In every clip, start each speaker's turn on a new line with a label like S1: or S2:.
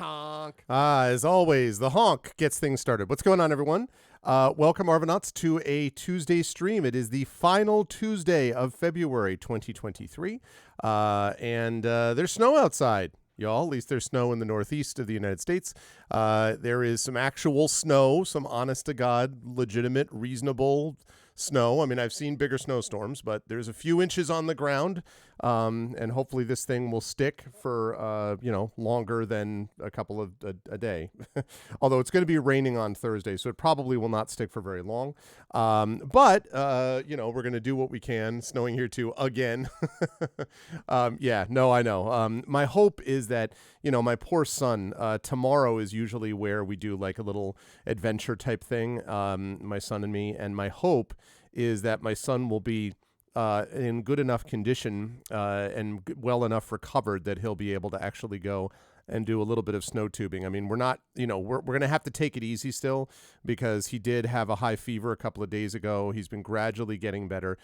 S1: Honk.
S2: As always, the honk gets things started. What's going on, everyone? Welcome, Arvanauts, to a Tuesday stream. It is the final Tuesday of February 2023, and there's snow outside, y'all. At least there's snow in the northeast of the United States. There is some actual snow, some honest-to-God, legitimate, reasonable snow. I mean, I've seen bigger snowstorms, but there's a few inches on the ground, and hopefully this thing will stick for, longer than a couple of a day. Although it's going to be raining on Thursday, so it probably will not stick for very long. But we're going to do what we can. Snowing here too, again. I know. My hope is that, my poor son, tomorrow is usually where we do like a little adventure type thing, my son and me, and my hope is that my son will be in good enough condition and well enough recovered that he'll be able to actually go and do a little bit of snow tubing. I mean, we're not, we're going to have to take it easy still because he did have a high fever a couple of days ago. He's been gradually getting better.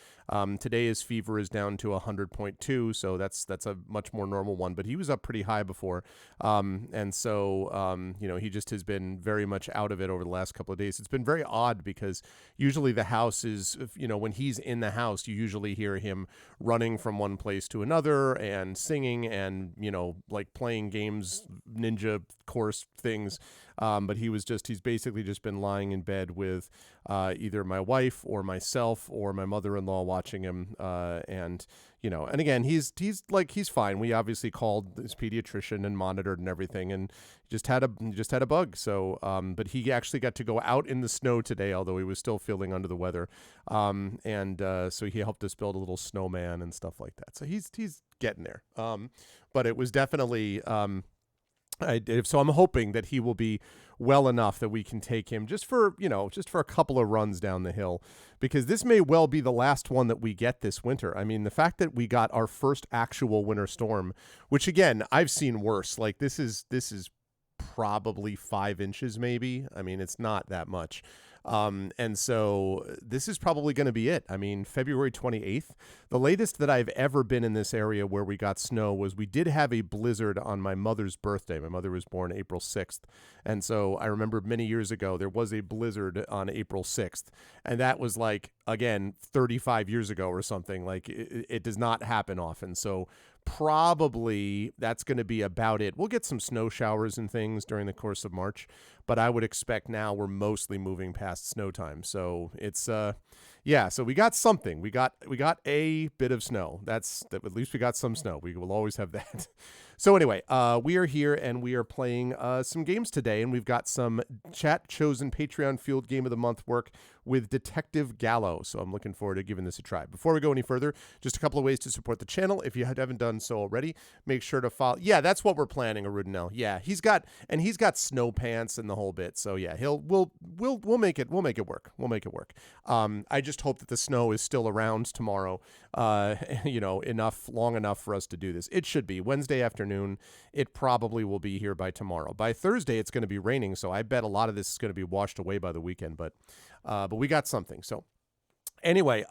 S2: Today his fever is down to 100.2, so that's a much more normal one, but he was up pretty high before. And so, he just has been very much out of it over the last couple of days. It's been very odd because usually the house is, when he's in the house, you usually hear him running from one place to another and singing and, like playing games, ninja course things. But he's basically just been lying in bed with either my wife or myself or my mother-in-law watching him. And again, he's fine. We obviously called his pediatrician and monitored and everything, and just had a bug. So, but he actually got to go out in the snow today, although he was still feeling under the weather. So he helped us build a little snowman and stuff like that. So he's getting there. But it was definitely, so I'm hoping that he will be well enough that we can take him just for a couple of runs down the hill, because this may well be the last one that we get this winter. I mean, the fact that we got our first actual winter storm, which again, I've seen worse. Like this is probably 5 inches maybe. I mean, it's not that much. And so this is probably going to be it. I mean, February 28th, the latest that I've ever been in this area where we got snow was we did have a blizzard on my mother's birthday. My mother was born April 6th. And so I remember many years ago, there was a blizzard on April 6th. And that was like, again, 35 years ago or something. Like it does not happen often. So probably that's going to be about it. We'll get some snow showers and things during the course of March, but I would expect now we're mostly moving past snow time. So it's so we got something. We got a bit of snow. At least we got some snow. We will always have that. So anyway, we are here and we are playing some games today, and we've got some chat chosen Patreon Field Game of the Month work with Detective Gallo. So I'm looking forward to giving this a try. Before we go any further, just a couple of ways to support the channel. If you haven't done so already, make sure to follow. Yeah, that's what we're planning, Arudinel. Yeah, he's got snow pants and the whole bit. So yeah, we'll make it work. We'll make it work. I just hope that the snow is still around tomorrow. Long enough for us to do this. It should be Wednesday afternoon. It probably will be here by tomorrow. By Thursday, it's going to be raining, so I bet a lot of this is going to be washed away by the weekend. But we got something. So anyway,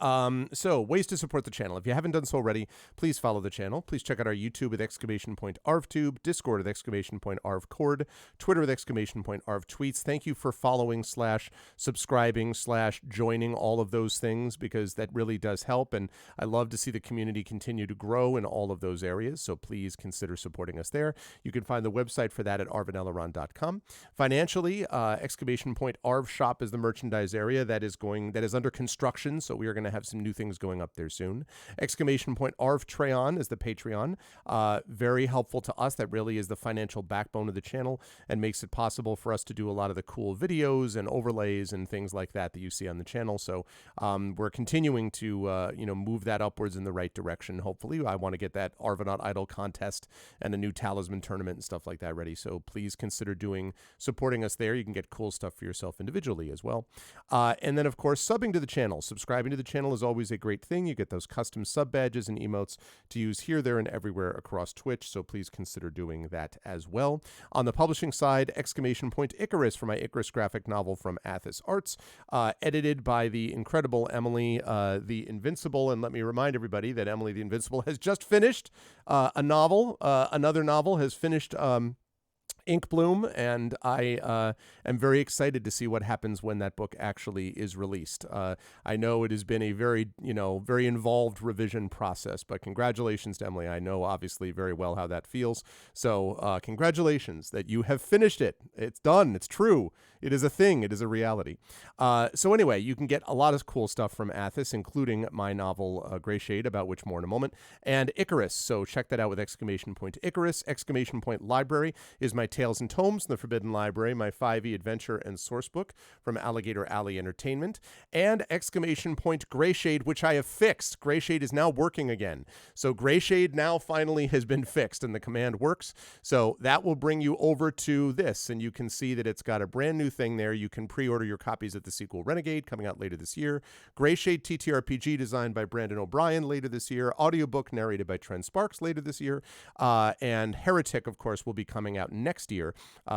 S2: so ways to support the channel. If you haven't done so already, please follow the channel. Please check out our YouTube with !ArvTube, Discord with !ArvCord, Twitter with !ArvTweets. Thank you for following / subscribing / joining all of those things, because that really does help. And I love to see the community continue to grow in all of those areas. So please consider supporting us there. You can find the website for that at arvanelleron.com. Financially, !Arv Shop is the merchandise area that is under construction. So we are going to have some new things going up there soon. !Arv is the Patreon. Very helpful to us. That really is the financial backbone of the channel and makes it possible for us to do a lot of the cool videos and overlays and things like that you see on the channel. So we're continuing to move that upwards in the right direction. Hopefully, I want to get that Arvanaut Idol contest and a new talisman tournament and stuff like that ready. So please consider supporting us there. You can get cool stuff for yourself individually as well. And then, of course, subbing to the channel. Subscribing to the channel is always a great thing. You get those custom sub badges and emotes to use here, there, and everywhere across Twitch, so please consider doing that as well. On the publishing side, Icarus for my Icarus graphic novel from Athos Arts, edited by the incredible Emily the Invincible. And let me remind everybody that Emily the Invincible has just finished a novel. Another novel has finished ink bloom, and I am very excited to see what happens when that book actually is released. I know it has been a very, very involved revision process, but congratulations to Emily. I know obviously very well how that feels. So congratulations that you have finished it. It's done. It's true. It is a thing. It is a reality. So anyway, you can get a lot of cool stuff from Athos, including my novel Gray Shade, about which more in a moment, and Icarus. So check that out with exclamation point Icarus. Exclamation point Library is my Tales and Tomes in the Forbidden Library, my 5e adventure and source book from Alligator Alley Entertainment, and exclamation point Gray Shade, which I have fixed. Gray Shade is now working again. So Gray Shade now finally has been fixed and the command works. So that will bring you over to this, and you can see that it's got a brand new thing there. You can pre-order your copies of the sequel Renegade coming out later this year. Gray Shade TTRPG designed by Brandon O'Brien later this year. Audiobook narrated by Trent Sparks later this year. And Heretic, of course, will be coming out next year.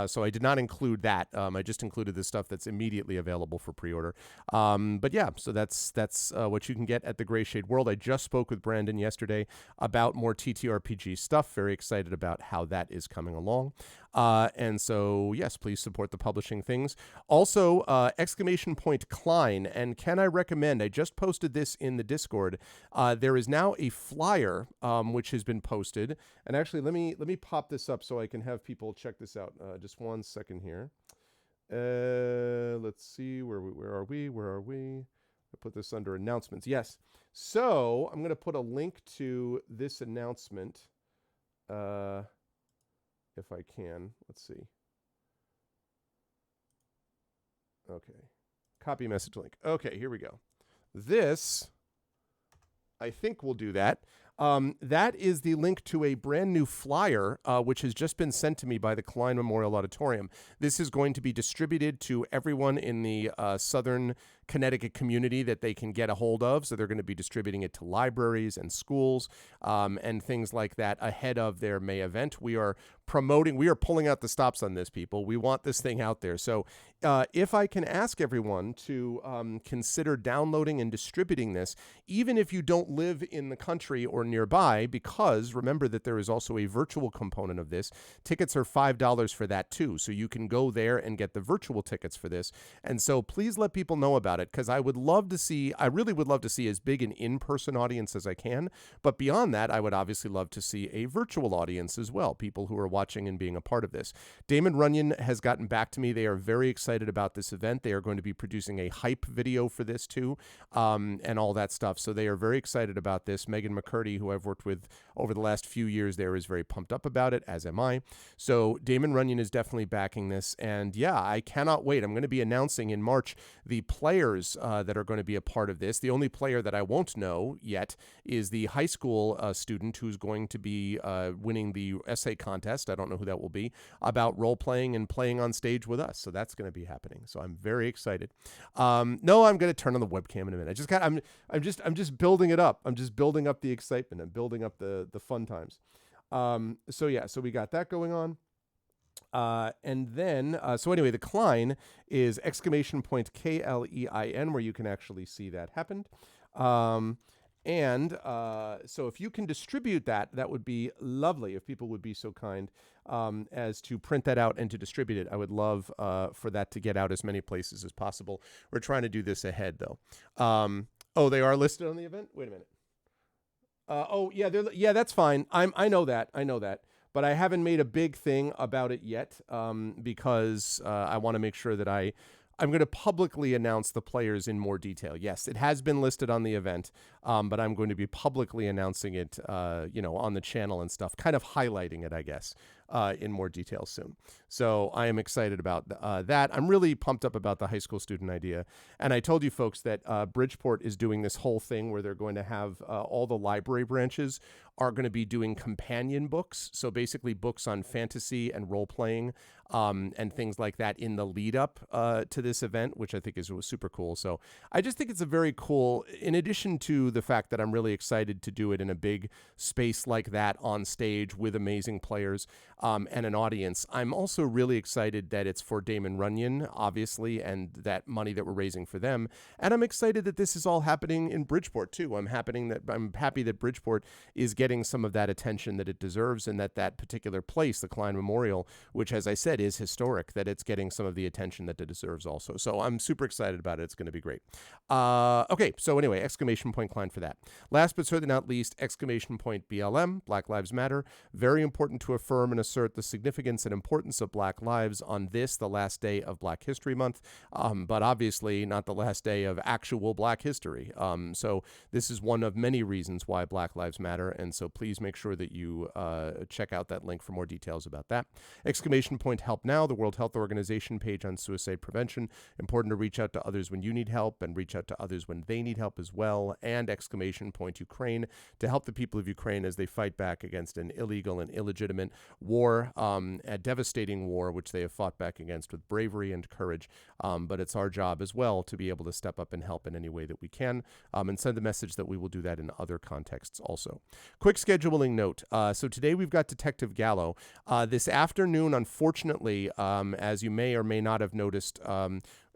S2: So I did not include that. I just included the stuff that's immediately available for pre-order. But yeah, so that's what you can get at the Gray Shade World. I just spoke with Brandon yesterday about more TTRPG stuff. Very excited about how that is coming along. And so, yes, please support the publishing things. Also, exclamation point Klein. And can I recommend, I just posted this in the Discord. There is now a flyer, which has been posted. And actually, let me pop this up so I can have people check this out. Just 1 second here. Let's see, where are we? I put this under announcements. Yes. So I'm going to put a link to this announcement. If I can, let's see. Okay. Copy message link. Okay, here we go. This, I think will do that. That is the link to a brand new flyer, which has just been sent to me by the Klein Memorial Auditorium. This is going to be distributed to everyone in the Southern Connecticut community that they can get a hold of. So they're going to be distributing it to libraries and schools and things like that ahead of their May event. We are pulling out the stops on this, people. We want this thing out there. So if I can ask everyone to consider downloading and distributing this, even if you don't live in the country or nearby, because remember that there is also a virtual component of this. Tickets are $5 for that too. So you can go there and get the virtual tickets for this. And so please let people know about it, because I really would love to see as big an in-person audience as I can. But beyond that, I would obviously love to see a virtual audience as well, people who are watching and being a part of this. Damon Runyon has gotten back to me. They are very excited about this event. They are going to be producing a hype video for this too, and all that stuff. So they are very excited about this. Megan McCurdy, who I've worked with over the last few years there, is very pumped up about it, as am I. So Damon Runyon is definitely backing this. And yeah, I cannot wait. I'm going to be announcing in March the players that are going to be a part of this. The only player that I won't know yet is the high school student who's going to be winning the essay contest. I don't know who that will be, about role-playing and playing on stage with us. So that's going to be happening. So I'm very excited. No, I'm going to turn on the webcam in a minute. I'm just building it up. I'm just building up the excitement. I'm building up the fun times. So yeah, so we got that going on. And then, so anyway, the Klein is exclamation point KLEIN, where you can actually see that happened. And so if you can distribute that, that would be lovely. If people would be so kind as to print that out and to distribute it, I would love for that to get out as many places as possible. We're trying to do this ahead, though. Oh, they are listed on the event? Wait a minute. Oh, yeah, that's fine. I know that. But I haven't made a big thing about it yet because I want to make sure that I'm going to publicly announce the players in more detail. Yes, it has been listed on the event, but I'm going to be publicly announcing it, on the channel and stuff, kind of highlighting it, I guess, in more detail soon. So I am excited about that. I'm really pumped up about the high school student idea. And I told you folks that Bridgeport is doing this whole thing where they're going to have all the library branches are going to be doing companion books. So basically books on fantasy and role-playing and things like that in the lead up to this event, which I think is super cool. So I just think it's a very cool, in addition to the fact that I'm really excited to do it in a big space like that on stage with amazing players and an audience. I'm also really excited that it's for Damon Runyon, obviously, and that money that we're raising for them. And I'm excited that this is all happening in Bridgeport too. I'm happy that Bridgeport is getting some of that attention that it deserves, and that particular place, the Klein Memorial, which, as I said, is historic, that it's getting some of the attention that it deserves also. So I'm super excited about it. It's going to be great. Okay, so anyway, exclamation point Klein for that. Last but certainly not least, exclamation point BLM, Black Lives Matter. Very important to affirm and assert the significance and importance of Black lives on this, the last day of Black History Month, but obviously not the last day of actual Black history. So this is one of many reasons why Black Lives Matter, and so please make sure that you check out that link for more details about that. Exclamation point Help Now, the World Health Organization page on suicide prevention. Important to reach out to others when you need help and reach out to others when they need help as well. And exclamation point Ukraine, to help the people of Ukraine as they fight back against an illegal and illegitimate war, a devastating war, which they have fought back against with bravery and courage. But it's our job as well to be able to step up and help in any way that we can, and send the message that we will do that in other contexts also. Quick scheduling note. So today we've got Detective Gallo. This afternoon, unfortunately, as you may or may not have noticed,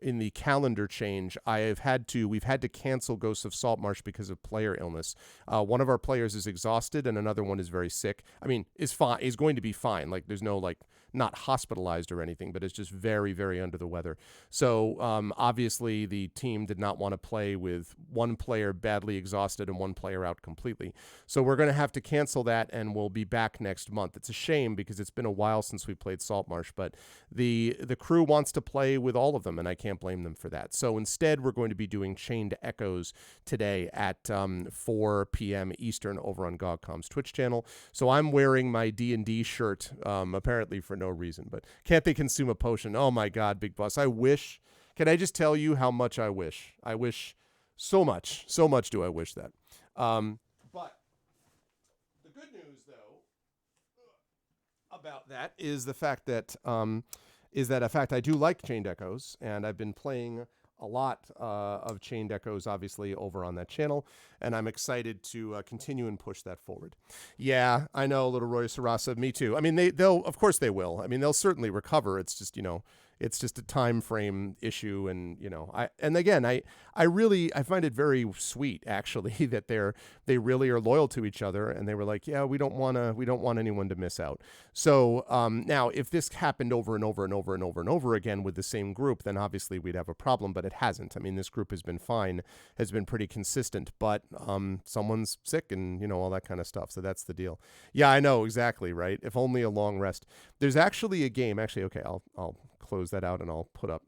S2: in the calendar change, we've had to cancel Ghosts of Saltmarsh because of player illness. One of our players is exhausted and another one is very sick. I mean, is going to be fine. Like, there's no, like, not hospitalized or anything, but it's just very, very under the weather. So obviously the team did not want to play with one player badly exhausted and one player out completely. So we're going to have to cancel that, and we'll be back next month. It's a shame because it's been a while since we played Saltmarsh, but the crew wants to play with all of them, and I can't blame them for that. So instead, we're going to be doing Chained Echoes today at 4 p.m. Eastern over on GogCom's Twitch channel. So I'm wearing my D&D shirt, apparently for no reason, but can't they consume a potion? Oh my God, Big Boss. I wish. Can I just tell you how much I wish? I wish so much. So much do I wish that. But the good news, though, about that is the fact that I do like Chained Echoes, and I've been playing a lot of Chained Echoes, obviously, over on that channel, and I'm excited to continue and push that forward. Yeah, I know, little Roy Sarasa, me too. I mean, they'll, of course they will. I mean, they'll certainly recover. It's just, it's just a time frame issue, and I find it very sweet, actually, that they really are loyal to each other, and they were like, yeah, we don't want anyone to miss out. So now, if this happened over and over and over and over and over again with the same group, then obviously we'd have a problem, but it hasn't. I mean, this group has been fine, has been pretty consistent, but someone's sick and all that kind of stuff. So that's the deal. Yeah, I know, exactly, right? If only a long rest. There's actually a game. Actually, okay, I'll close that out and I'll put up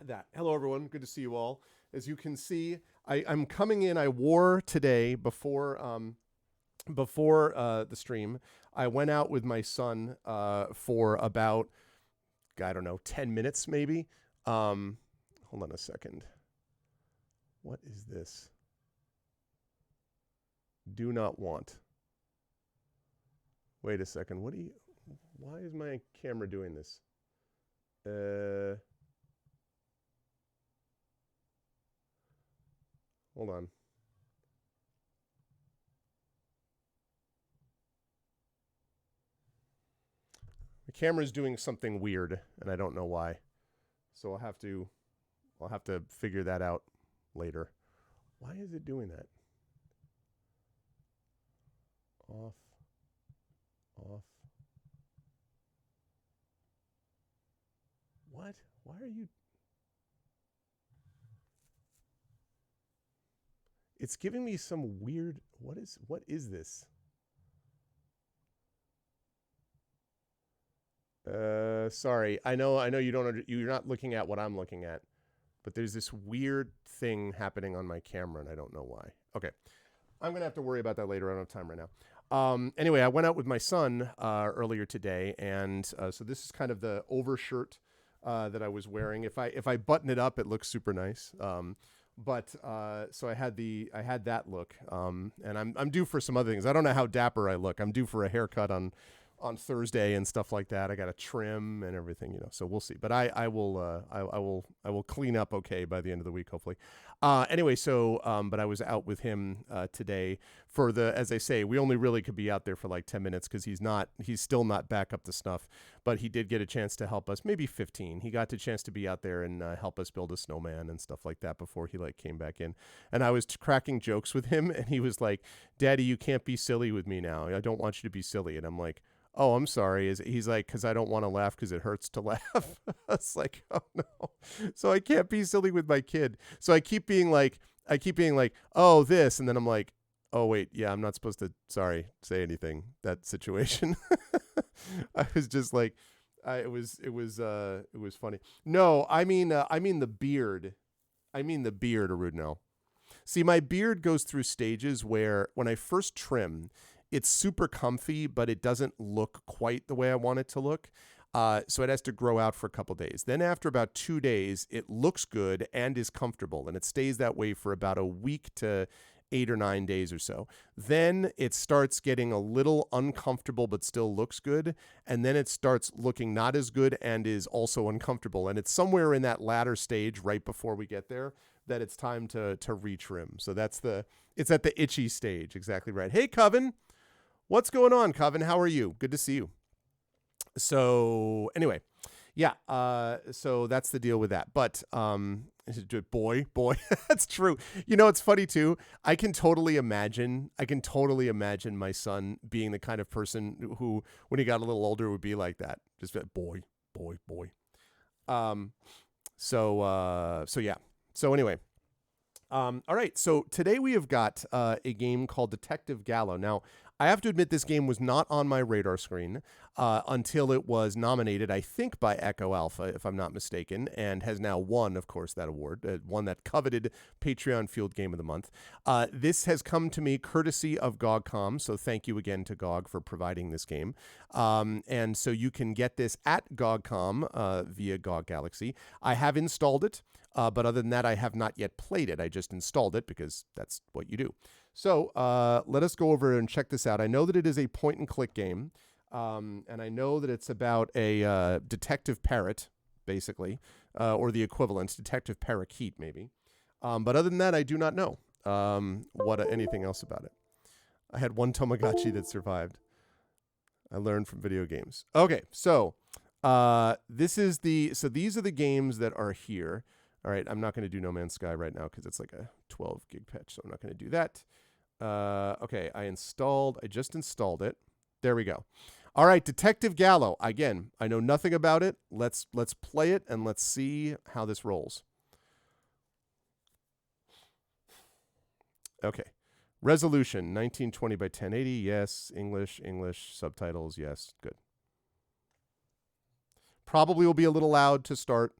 S2: that. Hello, everyone. Good to see you all. As you can see, I'm coming in. I wore today before the stream. I went out with my son for about, I don't know, 10 minutes maybe. Hold on a second. What is this? Do not want. Wait a second. Why is my camera doing this? Hold on. The camera's doing something weird, and I don't know why. So I'll have to figure that out later. Why is it doing that? Off. What? Why are you? It's giving me some weird. What is this? Sorry. I know you're not looking at what I'm looking at, but there's this weird thing happening on my camera, and I don't know why. Okay. I'm going to have to worry about that later. I don't have time right now. Anyway, I went out with my son earlier today, and so this is kind of the overshirt that I was wearing. If I button it up, it looks super nice. But so I had that look, and I'm due for some other things. I don't know how dapper I look. I'm due for a haircut on on Thursday and stuff like that. I got to trim and everything, So we'll see. But I will clean up okay by the end of the week, hopefully. Anyway, so but I was out with him today for as I say, we only really could be out there for like 10 minutes because he's still not back up to snuff. But he did get a chance to help us, maybe 15. He got the chance to be out there and help us build a snowman and stuff like that before he came back in. And I was cracking jokes with him, and he was like, "Daddy, you can't be silly with me now. I don't want you to be silly." And I'm like, "Oh, I'm sorry." He's like, "Because I don't want to laugh because it hurts to laugh." I was like, "Oh no!" So I can't be silly with my kid. So I keep being like, "Oh, this," and then I'm like, "Oh wait, yeah, I'm not supposed to. Sorry, say anything." That situation. I was just like, it was funny. No, I mean the beard. I mean the beard, Arudno. See, my beard goes through stages where when I first trim, it's super comfy, but it doesn't look quite the way I want it to look. So it has to grow out for a couple days. Then after about 2 days, it looks good and is comfortable, and it stays that way for about a week to 8 or 9 days or so. Then it starts getting a little uncomfortable, but still looks good. And then it starts looking not as good and is also uncomfortable. And it's somewhere in that latter stage right before we get there that it's time to retrim. So it's at the itchy stage. Exactly right. Hey, Coven. What's going on, Coven? How are you? Good to see you. So anyway, yeah. So that's the deal with that. But boy, that's true. It's funny too. I can totally imagine my son being the kind of person who, when he got a little older, would be like that. Just boy. So yeah. So anyway. All right. So today we have got a game called Detective Gallo. Now, I have to admit this game was not on my radar screen until it was nominated, I think, by Echo Alpha, if I'm not mistaken, and has now won, of course, that award, won that coveted Patreon-fueled Game of the Month. This has come to me courtesy of GOG.com, so thank you again to GOG for providing this game. And so you can get this at GOG.com via GOG Galaxy. I have installed it, but other than that, I have not yet played it. I just installed it because that's what you do. So let us go over and check this out. I know that it is a point-and-click game, and I know that it's about a detective parrot, basically, or the equivalent, detective parakeet, maybe. But other than that, I do not know anything else about it. I had one Tamagotchi that survived. I learned from video games. Okay, so these are the games that are here. All right, I'm not going to do No Man's Sky right now because it's like a 12 gig patch, so I'm not going to do that. Okay, I just installed it. There we go. All right, Detective Gallo. Again, I know nothing about it. Let's play it and let's see how this rolls. Okay. Resolution 1920 by 1080. Yes. English, subtitles. Yes. Good. Probably will be a little loud to start.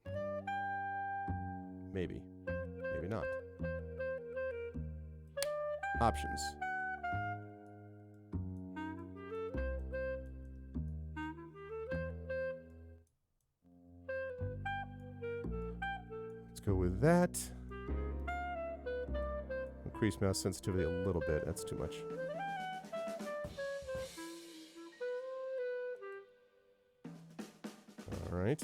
S2: Maybe not. Options. Let's go with that. Increase mouse sensitivity a little bit. That's too much. All right.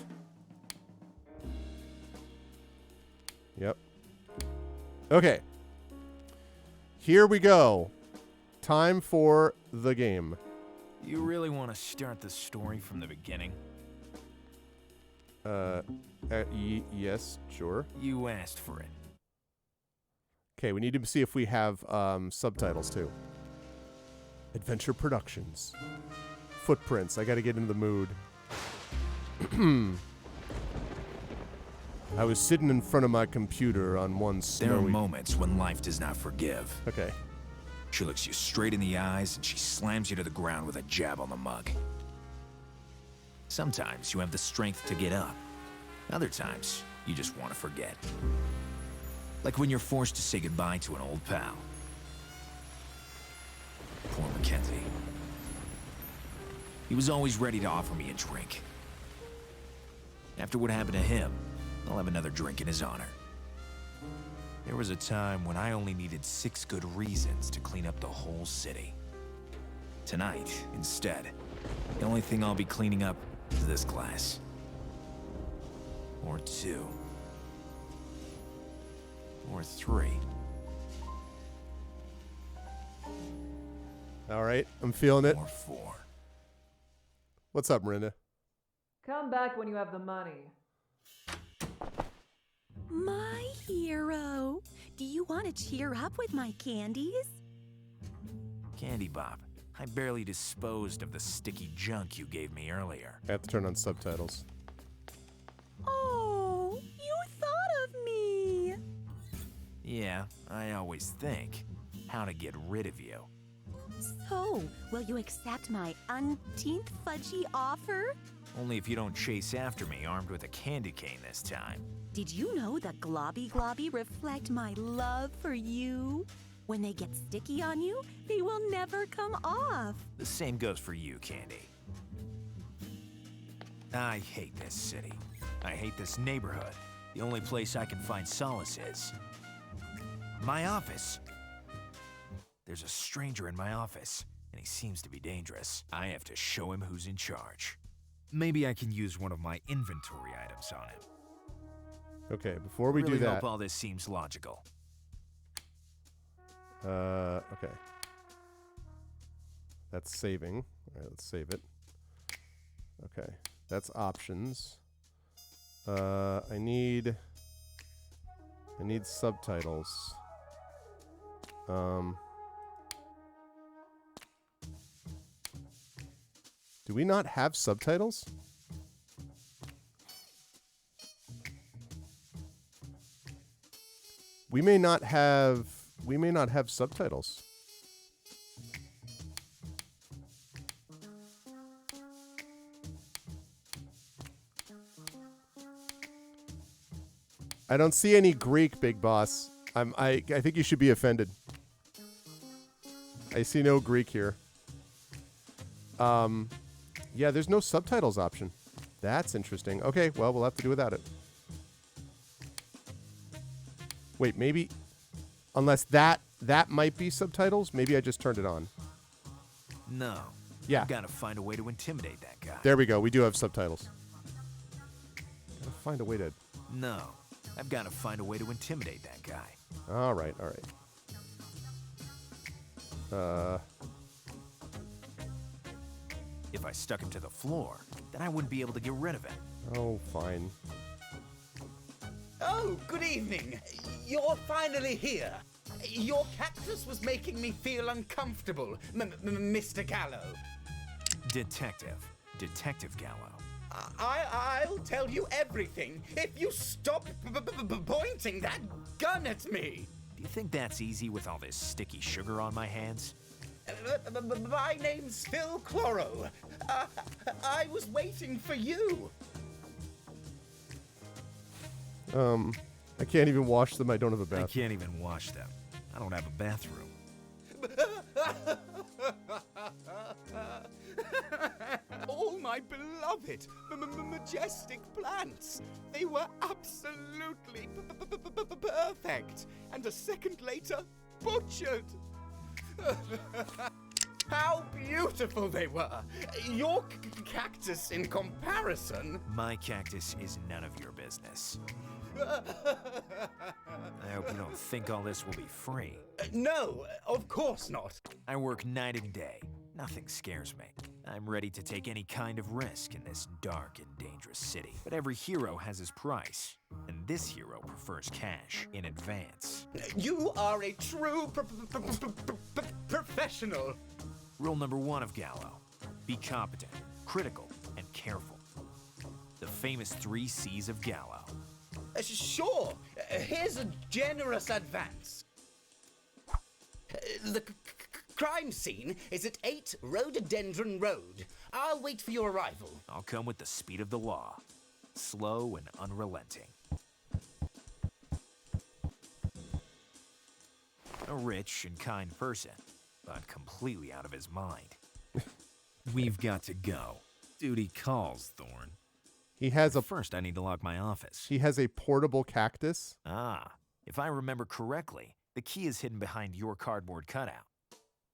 S2: Yep. Okay. Here we go. Time for the game.
S1: You really want to start the story from the beginning?
S2: Yes, sure.
S1: You asked for it.
S2: Okay, we need to see if we have subtitles too. Adventure Productions. Footprints. I got to get into the mood. I was sitting in front of my computer on one snowy...
S1: There are moments when life does not forgive.
S2: Okay.
S1: She looks you straight in the eyes and she slams you to the ground with a jab on the mug. Sometimes you have the strength to get up. Other times, you just want to forget. Like when you're forced to say goodbye to an old pal. Poor Mackenzie. He was always ready to offer me a drink. After what happened to him, I'll have another drink in his honor. There was a time when I only needed 6 good reasons to clean up the whole city. Tonight, instead, he'll only thing I'll be cleaning up is this glass. Or 2. Or 3.
S2: All right, I'm feeling it.
S1: Or 4.
S2: What's up, Miranda?
S3: Come back when you have the money.
S4: My hero. Do you want to cheer up with my candies?
S1: Candy Bob, I barely disposed of the sticky junk you gave me earlier.
S2: I have to turn on subtitles.
S4: Oh, you thought of me.
S1: Yeah, I always think how to get rid of you.
S4: So, will you accept my unteenth fudgy offer?
S1: Only if you don't chase after me armed with a candy cane this time.
S4: Did you know that globby globby reflect my love for you? When they get sticky on you, they will never come off.
S1: The same goes for you, Candy. I hate this city. I hate this neighborhood. The only place I can find solace is my office. There's a stranger in my office, and he seems to be dangerous. I have to show him who's in charge. Maybe I can use one of my inventory items on him.
S2: Okay, before we
S1: really
S2: do that.
S1: hope all this seems logical.
S2: Okay. That's saving. All right, let's save it. Okay, that's options. I need subtitles. Do we not have subtitles? We may not have subtitles. I don't see any Greek, Big Boss. I think you should be offended. I see no Greek here. Yeah, there's no subtitles option. That's interesting. Okay, well, we'll have to do without it. Wait, maybe... Unless that might be subtitles, maybe I just turned it on.
S1: No.
S2: Yeah.
S1: I've got to find a way to intimidate that guy.
S2: There we go. We do have subtitles. Gotta find a way to...
S1: No. I've got to find a way to intimidate that guy.
S2: All right, all right.
S1: If I stuck him to the floor, then I wouldn't be able to get rid of him.
S2: Oh, fine.
S5: Oh, good evening. You're finally here. Your cactus was making me feel uncomfortable, Mr. Gallo.
S1: Detective Gallo.
S5: I'll tell you everything if you stop pointing that gun at me.
S1: Do you think that's easy with all this sticky sugar on my hands?
S5: My name's Phil Cloro. I was waiting for you.
S2: I can't even wash them. I don't have a bathroom.
S1: I can't even wash them. I don't have a bathroom.
S5: All my beloved, majestic plants. They were absolutely perfect. And a second later, butchered. How beautiful they were. Your cactus in comparison.
S1: My cactus is none of your business. I hope you don't think all this will be free.
S5: No, of course not.
S1: I work night and day. Nothing scares me. I'm ready to take any kind of risk in this dark and dangerous city. But every hero has his price, and this hero prefers cash in advance.
S5: You are a true professional.
S1: Rule number 1 of Gallo: be competent, critical, and careful. The famous 3 C's of Gallo.
S5: Sure, here's a generous advance. The crime scene is at 8 Rhododendron Road. I'll wait for your arrival.
S1: I'll come with the speed of the law, slow and unrelenting. A rich and kind person, but completely out of his mind. We've got to go. Duty calls, Thorn.
S2: He has a
S1: First, I need to lock my office.
S2: he has a portable cactus.
S1: Ah, if I remember correctly, the key is hidden behind your cardboard cutout.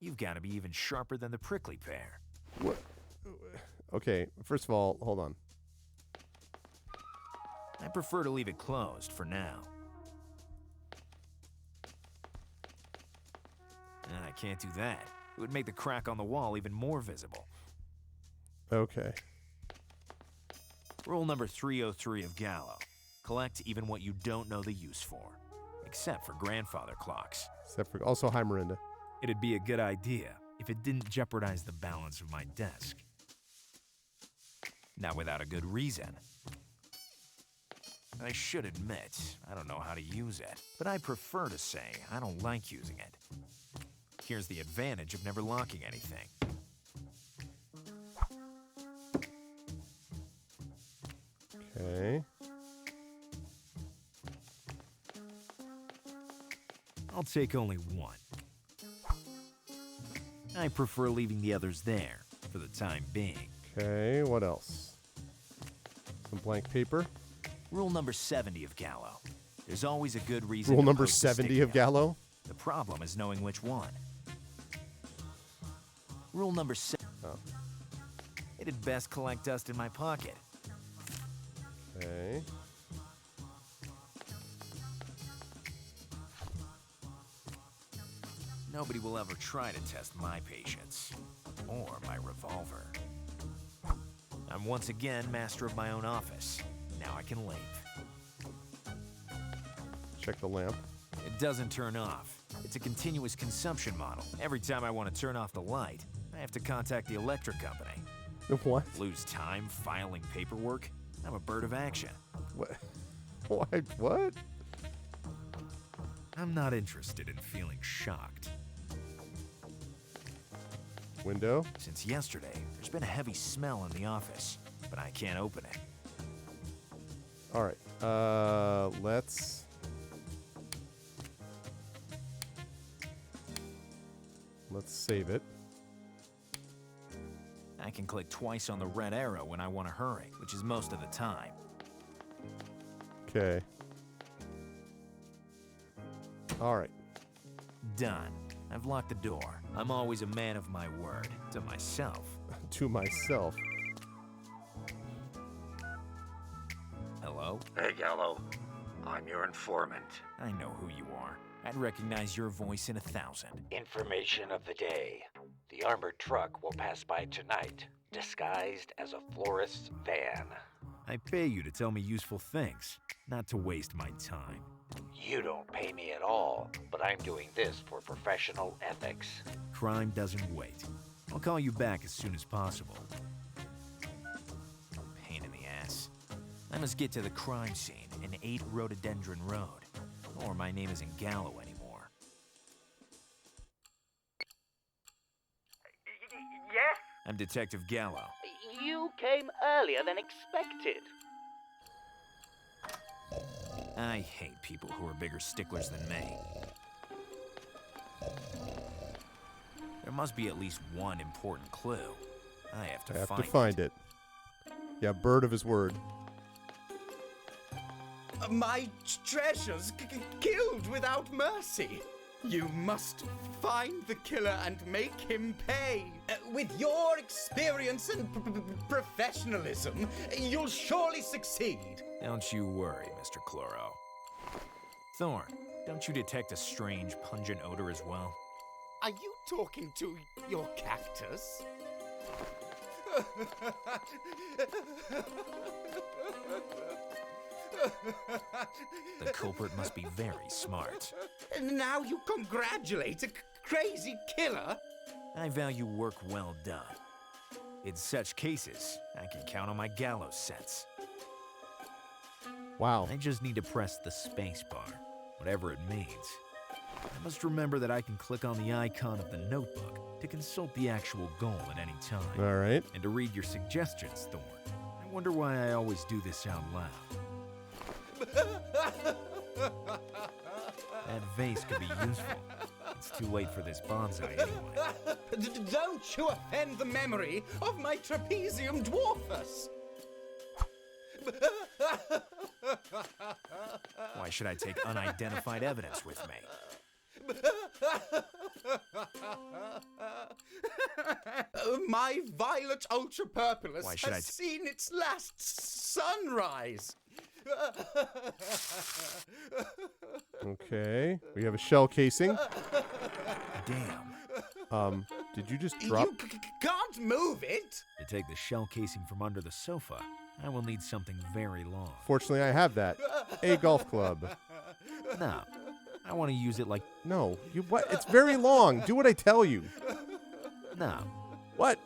S1: You've got to be even sharper than the prickly pear.
S2: What? Okay, first of all, hold on.
S1: I prefer to leave it closed for now. I can't do that. It would make the crack on the wall even more visible.
S2: Okay.
S1: Rule number 303 of Gallo. Collect even what you don't know the use for. Except for grandfather clocks.
S2: Except for also hi Miranda.
S1: It'd be a good idea if it didn't jeopardize the balance of my desk. Not without a good reason. I should admit, I don't know how to use it, but I prefer to say I don't like using it. Here's the advantage of never locking anything.
S2: Okay.
S1: I'll take only one. I prefer leaving the others there for the time being.
S2: Okay, what else? Some blank paper.
S1: Rule number 70 of Gallo. There's always a good reason
S2: Rule
S1: to
S2: number
S1: post a
S2: 70
S1: sticky
S2: of
S1: note.
S2: Gallo.
S1: The problem is knowing which one. Rule number 7.
S2: Oh.
S1: It'd best collect dust in my pocket.
S2: Okay.
S1: Nobody will ever try to test my patience. Or my revolver. I'm once again master of my own office. Now I can leave.
S2: Check the lamp.
S1: It doesn't turn off. It's a continuous consumption model. Every time I want to turn off the light, I have to contact the electric company.
S2: What?
S1: Lose time filing paperwork? I'm a bird of action.
S2: What? What?
S1: I'm not interested in feeling shocked.
S2: Window.
S1: Since yesterday, there's been a heavy smell in the office, but I can't open it.
S2: All right. Let's save it.
S1: I can click twice on the red arrow when I want to hurry, which is most of the time.
S2: Okay. All right.
S1: Done. I've locked the door. I'm always a man of my word. To myself.
S2: To myself.
S1: Hello?
S6: Hey, Gallo. I'm your informant.
S1: I know who you are. I'd recognize your voice in 1,000.
S6: Information of the day. The armored truck will pass by tonight, disguised as a florist's van.
S1: I pay you to tell me useful things, not to waste my time.
S6: You don't pay me at all, but I'm doing this for professional ethics.
S1: Crime doesn't wait. I'll call you back as soon as possible. Pain in the ass. I must get to the crime scene in 8 Rhododendron Road, or my name isn't Gallo anymore.
S7: Yes?
S1: I'm Detective Gallo.
S7: You came earlier than expected.
S1: I hate people who are bigger sticklers than me. There must be at least one important clue. I have to
S2: find it. Yeah, bird of his word.
S5: My treasures killed without mercy. You must find the killer and make him pay. With your experience and professionalism, you'll surely succeed.
S1: Don't you worry, Mr. Chloro. Thorn, don't you detect a strange, pungent odor as well?
S5: Are you talking to your cactus?
S1: The culprit must be very smart.
S5: Now you congratulate a crazy killer?
S1: I value work well done. In such cases, I can count on my gallows sense.
S2: Wow.
S1: I just need to press the space bar, whatever it means. I must remember that I can click on the icon of the notebook to consult the actual goal at any time.
S2: All right.
S1: And to read your suggestions, Thorn. I wonder why I always do this out loud. That vase could be useful. It's too late for this bonsai anyway.
S5: Don't you offend the memory of my trapezium dwarfus!
S1: Why should I take unidentified evidence with me?
S5: My violet ultra purpleus
S1: Why should I
S5: has seen its last sunrise.
S2: Okay. We have a shell casing.
S1: Damn.
S2: Did you just drop?
S5: You can't move it.
S1: To take the shell casing from under the sofa, I will need something very long.
S2: Fortunately, I have that. A golf club.
S1: No, I want to use it like...
S2: No. You what? It's very long. Do what I tell you.
S1: No.
S2: What?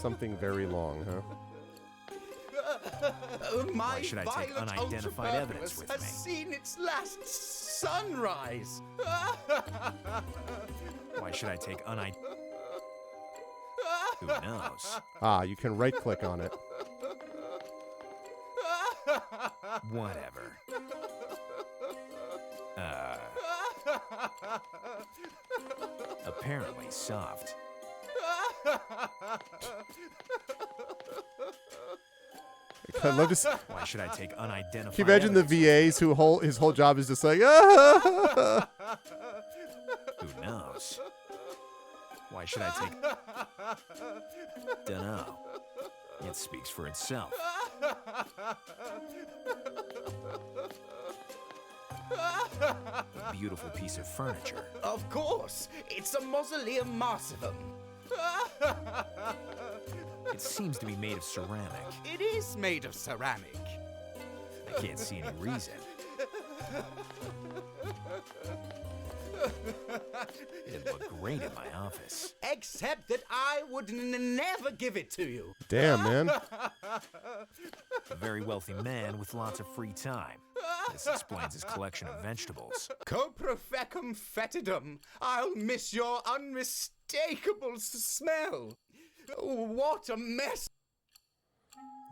S2: Something very long, huh?
S5: My
S1: Why should I take
S5: violet
S1: unidentified
S5: ultra
S1: evidence
S5: purpleus
S1: with
S5: has
S1: me?
S5: seen its last sunrise.
S1: Why should I take Who knows?
S2: Ah, you can right-click on it.
S1: Whatever. Apparently soft.
S2: I'd love to see.
S1: Why should I take unidentified
S2: Can you imagine the
S1: evidence?
S2: VAs who his whole job is just like, ah!
S1: Who knows? Why should I take... Dunno. It speaks for itself. A beautiful piece of furniture.
S5: Of course, it's a mausoleum marsivum.
S1: It seems to be made of ceramic.
S5: It is made of ceramic.
S1: I can't see any reason. It'd look great in my office.
S5: Except that I would never give it to you.
S2: Damn, man.
S1: A very wealthy man with lots of free time. This explains his collection of vegetables.
S5: Copra fecum fetidum. I'll miss your unmistakable smell. What a mess.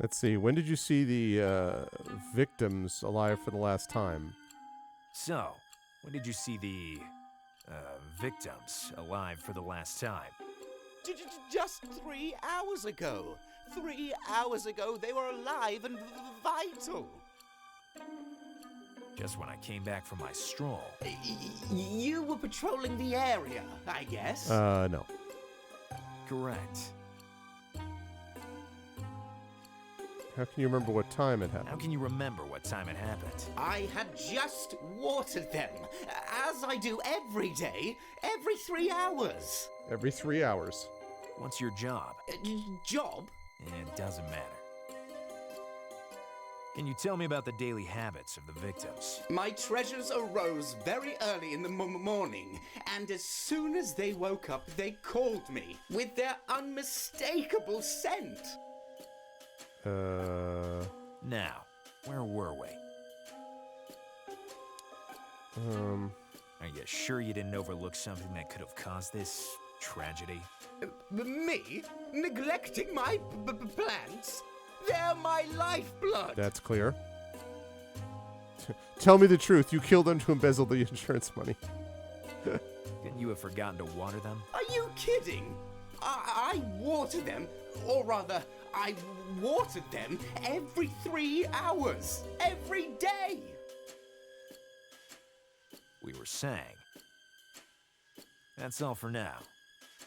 S2: Let's see. When did you see the victims alive for the last time?
S1: So, when did you see the victims alive for the last time?
S5: Just 3 hours ago. 3 hours ago, they were alive and vital.
S1: Just when I came back from my stroll.
S5: You were patrolling the area, I guess.
S2: No.
S1: Correct.
S2: How can you remember what time it
S1: How
S2: happened?
S1: can you remember what time it happened?
S5: I had just watered them, as I do every day, every 3 hours.
S2: Every 3 hours.
S1: What's your job?
S5: Job?
S1: It doesn't matter. Can you tell me about the daily habits of the victims?
S5: My treasures arose very early in the morning, and as soon as they woke up, they called me with their unmistakable scent.
S1: Now, where were we? Are you sure you didn't overlook something that could have caused this tragedy?
S5: Me? Neglecting my plants? They're my lifeblood.
S2: That's clear. Tell me the truth. You killed them to embezzle the insurance money.
S1: Couldn't you have forgotten to water them?
S5: Are you kidding? I water them, or rather, I watered them every 3 hours, every day.
S1: We were saying. That's all for now.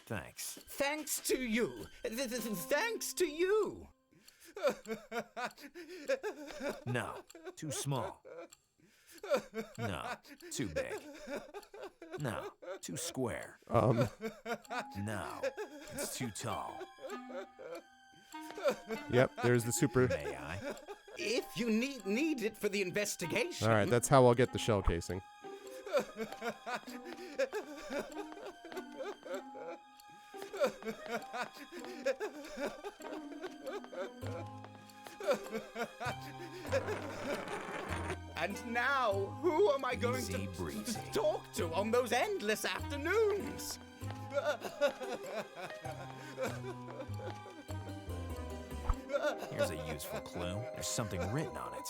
S1: Thanks.
S5: Thanks to you. Thanks to you.
S1: No, too small. No, too big. No, too square. No, it's too tall.
S2: Yep, there's the super.
S1: May I?
S5: If you need it for the investigation.
S2: All right, that's how I'll get the shell casing.
S5: And now, who am I going
S1: Easy
S5: to
S1: breezy.
S5: talk to on those endless afternoons?
S1: Here's a useful clue. There's something written on it,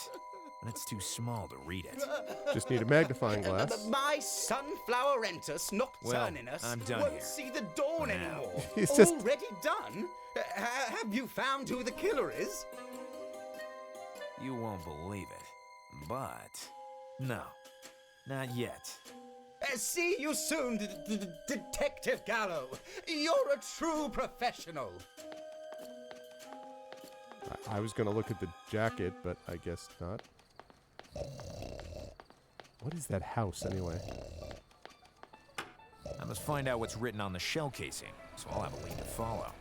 S1: but it's too small to read it.
S2: Just need a magnifying glass.
S5: My sunflower entus nocturninus
S1: I'm done
S5: won't
S1: here.
S5: see the dawn
S1: Now.
S5: anymore.
S2: He's just-
S5: Already done? Have you found who the killer is?
S1: You won't believe it, but no. Not yet.
S5: See you soon, Detective Gallo. You're a true professional.
S2: I was going to look at the jacket, but I guess not. What is that house, anyway?
S1: I must find out what's written on the shell casing, so I'll have a lead to follow.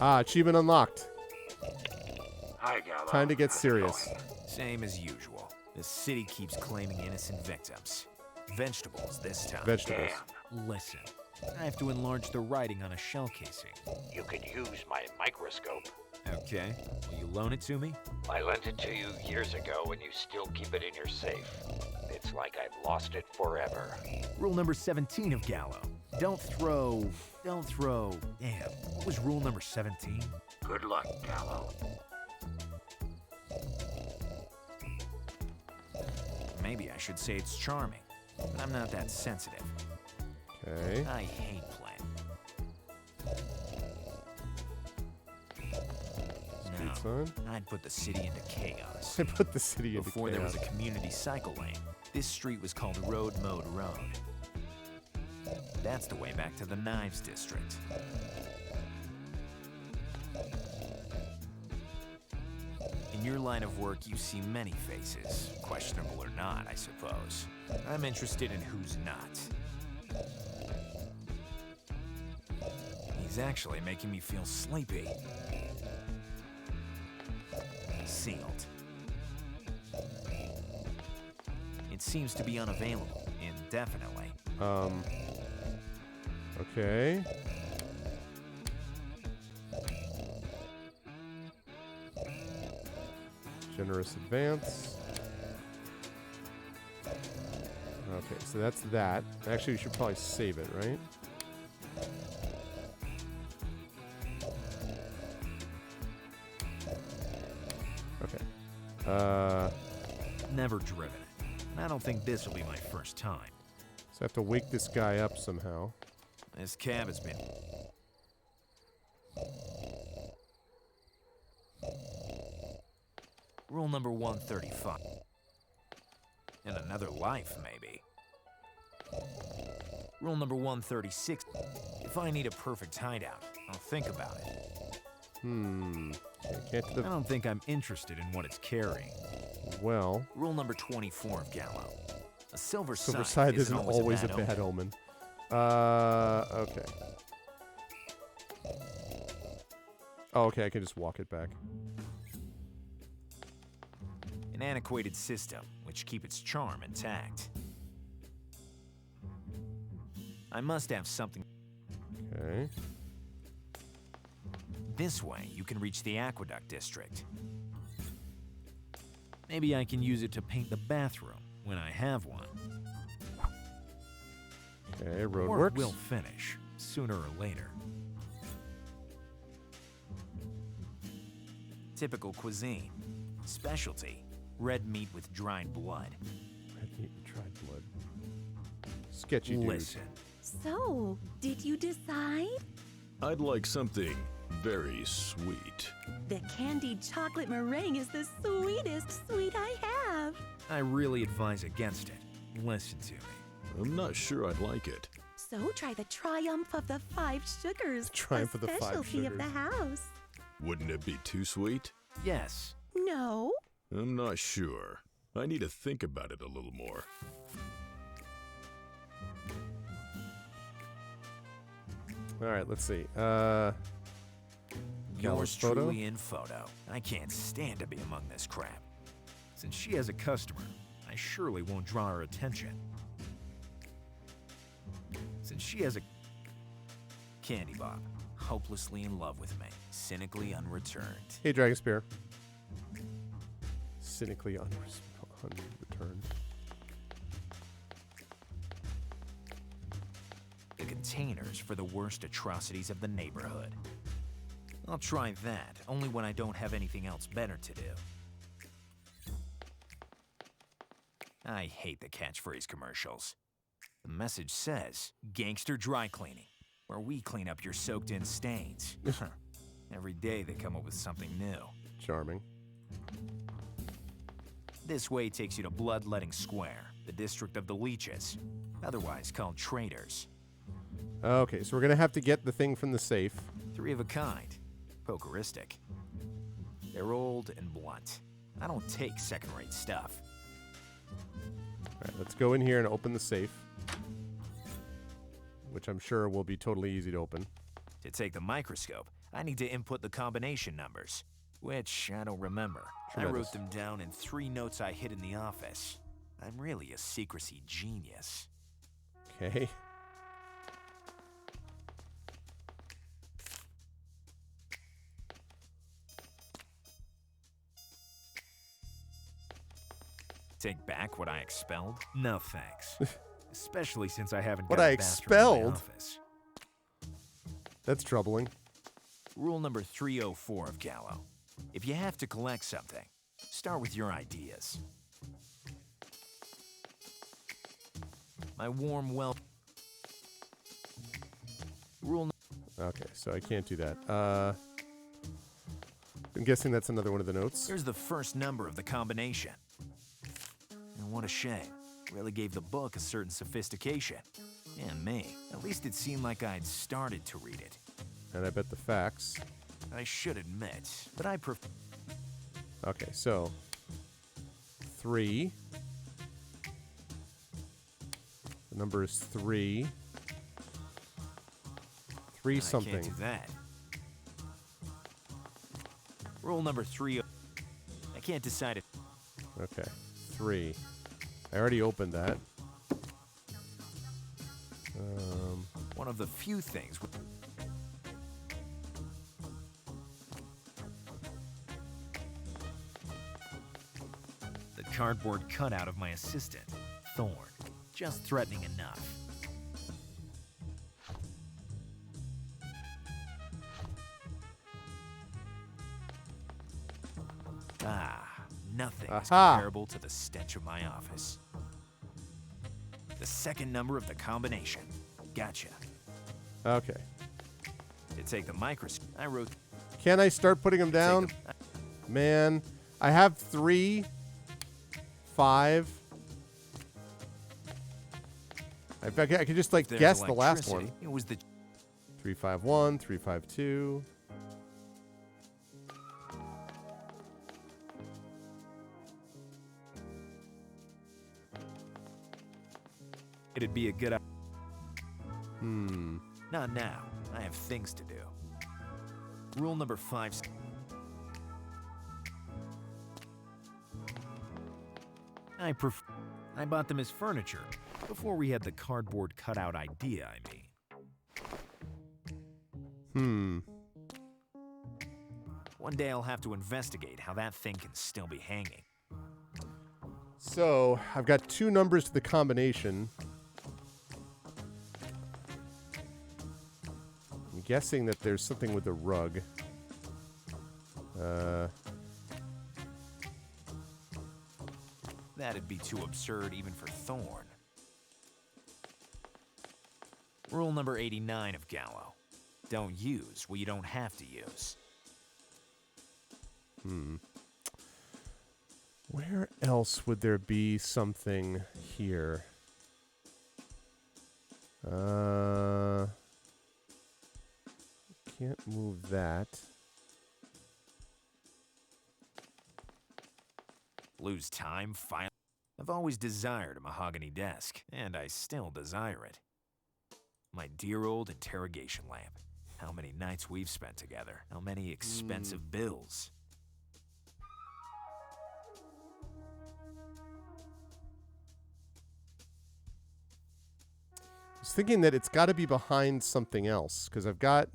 S2: Ah, achievement unlocked.
S6: Hi, Gallo.
S2: Time to get
S6: How's it
S2: serious.
S6: going?
S1: Same as usual. The city keeps claiming innocent victims. Vegetables this time.
S2: Vegetables.
S1: Listen, I have to enlarge the writing on a shell casing.
S6: You could use my microscope.
S1: Okay. Will you loan it to me?
S6: I lent it to you years ago and you still keep it in your safe. It's like I've lost it forever.
S1: Rule number 17 of Gallo. Don't throw... Damn. What was rule number 17?
S6: Good luck, Gallo.
S1: Maybe I should say it's charming, but I'm not that sensitive.
S2: Okay.
S1: I hate planning.
S2: Speed sign.
S1: I'd put the city into chaos.
S2: I put the city into
S1: Before there was
S2: chaos.
S1: a community cycle lane, this street was called Road Mode Road. That's the way back to the Knives District. In your line of work, you see many faces, questionable or not, I suppose. I'm interested in who's not. He's actually making me feel sleepy. Sealed. It seems to be unavailable, indefinitely.
S2: Okay. Generous advance. Okay, so that's that. Actually, we should probably save it, right? Okay.
S1: Never driven it. And I don't think this will be my first time.
S2: So I have to wake this guy up somehow.
S1: This cab has been... Rule number 135. In another life, maybe. Rule number 136. If I need a perfect hideout, I'll think about it.
S2: Okay, can't do
S1: I
S2: the...
S1: don't think I'm interested in what it's carrying.
S2: Well,
S1: Rule number 24 of Gallo. A silver
S2: Silver
S1: side
S2: Side isn't always a
S1: omen.
S2: bad omen. Okay. Oh, okay, I can just walk it back.
S1: An antiquated system, which keep its charm intact. I must have something.
S2: Okay.
S1: This way, you can reach the Aqueduct District. Maybe I can use it to paint the bathroom when I have one.
S2: Okay, road
S1: Work
S2: works.
S1: will finish, sooner or later. Typical cuisine. Specialty. Red meat with dried blood.
S2: Red meat and dried blood. Sketchy dude.
S1: Listen.
S4: So, did you decide?
S8: I'd like something very sweet.
S4: The candied chocolate meringue is the sweetest sweet I have.
S1: I really advise against it. Listen to me.
S8: I'm not sure I'd like it.
S4: So try the Triumph of the Five Sugars,
S2: Triumph
S4: a
S2: of the Five
S4: specialty of
S2: Sugars.
S4: the house.
S8: Wouldn't it be too sweet?
S1: Yes.
S4: No,
S8: I'm not sure. I need to think about it a little more.
S2: All right, let's see.
S1: Yours
S2: Gallo's photo.
S1: truly in photo. I can't stand to be among this crap. Since she has a customer, I surely won't draw her attention. Since she has a... Candy Bob, hopelessly in love with me, cynically unreturned.
S2: Hey, Dragon Spear. Cynically unreturned.
S1: The containers for the worst atrocities of the neighborhood. I'll try that, only when I don't have anything else better to do. I hate the catchphrase commercials. The message says, Gangster Dry Cleaning, where we clean up your soaked-in stains. Every day they come up with something new.
S2: Charming.
S1: This way takes you to Bloodletting Square, the district of the leeches, otherwise called traitors.
S2: Okay, so we're going to have to get the thing from the safe.
S1: 3 of a kind, pokeristic. They're old and blunt. I don't take second-rate stuff.
S2: All right, let's go in here and open the safe, which I'm sure will be totally easy to open.
S1: To take the microscope, I need to input the combination numbers, which I don't remember.
S2: Tremendous.
S1: I wrote them down in 3 notes I hid in the office. I'm really a secrecy genius.
S2: Okay.
S1: Take back what I expelled? No thanks. Especially since I haven't
S2: What
S1: got
S2: I
S1: a bathroom in my
S2: expelled?
S1: office.
S2: That's troubling.
S1: Rule number 304 of Gallo. If you have to collect something, start with your ideas. My warm Rule
S2: Okay, so I can't do that. I'm guessing that's another one of the notes.
S1: Here's the first number of the combination. And what a shame. Really gave the book a certain sophistication. And me. At least it seemed like I'd started to read it.
S2: And I bet the facts.
S1: I should admit, but I prefer...
S2: Okay, so 3. The number is 3. 3 something.
S1: I can't do that. Rule number 3. I can't decide it.
S2: Okay, 3. I already opened that.
S1: One of the few things... The cardboard cutout of my assistant, Thorn. Just threatening enough. Nothing is
S2: Aha.
S1: comparable to the stench of my office. The second number of the combination. Gotcha.
S2: Okay.
S1: To take the microscope, I wrote...
S2: Can I start putting them down? Man, I have 3, 5. I could just like
S1: There's
S2: guess the last
S1: electricity.
S2: one.
S1: It was the...
S2: 351, 352.
S1: It'd be a good...
S2: Hmm.
S1: Not now. I have things to do. Rule number 5. I bought them as furniture before we had the cardboard cutout idea, I mean. One day I'll have to investigate how that thing can still be hanging.
S2: So, I've got 2 numbers to the combination. I'm guessing that there's something with the rug.
S1: That'd be too absurd even for Thorn. Rule number 89 of Gallo. Don't use what you don't have to use.
S2: Where else would there be something here? Can't move that.
S1: Lose time, file. I've always desired a mahogany desk, and I still desire it. My dear old interrogation lamp. How many nights we've spent together. How many expensive bills.
S2: I was thinking that it's got to be behind something else, because I've got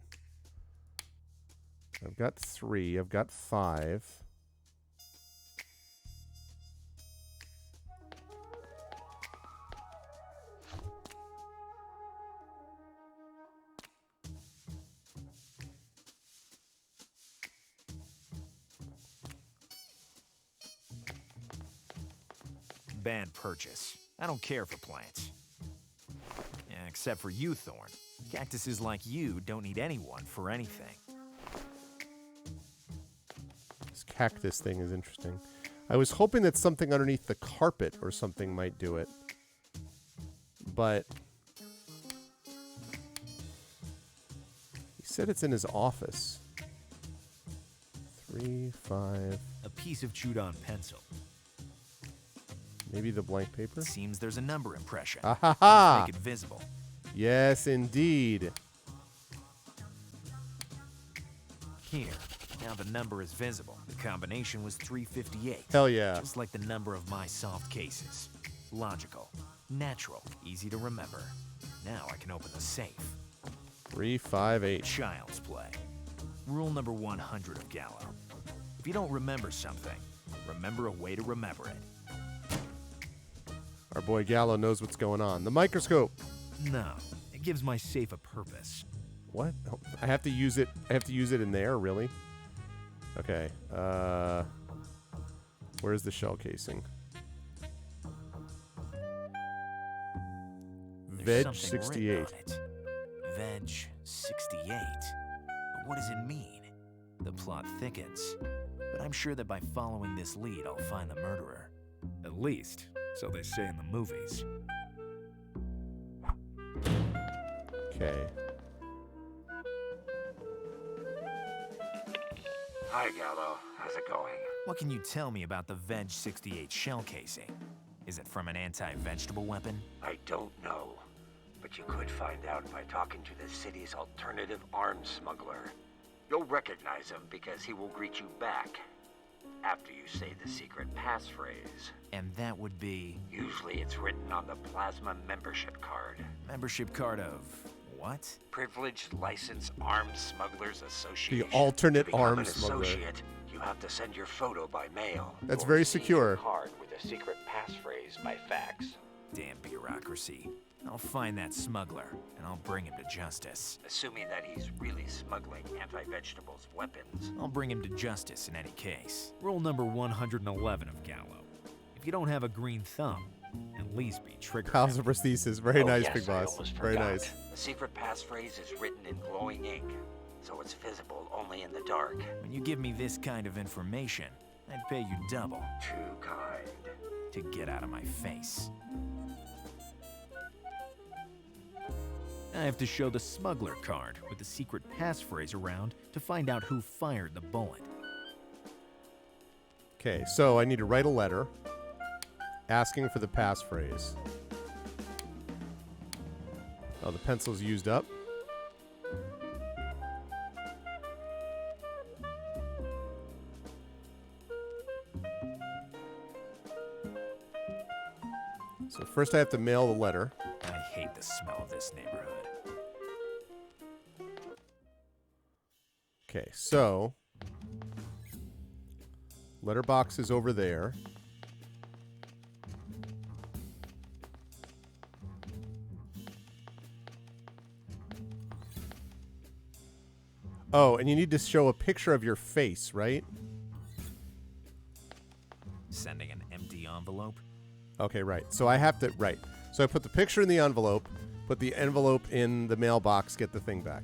S2: 3, I've got 5.
S1: Bad purchase. I don't care for plants. Yeah, except for you, Thorn. Cactuses like you don't need anyone for anything.
S2: This cactus thing is interesting. I was hoping that something underneath the carpet or something might do it. But he said it's in his office. 3, 5.
S1: A piece of chewed on pencil.
S2: Maybe the blank paper?
S1: Seems there's a number impression.
S2: Ah ha ha!
S1: Make it visible.
S2: Yes, indeed.
S1: Here. Now the number is visible. The combination was 358.
S2: Hell yeah.
S1: Just like the number of my solved cases. Logical. Natural. Easy to remember. Now I can open the safe.
S2: 358.
S1: Child's play. Rule number 100 of Gallo. If you don't remember something, remember a way to remember it.
S2: Our boy Gallo knows what's going on. The microscope.
S1: No. It gives my safe a purpose.
S2: What? Oh, I have to use it. I have to use it in there, really? Okay. Where's the shell casing?
S1: There's
S2: Veg
S1: something
S2: 68.
S1: written on it. Veg 68. But what does it mean? The plot thickens. But I'm sure that by following this lead, I'll find the murderer. At least, so they say in the movies.
S2: Okay.
S6: Hi, Gallo. How's it going?
S1: What can you tell me about the Veg 68 shell casing? Is it from an anti-vegetable weapon?
S6: I don't know, but you could find out by talking to the city's alternative arms smuggler. You'll recognize him because he will greet you back after you say the secret passphrase.
S1: And that would be...
S6: Usually it's written on the plasma membership card.
S1: Membership card of... what?
S6: Privileged Licensed Arms Smugglers Association.
S2: The alternate
S6: to become
S2: arms
S6: an
S2: smuggler.
S6: associate, you have to send your photo by mail.
S2: That's
S6: Or
S2: very
S6: receive
S2: secure.
S6: your card with a secret passphrase by fax.
S1: Damn bureaucracy. I'll find that smuggler, and I'll bring him to justice.
S6: Assuming that he's really smuggling anti-vegetables weapons.
S1: I'll bring him to justice in any case. Rule number 111 of Gallo. If you don't have a green thumb, at least be triggered.
S2: Pals of prosthesis. Very
S6: Oh,
S2: nice,
S6: yes,
S2: Big
S6: I
S2: Boss.
S6: almost
S2: Very
S6: forgot.
S2: nice.
S6: The secret passphrase is written in glowing ink, so it's visible only in the dark.
S1: When you give me this kind of information, I'd pay you double
S6: Too kind.
S1: to get out of my face. I have to show the smuggler card with the secret passphrase around to find out who fired the bullet.
S2: Okay, so I need to write a letter asking for the passphrase. Oh, the pencil's used up. So first I have to mail the letter.
S1: I hate the smell of this neighborhood.
S2: Okay, so letterbox is over there. Oh, and you need to show a picture of your face, right?
S1: Sending an empty envelope?
S2: Okay, right. So I have to, right. So I put the picture in the envelope, put the envelope in the mailbox, get the thing back.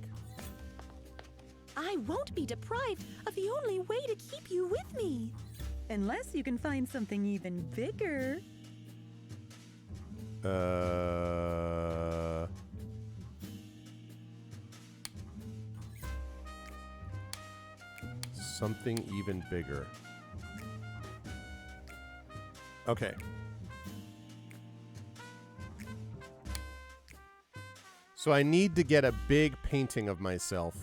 S4: I won't be deprived of the only way to keep you with me. Unless you can find something even bigger.
S2: Something even bigger. Okay. So I need to get a big painting of myself,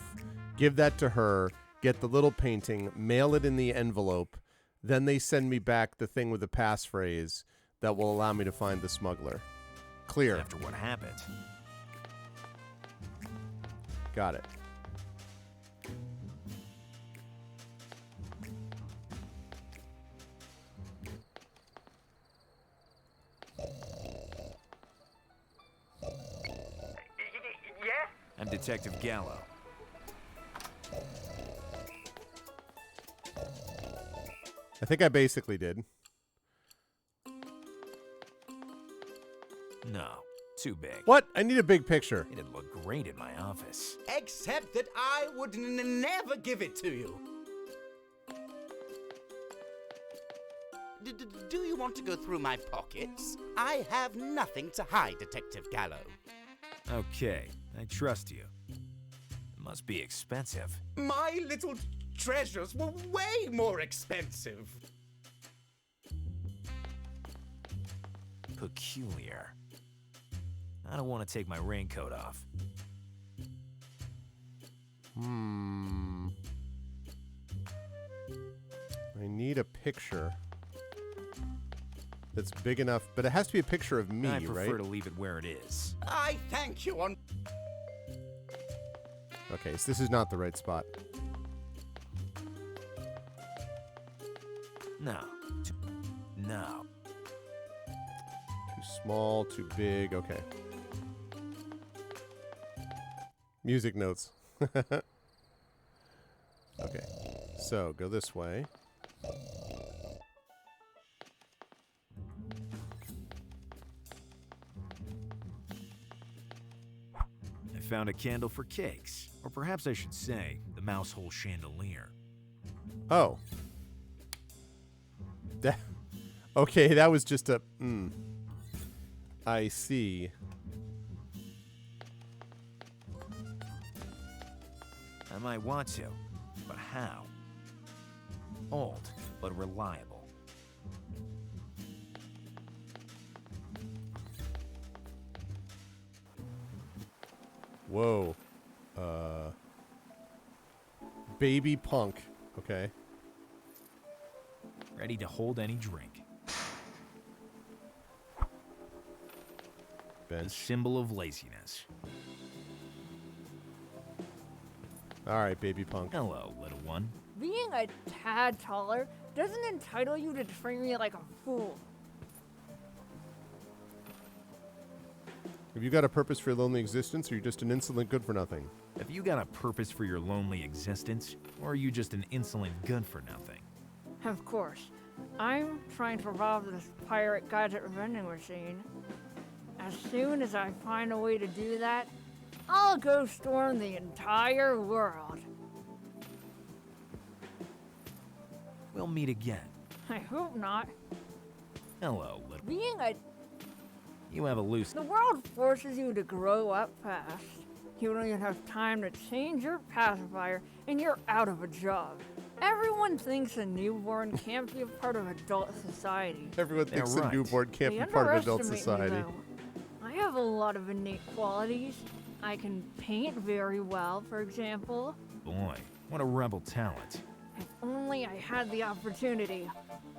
S2: give that to her, get the little painting, mail it in the envelope, then they send me back the thing with the passphrase that will allow me to find the smuggler. Clear.
S1: After what happened.
S2: Got it.
S7: Yes?
S1: I'm Detective Gallo.
S2: I think I basically did.
S1: No, too big.
S2: What? I need a big picture.
S1: It'd look great in my office.
S5: Except that I would never give it to you. Do you want to go through my pockets? I have nothing to hide, Detective Gallo.
S1: Okay, I trust you. It must be expensive.
S5: My little treasures were way more expensive.
S1: Peculiar. I don't want to take my raincoat off.
S2: I need a picture that's big enough, but it has to be a picture of me,
S1: I prefer
S2: right?
S1: to leave it where it is.
S5: I thank you on...
S2: Okay, so this is not the right spot.
S1: No. No.
S2: Too small, too big. Okay. Music notes. Okay. So, go this way.
S1: I found a candle for cakes. Or perhaps I should say, the mouse hole chandelier.
S2: Oh. That, okay, that was just a... I see.
S1: I might want to, but how? Old, but reliable.
S2: Whoa. Baby punk. Okay.
S1: Ready to hold any drink. The
S2: Bench.
S1: symbol of laziness.
S2: All right, baby punk.
S1: Hello, little one.
S3: Being a tad taller doesn't entitle you to treat me like a fool.
S2: Have you got a purpose for your lonely existence, or are you just an insolent good-for-nothing?
S1: Have you got a purpose for your lonely existence? Or are you just an insolent good-for-nothing?
S3: Of course. I'm trying to rob this pirate gadget vending machine. As soon as I find a way to do that, I'll go storm the entire world.
S1: We'll meet again.
S3: I hope not.
S1: Hello, little...
S3: Being a...
S1: You have a loose...
S3: The world forces you to grow up fast. You don't even have time to change your pacifier, and you're out of a job. Everyone thinks a newborn can't be a part of adult society.
S2: Everyone thinks
S1: They're
S2: a
S1: right.
S2: newborn can't
S3: They
S2: be part of adult
S3: underestimate
S2: society.
S3: me, though. I have a lot of innate qualities. I can paint very well, for example.
S1: Boy, what a rebel talent.
S3: If only I had the opportunity,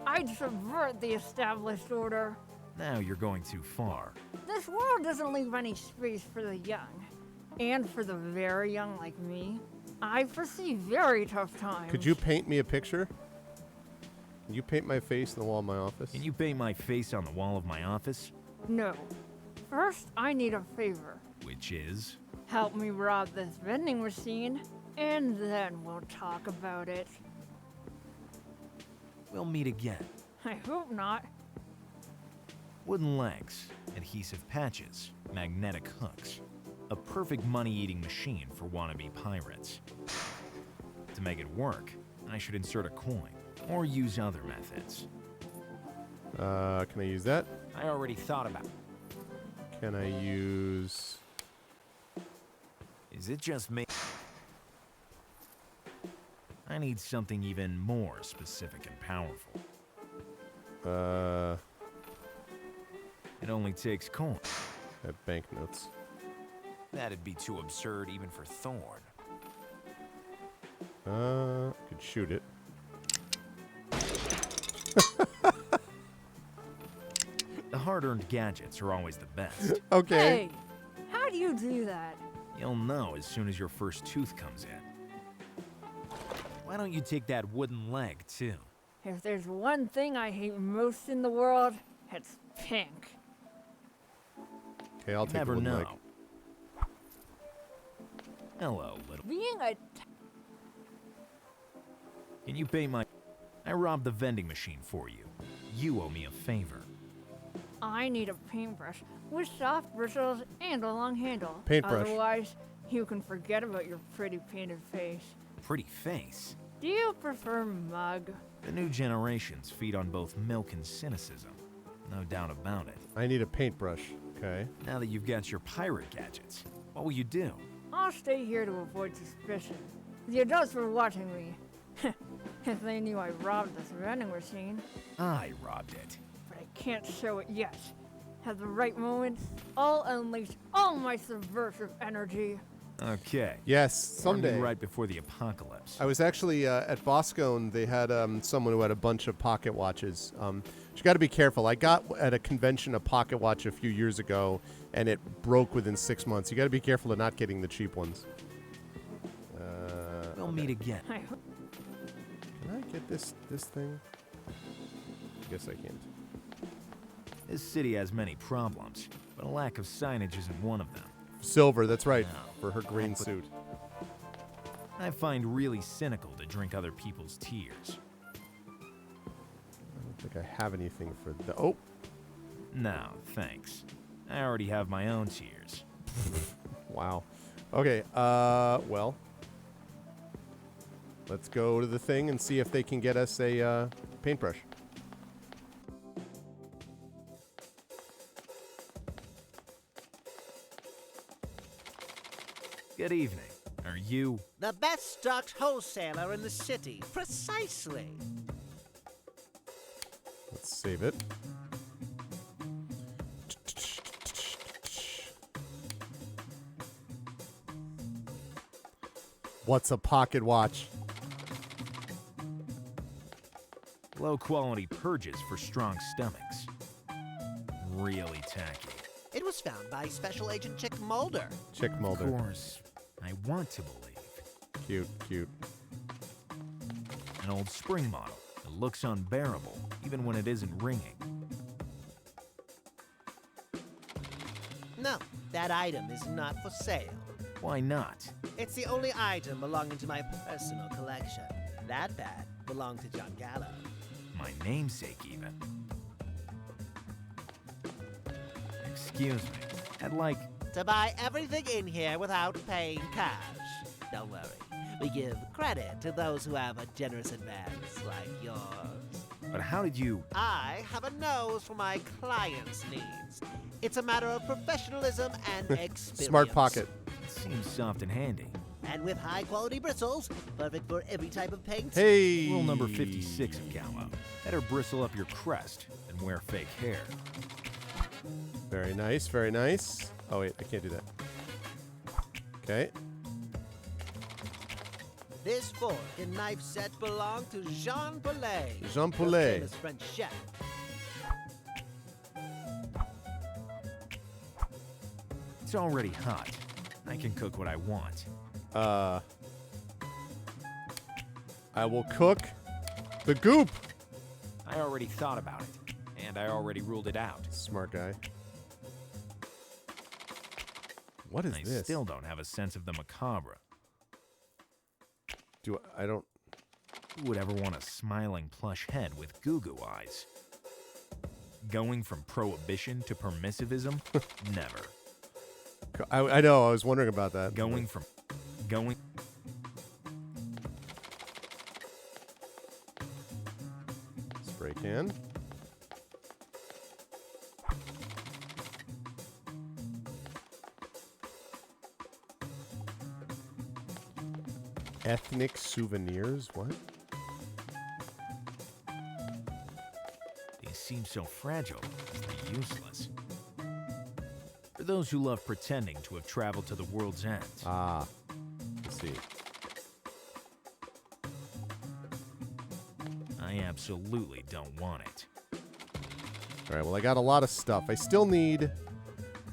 S3: I'd subvert the established order.
S1: Now you're going too far.
S3: This world doesn't leave any space for the young. And for the very young like me, I foresee very tough times.
S2: Could you paint me a picture? Can you paint my face on the wall of my office?
S1: Can you paint my face on the wall of my office?
S3: No. First, I need a favor.
S1: Which is...
S3: Help me rob this vending machine, and then we'll talk about it.
S1: We'll meet again.
S3: I hope not.
S1: Wooden legs, adhesive patches, magnetic hooks. A perfect money-eating machine for wannabe pirates. To make it work, I should insert a coin, or use other methods.
S2: Can I use that?
S1: I already thought about it.
S2: Can I use...
S1: Is it just me? I need something even more specific and powerful. It only takes coin.
S2: I have banknotes.
S1: That'd be too absurd even for Thorn.
S2: Could shoot it.
S1: The hard-earned gadgets are always the best.
S2: Okay.
S3: Hey, how do you do that?
S1: You'll know as soon as your first tooth comes in. Why don't you take that wooden leg, too?
S3: If there's one thing I hate most in the world, it's pink.
S2: Okay, I'll
S1: You
S2: take the
S1: never
S2: wooden
S1: know.
S2: leg.
S1: Hello, little...
S3: Being a...
S1: Can you pay my... I robbed the vending machine for you. You owe me a favor.
S3: I need a paintbrush with soft bristles and a long handle.
S2: Paintbrush.
S3: Otherwise, you can forget about your pretty painted face.
S1: Pretty face?
S3: Do you prefer mug?
S1: The new generations feed on both milk and cynicism. No doubt about it.
S2: I need a paintbrush. Okay.
S1: Now that you've got your pirate gadgets, what will you do?
S3: I'll stay here to avoid suspicion. The adults were watching me. If they knew I robbed this vending machine.
S1: I robbed it.
S3: But I can't show it yet. At the right moment, I'll unleash all my subversive energy.
S1: Okay.
S2: Yes,
S1: Warn me
S2: someday.
S1: right before the apocalypse.
S2: I was actually at Boscone. They had someone who had a bunch of pocket watches. You got to be careful. I got at a convention a pocket watch a few years ago, and it broke within 6 months. You got to be careful of not getting the cheap ones.
S1: We'll meet again.
S3: I hope.
S2: Can I get this thing? I guess I can't.
S1: This city has many problems, but a lack of signage isn't one of them.
S2: Silver, that's right,
S1: No.
S2: for her green suit.
S1: I find really cynical to drink other people's tears.
S2: I don't think I have anything for the. Oh,
S1: No, thanks. I already have my own tears.
S2: wow. Okay, well. Let's go to the thing and see if they can get us a paintbrush.
S1: Good evening. Are you...
S9: The best stocked wholesaler in the city. Precisely.
S2: Let's save it. What's a pocket watch?
S1: Low-quality purges for strong stomachs. Really tacky.
S9: It was found by Special Agent Chick Mulder.
S2: Chick
S1: Of
S2: Mulder.
S1: course, I want to believe.
S2: Cute, cute.
S1: An old spring model. It looks unbearable, even when it isn't ringing.
S9: No, that item is not for sale.
S1: Why not?
S9: It's the only item belonging to my personal collection. That bat belonged to John Gallo.
S1: My namesake, even. Excuse me. I'd like...
S9: To buy everything in here without paying cash. Don't worry. We give credit to those who have a generous advance like yours.
S1: But how did you...
S9: I have a nose for my clients' needs. It's a matter of professionalism and experience.
S2: Smart pocket.
S1: It seems soft and handy.
S9: And with high-quality bristles, perfect for every type of paint.
S2: Hey!
S1: Rule number 56 of Gallo. Better bristle up your crest than wear fake hair.
S2: Very nice, very nice. Oh, wait, I can't do that. Okay.
S9: This fork and knife set belong to Jean Poulet.
S2: Jean
S9: the
S2: Poulet.
S9: famous French chef.
S1: It's already hot. I can cook what I want.
S2: I will cook the goop.
S1: I already thought about it, and I already ruled it out.
S2: Smart guy. What is
S1: I
S2: this?
S1: still don't have a sense of the macabre.
S2: I don't.
S1: Who would ever want a smiling plush head with goo-goo eyes? Going from prohibition to permissivism? Never.
S2: I know. I was wondering about that.
S1: Going...
S2: Spray can. Ethnic souvenirs? What?
S1: These seem so fragile, they're useless. For those who love pretending to have traveled to the world's end.
S2: Ah. Let's see.
S1: I absolutely don't want it.
S2: All right, well, I got a lot of stuff. I still need...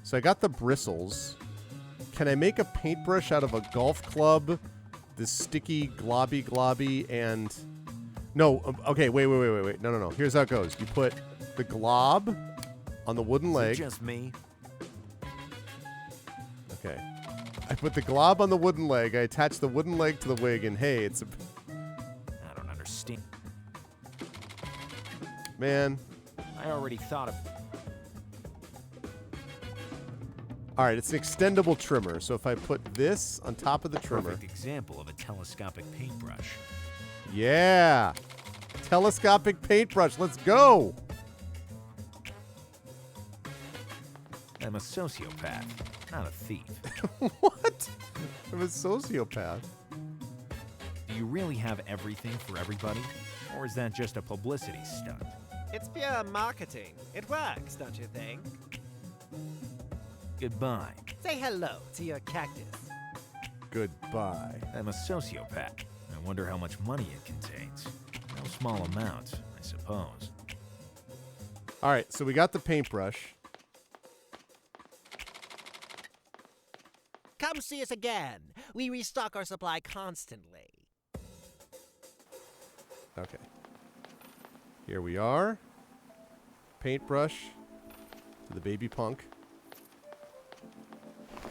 S2: So I got the bristles. Can I make a paintbrush out of a golf club, the sticky globby, and... No, okay, wait. No. Here's how it goes. You put the glob on the wooden
S1: Is it
S2: leg.
S1: just me?
S2: Okay. I put the glob on the wooden leg. I attach the wooden leg to the wig, and hey, it's a...
S1: I don't understand.
S2: Man.
S1: I already thought of...
S2: All right, it's an extendable trimmer. So if I put this on top of the trimmer...
S1: Perfect example of a telescopic paintbrush.
S2: Yeah. Telescopic paintbrush. Let's go.
S1: I'm a sociopath, not a thief.
S2: What? I'm a sociopath.
S1: Do you really have everything for everybody? Or is that just a publicity stunt?
S9: It's pure marketing. It works, don't you think?
S1: Goodbye.
S9: Say hello to your cactus.
S2: Goodbye.
S1: I'm a sociopath. I wonder how much money it contains. No small amount, I suppose.
S2: All right, so we got the paintbrush.
S9: Come see us again. We restock our supply constantly.
S2: Okay. Here we are. Paintbrush to the baby punk.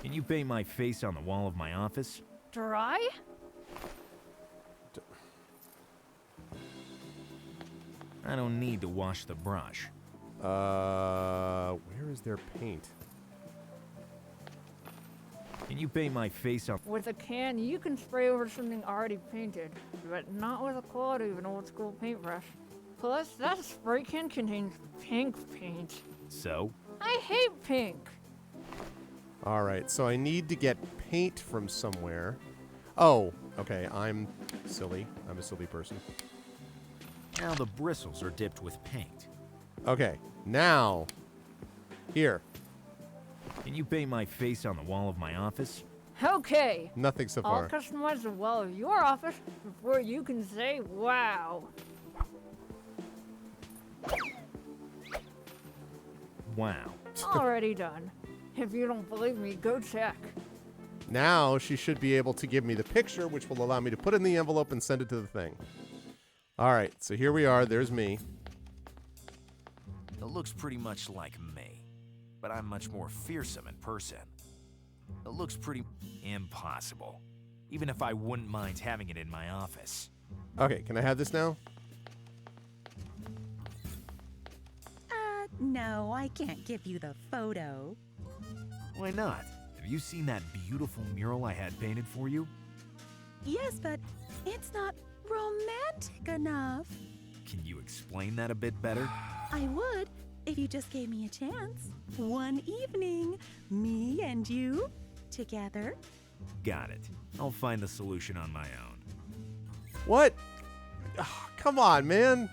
S1: Can you paint my face on the wall of my office?
S3: Dry?
S1: I don't need to wash the brush.
S2: Where is their paint?
S1: Can you paint my face on...
S3: With a can, you can spray over something already painted, but not with the quality of an old school paintbrush. Plus, that spray can contains pink paint.
S1: So?
S3: I hate pink.
S2: All right, so I need to get paint from somewhere. Oh, okay, I'm silly. I'm a silly person.
S1: Now the bristles are dipped with paint.
S2: Okay, now, here.
S1: Can you paint my face on the wall of my office?
S3: Okay.
S2: Nothing so
S3: I'll
S2: far.
S3: customize the wall of your office before you can say wow.
S1: Wow.
S3: Already done. If you don't believe me, go check.
S2: Now she should be able to give me the picture, which will allow me to put it in the envelope and send it to the thing. All right, so here we are. There's me.
S1: It looks pretty much like me, but I'm much more fearsome in person. It looks pretty impossible, even if I wouldn't mind having it in my office.
S2: Okay, can I have this now?
S4: No, I can't give you the photo.
S1: Why not? Have you seen that beautiful mural I had painted for you?
S4: Yes, but it's not romantic enough.
S1: Can you explain that a bit better?
S4: I would if you just gave me a chance. One evening, me and you together.
S1: Got it. I'll find the solution on my own.
S2: What? Ugh, come on, man.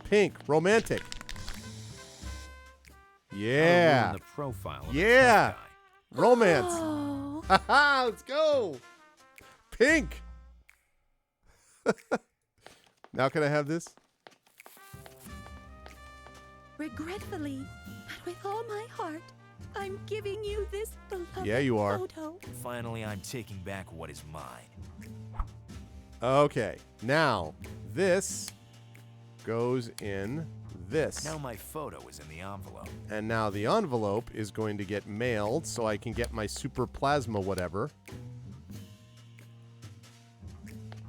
S2: Pink, romantic.
S1: I'll
S2: Yeah.
S1: ruin the profile of
S2: Yeah.
S1: the tough
S2: Romance.
S4: Oh,
S2: Haha, let's go. Pink. Now can I have this?
S4: regretfully, but with all my heart, I'm giving you this beloved
S2: Yeah, you are.
S4: photo.
S1: guy. Finally, I'm taking back what is mine.
S2: Okay. Now, this goes in this.
S1: Now my photo is in the envelope.
S2: And now the envelope is going to get mailed so I can get my super plasma whatever.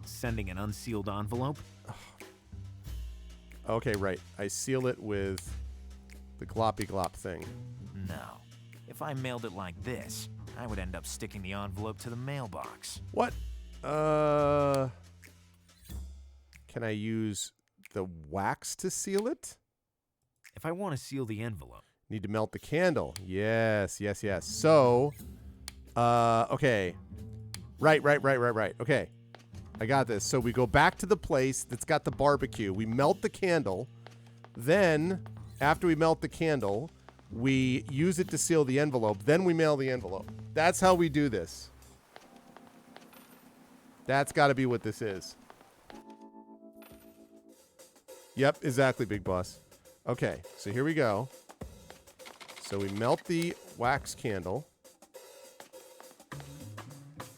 S1: Sending an unsealed envelope?
S2: Okay, right. I seal it with the gloppy glop thing.
S1: No. If I mailed it like this, I would end up sticking the envelope to the mailbox.
S2: What? Can I use the wax to seal it?
S1: If I want to seal the envelope,
S2: Need to melt the candle. Yes, yes, yes. So, okay. Right. Okay. I got this. So we go back to the place that's got the barbecue. We melt the candle. Then, after we melt the candle, we use it to seal the envelope. Then we mail the envelope. That's how we do this. That's got to be what this is. Yep, exactly, Big Boss. Okay, so here we go. So we melt the wax candle.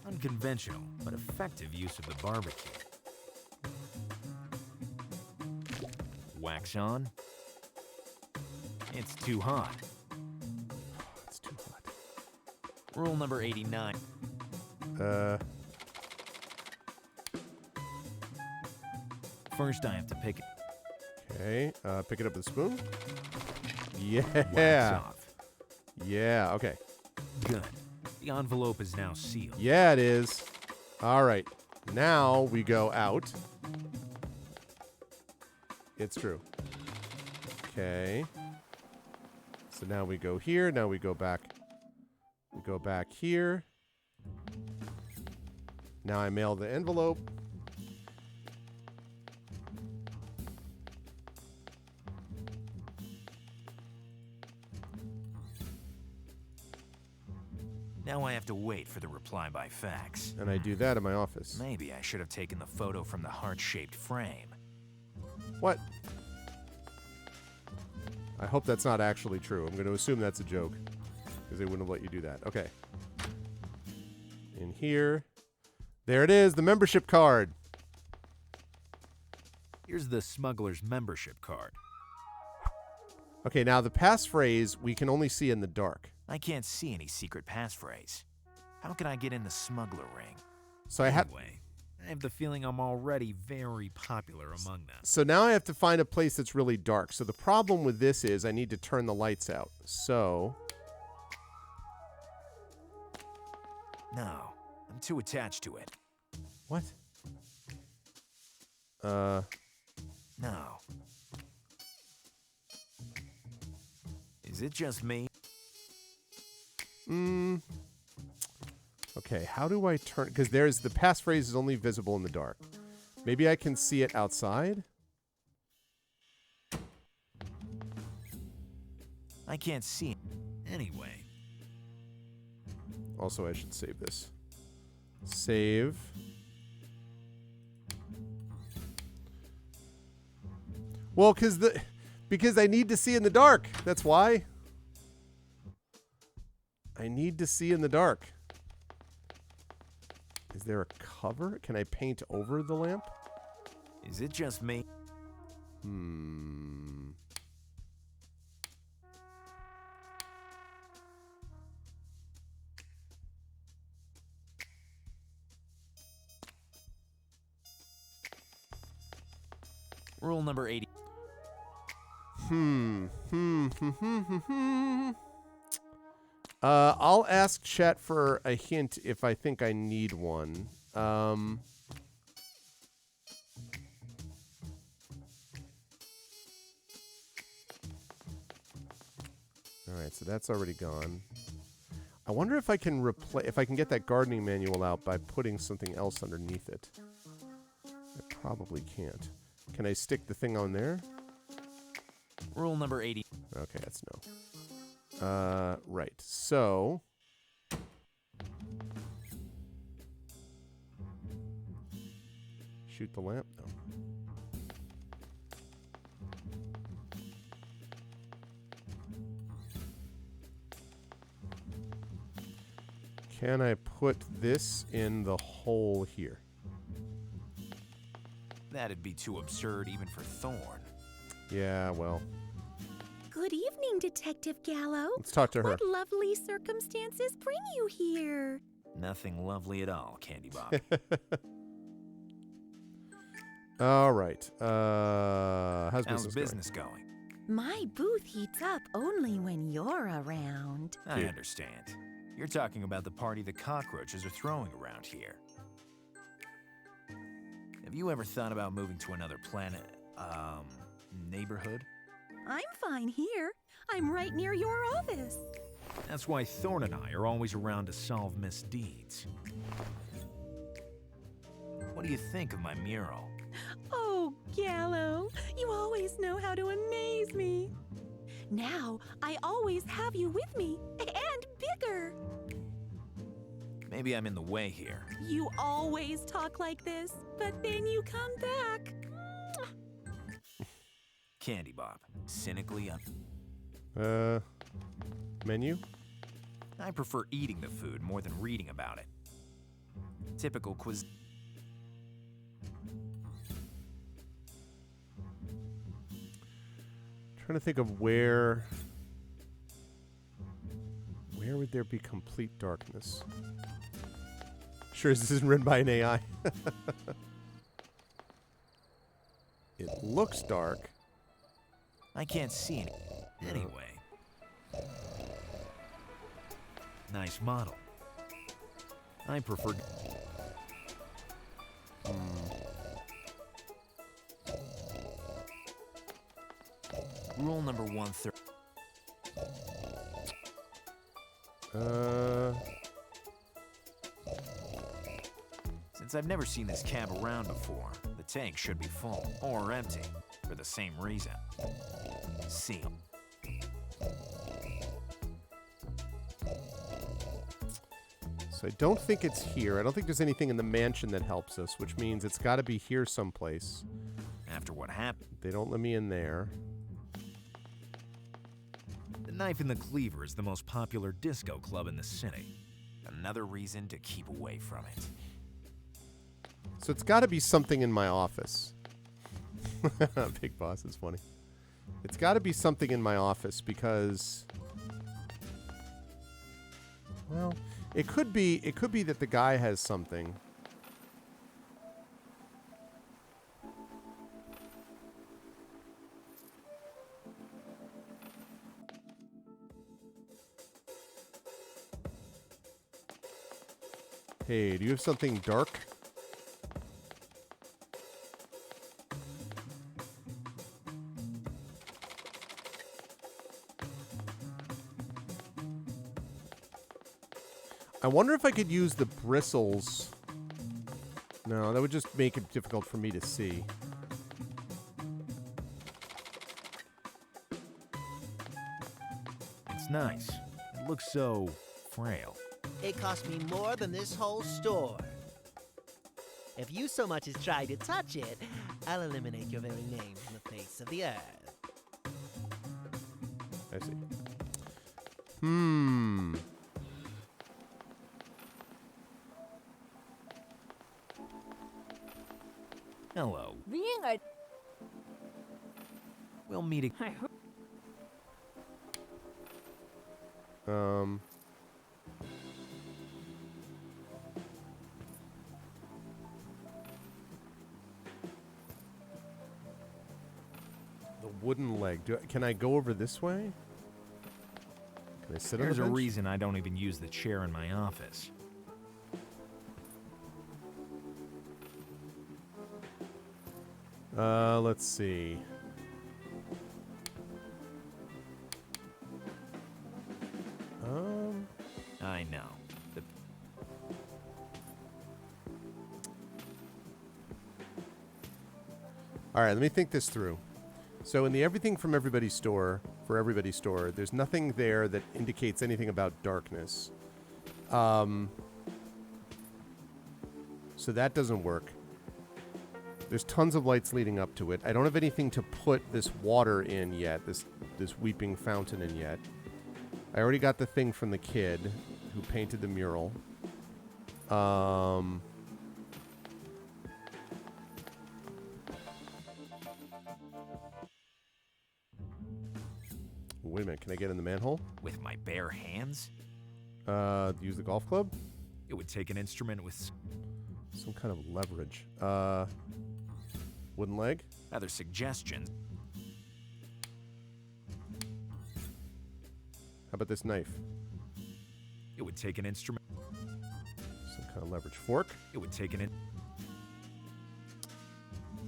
S1: unconventional but effective use of the barbecue. Wax on. It's too hot.
S2: It's too hot.
S1: Rule number 89. First, I have to pick it.
S2: Okay, pick it up with a spoon.
S1: Wax
S2: Yeah.
S1: off.
S2: Yeah, okay.
S1: Good. The envelope is now sealed.
S2: Yeah, it is. All right. Now we go out. It's true. Okay. So now we go here. Now we go back. We go back here. Now I mail the envelope.
S1: Now I have to wait for the reply by fax.
S2: And I do that in my office.
S1: Maybe I should have taken the photo from the heart-shaped frame.
S2: What? I hope that's not actually true. I'm going to assume that's a joke. Because they wouldn't have let you do that. Okay. In here. There it is, the membership card.
S1: Here's the smuggler's membership card.
S2: Okay, now the passphrase we can only see in the dark.
S1: I can't see any secret passphrase. How can I get in the smuggler ring?
S2: So I have.
S1: Anyway, I have the feeling I'm already very popular among them.
S2: So now I have to find a place that's really dark. So the problem with this is I need to turn the lights out. So.
S1: No, I'm too attached to it.
S2: What?
S1: No. Is it just me?
S2: Okay, how do I turn? Because there's the passphrase is only visible in the dark. Maybe I can see it outside?
S1: I can't see it. Anyway.
S2: Also, I should save this. Save. Well, because I need to see in the dark. That's why. I need to see in the dark. Is there a cover? Can I paint over the lamp?
S1: Is it just me? Rule number 80.
S2: I'll ask chat for a hint if I think I need one. All right, so that's already gone. I wonder if I can get that gardening manual out by putting something else underneath it. I probably can't. Can I stick the thing on there?
S1: Rule number 80.
S2: Okay, that's no. Right. So shoot the lamp? No. Can I put this in the hole here?
S1: That'd be too absurd even for Thorn.
S2: Yeah, well.
S4: Good evening, Detective Gallo.
S2: Let's talk to her.
S4: What lovely circumstances bring you here?
S1: Nothing lovely at all, Candy Bob.
S2: All right. How's business
S1: going?
S4: My booth heats up only when you're around.
S1: I understand. You're talking about the party the cockroaches are throwing around here. Have you ever thought about moving to another planet, neighborhood?
S4: I'm fine here. I'm right near your office.
S1: That's why Thorn and I are always around to solve misdeeds. What do you think of my mural?
S4: Oh, Gallo, you always know how to amaze me. Now, I always have you with me, and bigger.
S1: Maybe I'm in the way here.
S4: You always talk like this, but then you come back.
S1: Candy Bob, cynically,
S2: menu?
S1: I prefer eating the food more than reading about it. Typical quiz.
S2: Trying to think of where would there be complete darkness? Sure, this isn't written by an AI. It looks dark.
S1: I can't see any. Anyway. Nice model. I prefer... Rule number 130. Since I've never seen this cab around before, the tank should be full, or empty, for the same reason. Seal.
S2: So I don't think it's here. I don't think there's anything in the mansion that helps us, which means it's got to be here someplace.
S1: After what happened,
S2: They don't let me in there.
S1: the Knife and the Cleaver is the most popular disco club in the city. Another reason to keep away from it.
S2: So it's got to be something in my office. Big Boss is funny. It's got to be something in my office because, well, it could be that the guy has something. Hey, do you have something dark? I wonder if I could use the bristles. No, that would just make it difficult for me to see.
S1: It's nice. It looks so frail.
S9: It cost me more than this whole store. If you so much as try to touch it, I'll eliminate your very name from the face of the earth.
S2: I see.
S1: Hello.
S3: Being a
S1: We'll meet again.
S3: I hope
S2: The wooden leg. Can I go over this way? Can I sit on
S1: There's
S2: the
S1: a
S2: bench?
S1: reason I don't even use the chair in my office.
S2: Let's see.
S1: I know.
S2: All right, let me think this through. So in the Everything from Everybody store, for Everybody store, there's nothing there that indicates anything about darkness. So that doesn't work. There's tons of lights leading up to it. I don't have anything to put this water in yet, this weeping fountain in yet. I already got the thing from the kid who painted the mural. Wait a minute, can I get in the manhole?
S1: With my bare hands?
S2: Use the golf club?
S1: It would take an instrument with
S2: Some kind of leverage. Wooden leg?
S1: other suggestions.
S2: How about this knife?
S1: It would take an instrument.
S2: Some kind of leverage. Fork?
S1: It would take an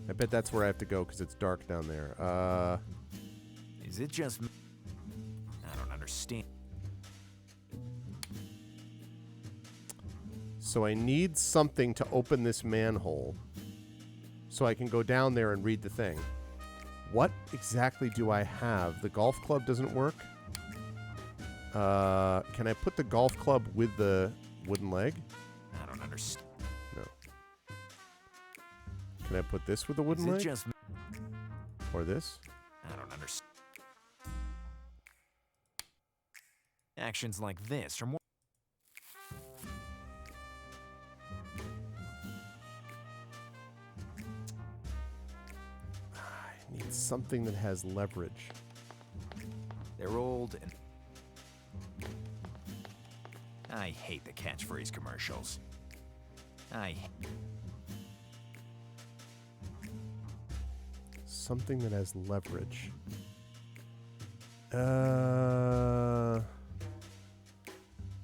S2: I bet that's where I have to go because it's dark down there.
S1: Is it just me? I don't understand.
S2: So I need something to open this manhole so I can go down there and read the thing. What exactly do I have? The golf club doesn't work? Can I put the golf club with the wooden leg?
S1: I don't understand.
S2: No. Can I put this with the wooden
S1: Is it
S2: leg?
S1: just me?
S2: Or this?
S1: I don't understand. Actions like this are more.
S2: I need something that has leverage.
S1: They're old and. I hate the catchphrase commercials.
S2: Something that has leverage.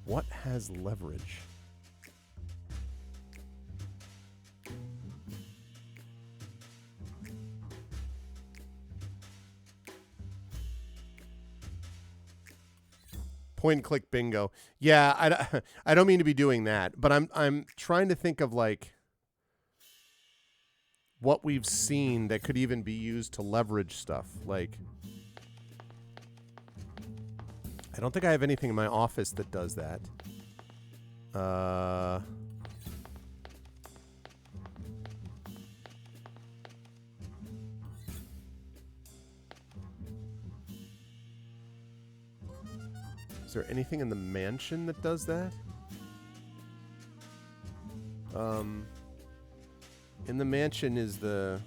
S2: What has leverage? Point and click bingo. Yeah, I don't mean to be doing that, but I'm trying to think of like what we've seen that could even be used to leverage stuff. Like, I don't think I have anything in my office that does that. Is there anything in the mansion that does that? In the mansion is the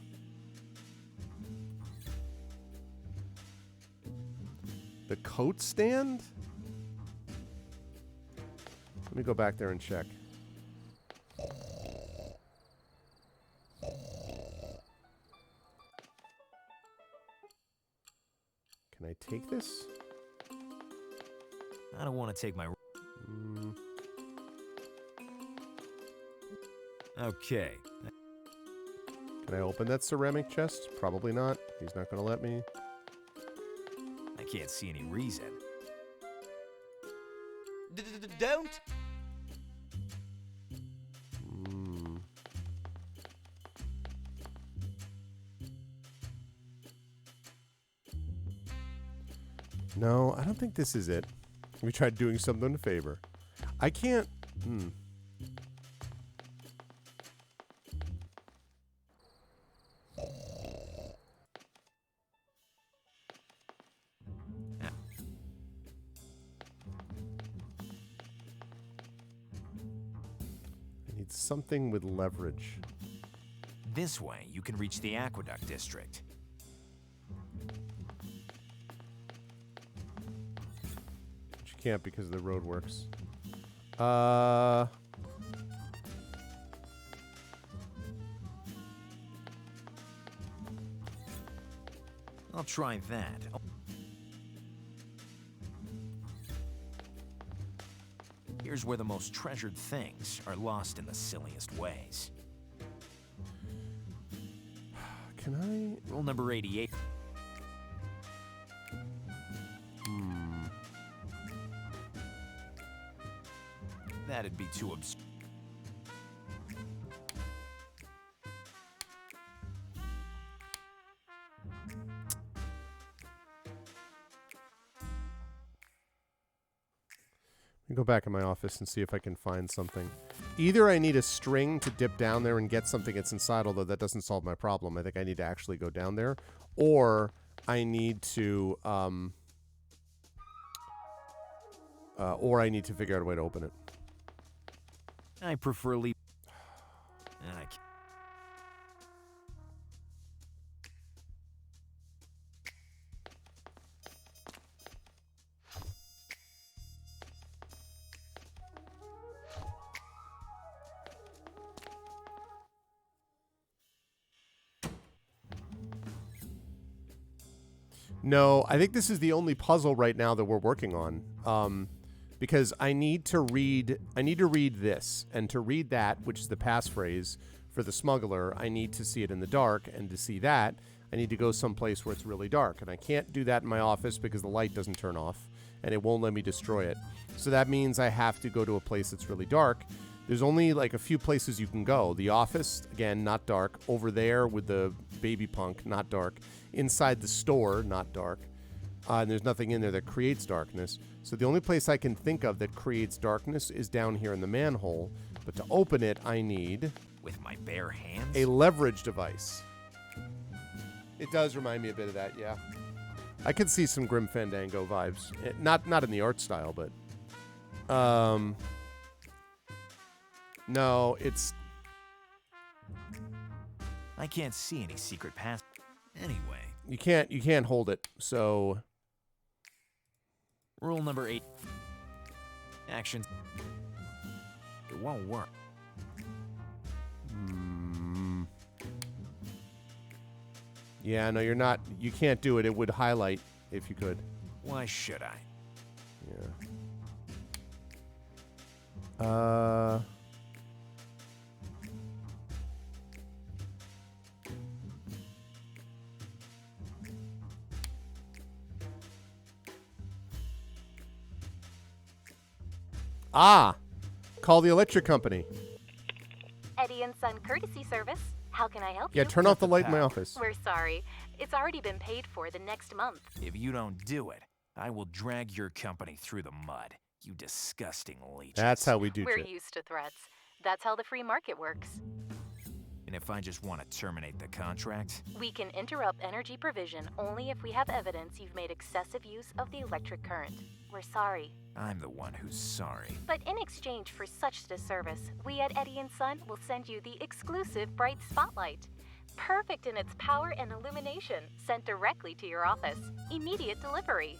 S2: coat stand? Let me go back there and check. Can I take this?
S1: I don't want to take my... Okay.
S2: Can I open that ceramic chest? Probably not. He's not going to let me.
S1: I can't see any reason.
S5: Don't.
S2: No, I don't think this is it. We tried doing something to favor. I can't... I need something with leverage.
S1: This way, you can reach the Aqueduct District.
S2: But you can't because the road works.
S1: I'll try that. Here's where the most treasured things are lost in the silliest ways.
S2: Can I...
S1: Rule number 88. That'd be too obscure.
S2: Let me go back in my office and see if I can find something. Either I need a string to dip down there and get something that's inside, although that doesn't solve my problem. I think I need to actually go down there. Or I need to... or I need to figure out a way to open it.
S1: I prefer leave.
S2: No, I think this is the only puzzle right now that we're working on. Because I need to read this, and to read that, which is the passphrase for the smuggler, I need to see it in the dark, and to see that, I need to go someplace where it's really dark, and I can't do that in my office because the light doesn't turn off, and it won't let me destroy it. So that means I have to go to a place that's really dark. There's only like a few places you can go. The office, again, not dark. Over there with the baby punk, not dark. Inside the store, not dark. And there's nothing in there that creates darkness. So the only place I can think of that creates darkness is down here in the manhole. But to open it, I need...
S1: With my bare hands?
S2: A leverage device. It does remind me a bit of that, yeah. I could see some Grim Fandango vibes. Not in the art style, but... No, it's...
S1: I can't see any secret path. Anyway.
S2: You can't hold it, so...
S1: Rule number 8. Action. It won't work.
S2: Yeah, no, you're not... You can't do it. It would highlight if you could.
S1: Why should I?
S2: Yeah. Ah! Call the electric company.
S10: Eddie and Son Courtesy Service. How can I help
S2: Yeah,
S10: you?
S2: turn off the light in my office.
S10: We're sorry. It's already been paid for the next month.
S1: If you don't do it, I will drag your company through the mud. You disgusting leeches.
S2: That's how we do
S10: We're
S2: shit.
S10: used to threats. That's how the free market works.
S1: And if I just want to terminate the contract?
S10: We can interrupt energy provision only if we have evidence you've made excessive use of the electric current. We're sorry.
S1: I'm the one who's sorry.
S10: But in exchange for such disservice, we at Eddie & Son will send you the exclusive bright spotlight. Perfect in its power and illumination, sent directly to your office. Immediate delivery.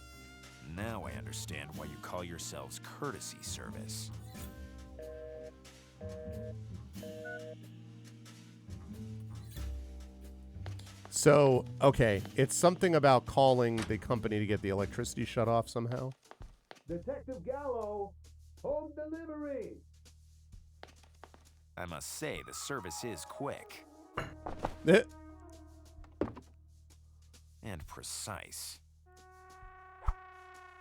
S1: Now I understand why you call yourselves Courtesy Service.
S2: So, okay, it's something about calling the company to get the electricity shut off somehow.
S11: Detective Gallo, home delivery.
S1: I must say, the service is quick
S2: Eh.
S1: and precise.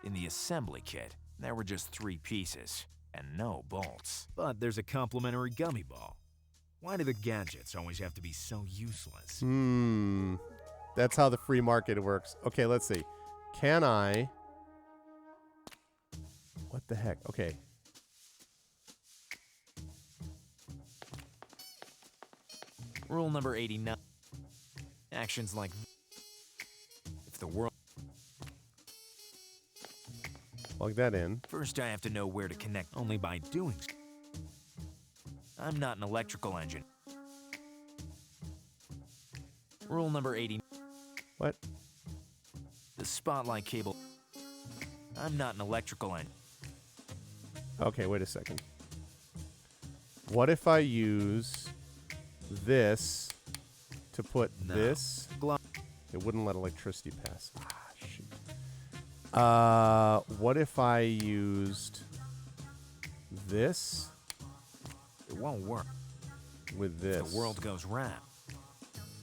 S1: In the assembly kit, there were just 3 pieces and no bolts. But there's a complimentary gummy ball. Why do the gadgets always have to be so useless?
S2: That's how the free market works. Okay, let's see. Can I... What the heck? Okay.
S1: Rule number 89. Actions like... If the world...
S2: Plug that in.
S1: First, I have to know where to connect only by doing so. I'm not an electrical engineer. Rule number 80.
S2: What?
S1: The spotlight cable. I'm not an electrical engineer.
S2: Okay, wait a second. What if I use this to put
S1: No.
S2: this?
S1: Glo-
S2: It wouldn't let electricity pass. Ah, shoot. What if I used this
S1: It won't work.
S2: with this?
S1: The world goes round.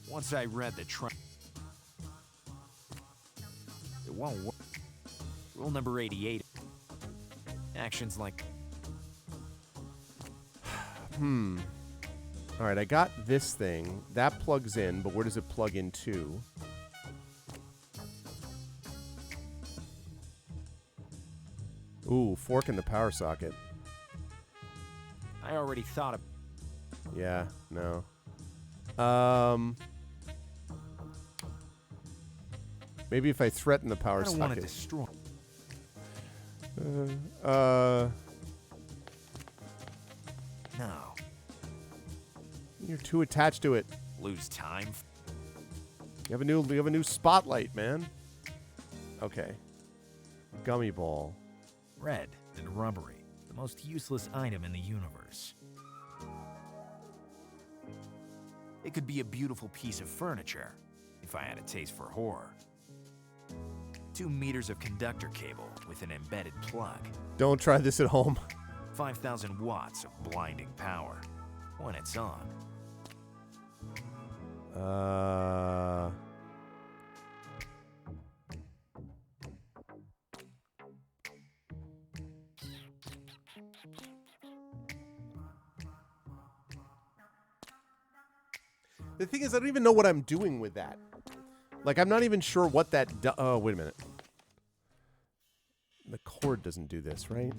S1: Once I read the it won't work. Rule number 88. Actions like...
S2: All right, I got this thing. That plugs in, but where does it plug into? Ooh, fork in the power socket.
S1: I already thought of...
S2: Yeah, no. Maybe if I threaten the power
S1: I don't want to
S2: socket.
S1: destroy... No.
S2: You're too attached to it.
S1: Lose time.
S2: You have a new spotlight, man. Okay. Gummy ball.
S1: Red and rubbery. The most useless item in the universe. It could be a beautiful piece of furniture, if I had a taste for horror. 2 meters of conductor cable with an embedded plug.
S2: Don't try this at home.
S1: 5,000 watts of blinding power when it's on.
S2: The thing is, I don't even know what I'm doing with that. Like, I'm not even sure what that oh, wait a minute. The cord doesn't do this, right?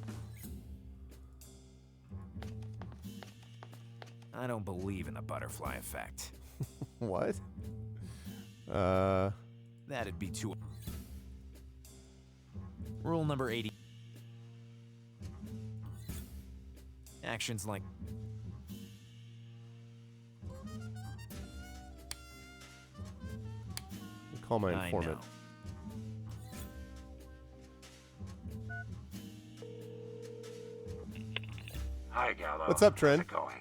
S1: I don't believe in the butterfly effect.
S2: What?
S1: That'd be too... Rule number 80. Actions like...
S2: Call my
S1: I
S2: informant.
S1: know.
S6: Hi, Gallo.
S2: What's up, Tren?
S6: How's it going?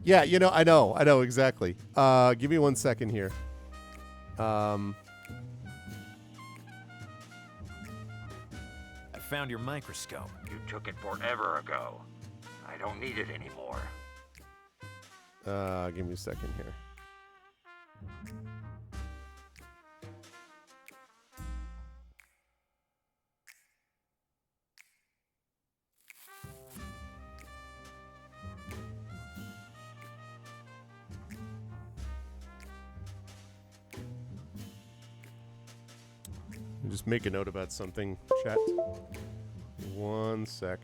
S2: Yeah, you know, I know exactly. Give me 1 second here.
S1: I found your microscope.
S6: You took it forever ago. I don't need it anymore.
S2: Give me a second here. just make a note about something, chat. One sec.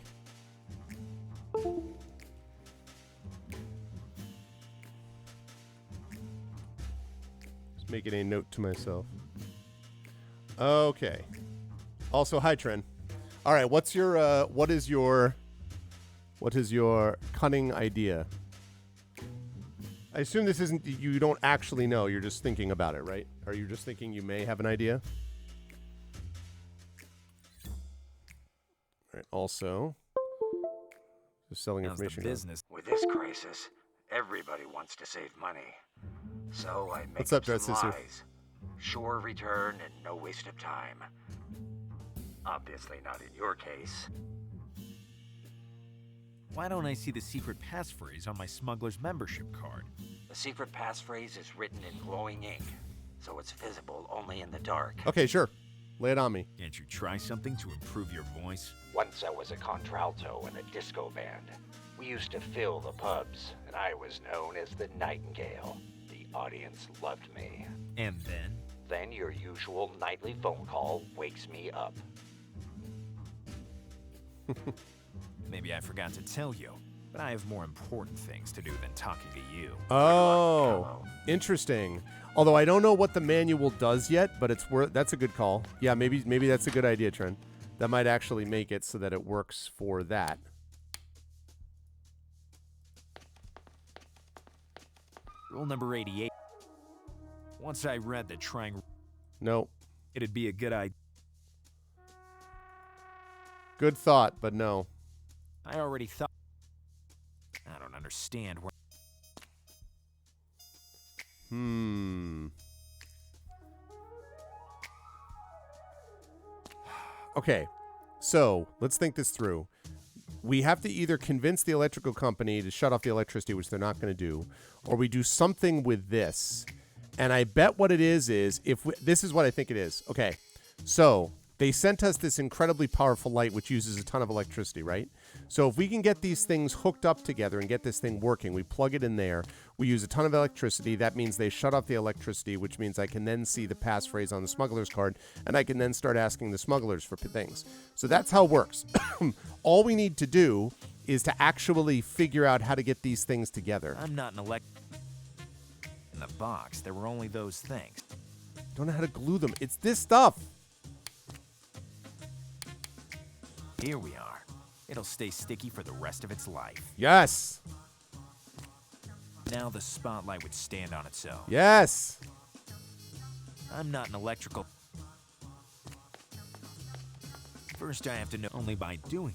S2: Just making a note to myself. Okay. Also, hi, Tren. All right, what is your cunning idea? I assume this isn't, you don't actually know, you're just thinking about it, right? Are you just thinking you may have an idea? All right, also, just selling
S1: How's the
S2: information.
S1: business?
S6: With this crisis, everybody wants to save money. So I make
S2: What's up,
S6: some
S2: Dread Sister?
S6: lies. Sure return and no waste of time. Obviously not in your case.
S1: Why don't I see the secret passphrase on my smuggler's membership card?
S6: The secret passphrase is written in glowing ink, so it's visible only in the dark.
S2: Okay, sure. Lay it on me.
S1: Can't you try something to improve your voice?
S6: Once I was a contralto in a disco band. We used to fill the pubs, and I was known as the Nightingale. The audience loved me.
S1: And then?
S6: Then your usual nightly phone call wakes me up.
S1: Maybe I forgot to tell you, but I have more important things to do than talking to you.
S2: Oh, interesting. Although I don't know what the manual does yet, but that's a good call. Yeah, maybe that's a good idea, Trent. That might actually make it so that it works for that.
S1: Rule number 88. Once I read that trying...
S2: No.
S1: It'd be a good idea.
S2: Good thought, but no.
S1: I already thought... I don't understand where...
S2: Okay, so let's think this through. We have to either convince the electrical company to shut off the electricity, which they're not going to do, or we do something with this. And I bet what it is this is what I think it is. Okay, so they sent us this incredibly powerful light, which uses a ton of electricity, right? So if we can get these things hooked up together and get this thing working, we plug it in there, we use a ton of electricity. That means they shut off the electricity, which means I can then see the passphrase on the smuggler's card, and I can then start asking the smugglers for things. So that's how it works. All we need to do is to actually figure out how to get these things together.
S1: I'm not an In the box, there were only those things.
S2: Don't know how to glue them. It's this stuff.
S1: Here we are. It'll stay sticky for the rest of its life.
S2: Yes.
S1: Now the spotlight would stand on its own.
S2: Yes.
S1: I'm not an electrical... First I have to know only by doing.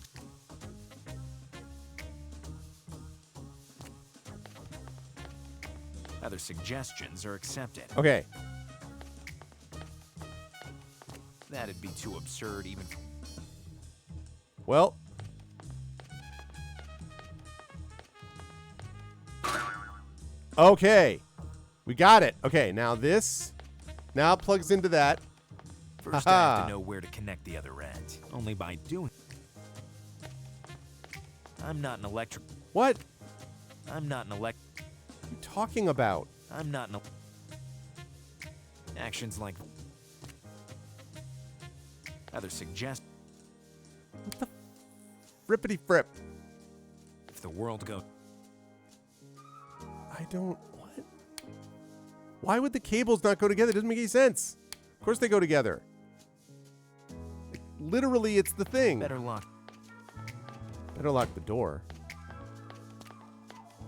S1: Other suggestions are accepted.
S2: Okay.
S1: That'd be too absurd even...
S2: Well... Okay. We got it. Okay, now this now plugs into that.
S1: First I have to know where to connect the other end. Only by doing... I'm not an electric...
S2: What?
S1: I'm not an elect...
S2: What are you talking about?
S1: I'm not an... Actions like... Other suggest...
S2: What the frippity fripp?
S1: If the world goes...
S2: I don't... What? Why would the cables not go together? It doesn't make any sense. Of course they go together. Like, literally, it's the thing.
S1: Better lock
S2: the door.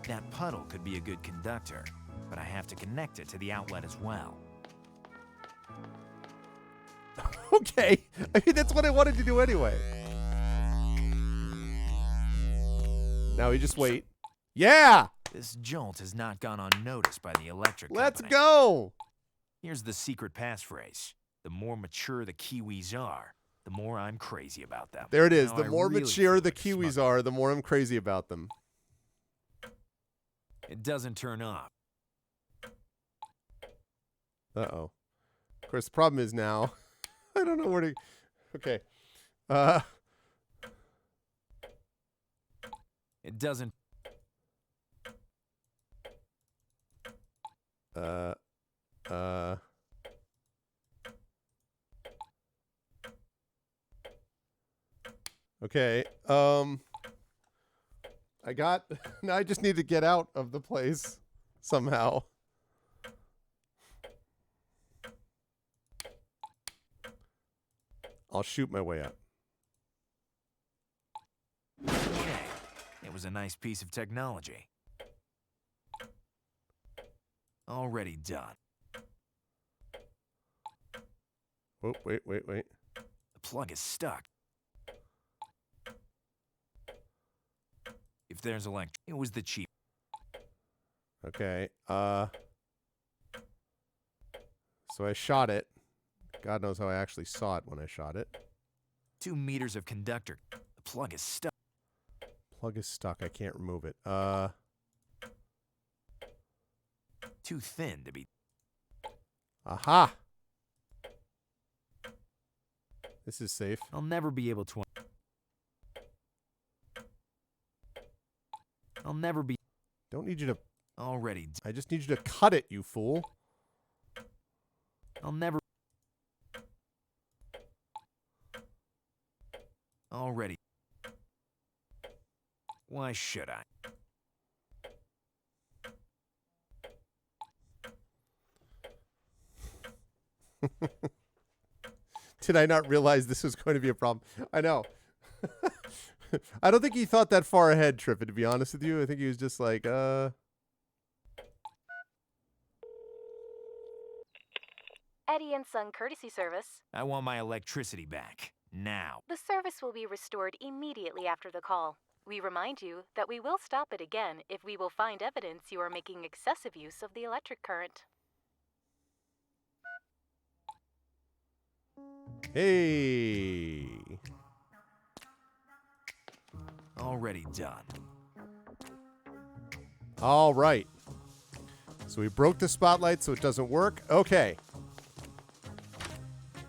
S1: That puddle could be a good conductor, but I have to connect it to the outlet as well.
S2: Okay. I mean, that's what I wanted to do anyway. Now we just wait. Yeah!
S1: This jolt has not gone unnoticed by the electric
S2: Let's
S1: company.
S2: go!
S1: Here's the secret passphrase. The more mature the Kiwis are, the more I'm crazy about them.
S2: There it is.
S1: Now
S2: The
S1: I
S2: more
S1: really
S2: mature
S1: feel
S2: the
S1: like
S2: Kiwis are, the more I'm crazy about them.
S1: It doesn't turn off.
S2: Uh-oh. Of course, the problem is now... I don't know where to... Okay.
S1: It doesn't...
S2: Okay. I got... Now I just need to get out of the place somehow. I'll shoot my way up.
S1: Okay. It was a nice piece of technology. Already done.
S2: Oh, wait.
S1: The plug is stuck. If there's it was the cheap.
S2: Okay. So I shot it. God knows how I actually saw it when I shot it.
S1: 2 meters of conductor. The plug is stuck.
S2: Plug is stuck. I can't remove it.
S1: Too thin to be.
S2: Aha! This is safe.
S1: I'll never be able to. I'll never be.
S2: Don't need you to...
S1: Already.
S2: I just need you to cut it, you fool.
S1: I'll never. Already. Why should I?
S2: Did I not realize this was going to be a problem? I know. I don't think he thought that far ahead, Trippin, to be honest with you. I think he was just like,
S10: Eddie and Son Courtesy Service.
S1: I want my electricity back. Now.
S10: The service will be restored immediately after the call. We remind you that we will stop it again if we will find evidence you are making excessive use of the electric current.
S2: Hey.
S1: Already done.
S2: All right. So we broke the spotlight so it doesn't work. Okay.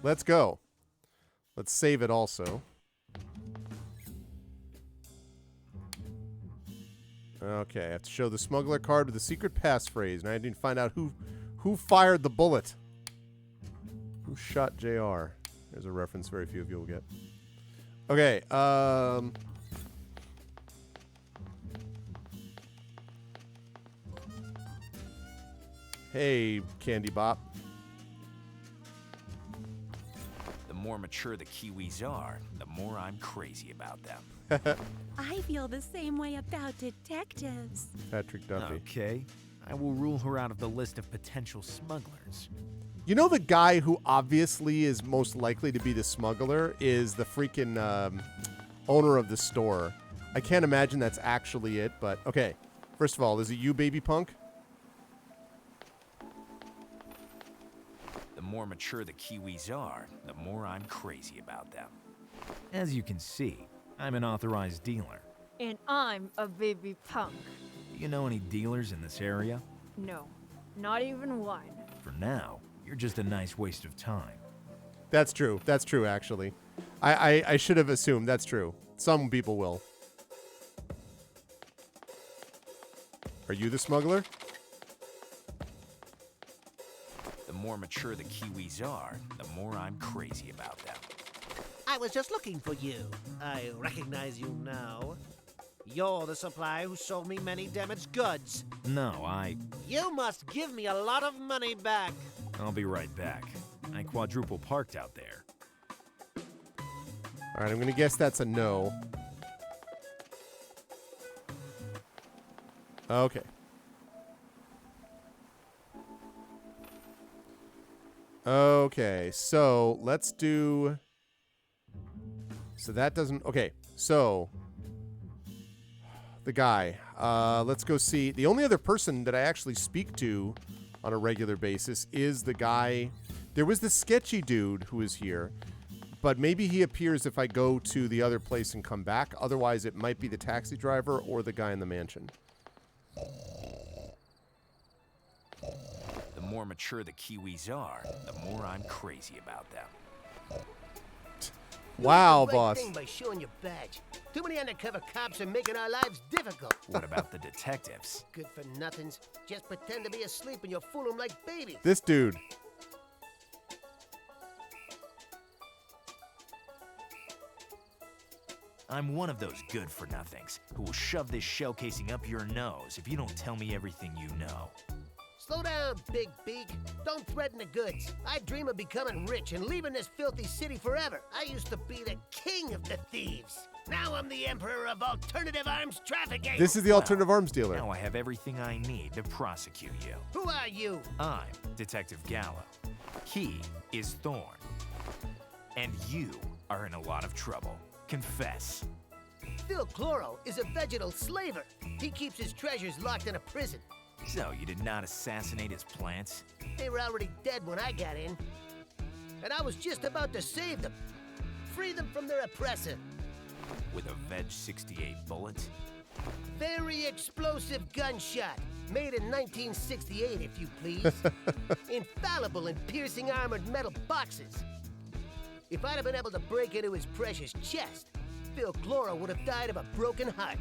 S2: Let's go. Let's save it also. Okay, I have to show the smuggler card with the secret passphrase. Now I need to find out who fired the bullet. Who shot JR? There's a reference very few of you will get. Okay, hey, Candy Bop.
S1: The more mature the Kiwis are, the more I'm crazy about them.
S4: I feel the same way about detectives.
S2: Patrick Duffy.
S1: Okay. I will rule her out of the list of potential smugglers.
S2: You know the guy who obviously is most likely to be the smuggler is the freaking owner of the store. I can't imagine that's actually it, but okay. First of all, is it you, baby punk?
S1: The more mature the Kiwis are, the more I'm crazy about them. As you can see, I'm an authorized dealer.
S3: And I'm a baby punk.
S1: Do you know any dealers in this area?
S3: No, not even one.
S1: For now, you're just a nice waste of time.
S2: That's true. That's true, actually. I should have assumed that's true. Some people will. Are you the smuggler?
S1: The more mature the Kiwis are, the more I'm crazy about them.
S9: I was just looking for you. I recognize you now. You're the supplier who sold me many damaged goods.
S1: No,
S9: You must give me a lot of money back.
S1: I'll be right back. I quadruple parked out there.
S2: All right, I'm going to guess that's a no. Okay. Okay, so let's do... So that doesn't... Okay, so... The guy. Let's go see... The only other person that I actually speak to on a regular basis is the guy... There was the sketchy dude who is here, but maybe he appears if I go to the other place and come back. Otherwise, it might be the taxi driver or the guy in the mansion.
S1: The more mature the Kiwis are, the more I'm crazy about them.
S2: Wow,
S11: Right
S2: boss.
S11: thing by showing your badge. Too many undercover cops are making our lives difficult.
S1: What about the detectives?
S11: Good for nothings. Just pretend to be asleep and you'll fool them like babies.
S2: This dude.
S1: I'm one of those good-for-nothings who will shove this shell casing up your nose if you don't tell me everything you know.
S11: Slow down, Big Beak. Don't threaten the goods. I dream of becoming rich and leaving this filthy city forever. I used to be the king of the thieves. Now I'm the emperor of alternative arms trafficking.
S2: This is the alternative arms dealer.
S1: Now I have everything I need to prosecute you.
S11: Who are you?
S1: I'm Detective Gallo. He is Thorn. And you are in a lot of trouble. Confess.
S11: Phil Chloro is a vegetal slaver. He keeps his treasures locked in a prison.
S1: So, you did not assassinate his plants?
S11: They were already dead when I got in. And I was just about to save them. Free them from their oppressor.
S1: With a Veg 68 bullet?
S11: Very explosive gunshot. Made in 1968, if you please. Infallible in piercing armored metal boxes. If I'd have been able to break into his precious chest, Phil Chloro would have died of a broken heart.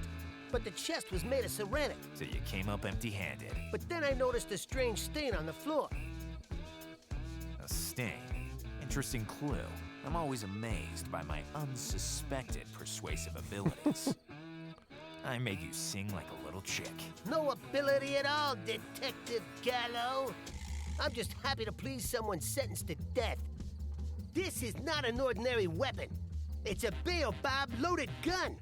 S11: But the chest was made of ceramic.
S1: So you came up empty-handed.
S11: But then I noticed a strange stain on the floor.
S1: A stain? Interesting clue. I'm always amazed by my unsuspected persuasive abilities. I made you sing like a little chick.
S11: No ability at all, Detective Gallo. I'm just happy to please someone sentenced to death. This is not an ordinary weapon. It's a baobab loaded gun.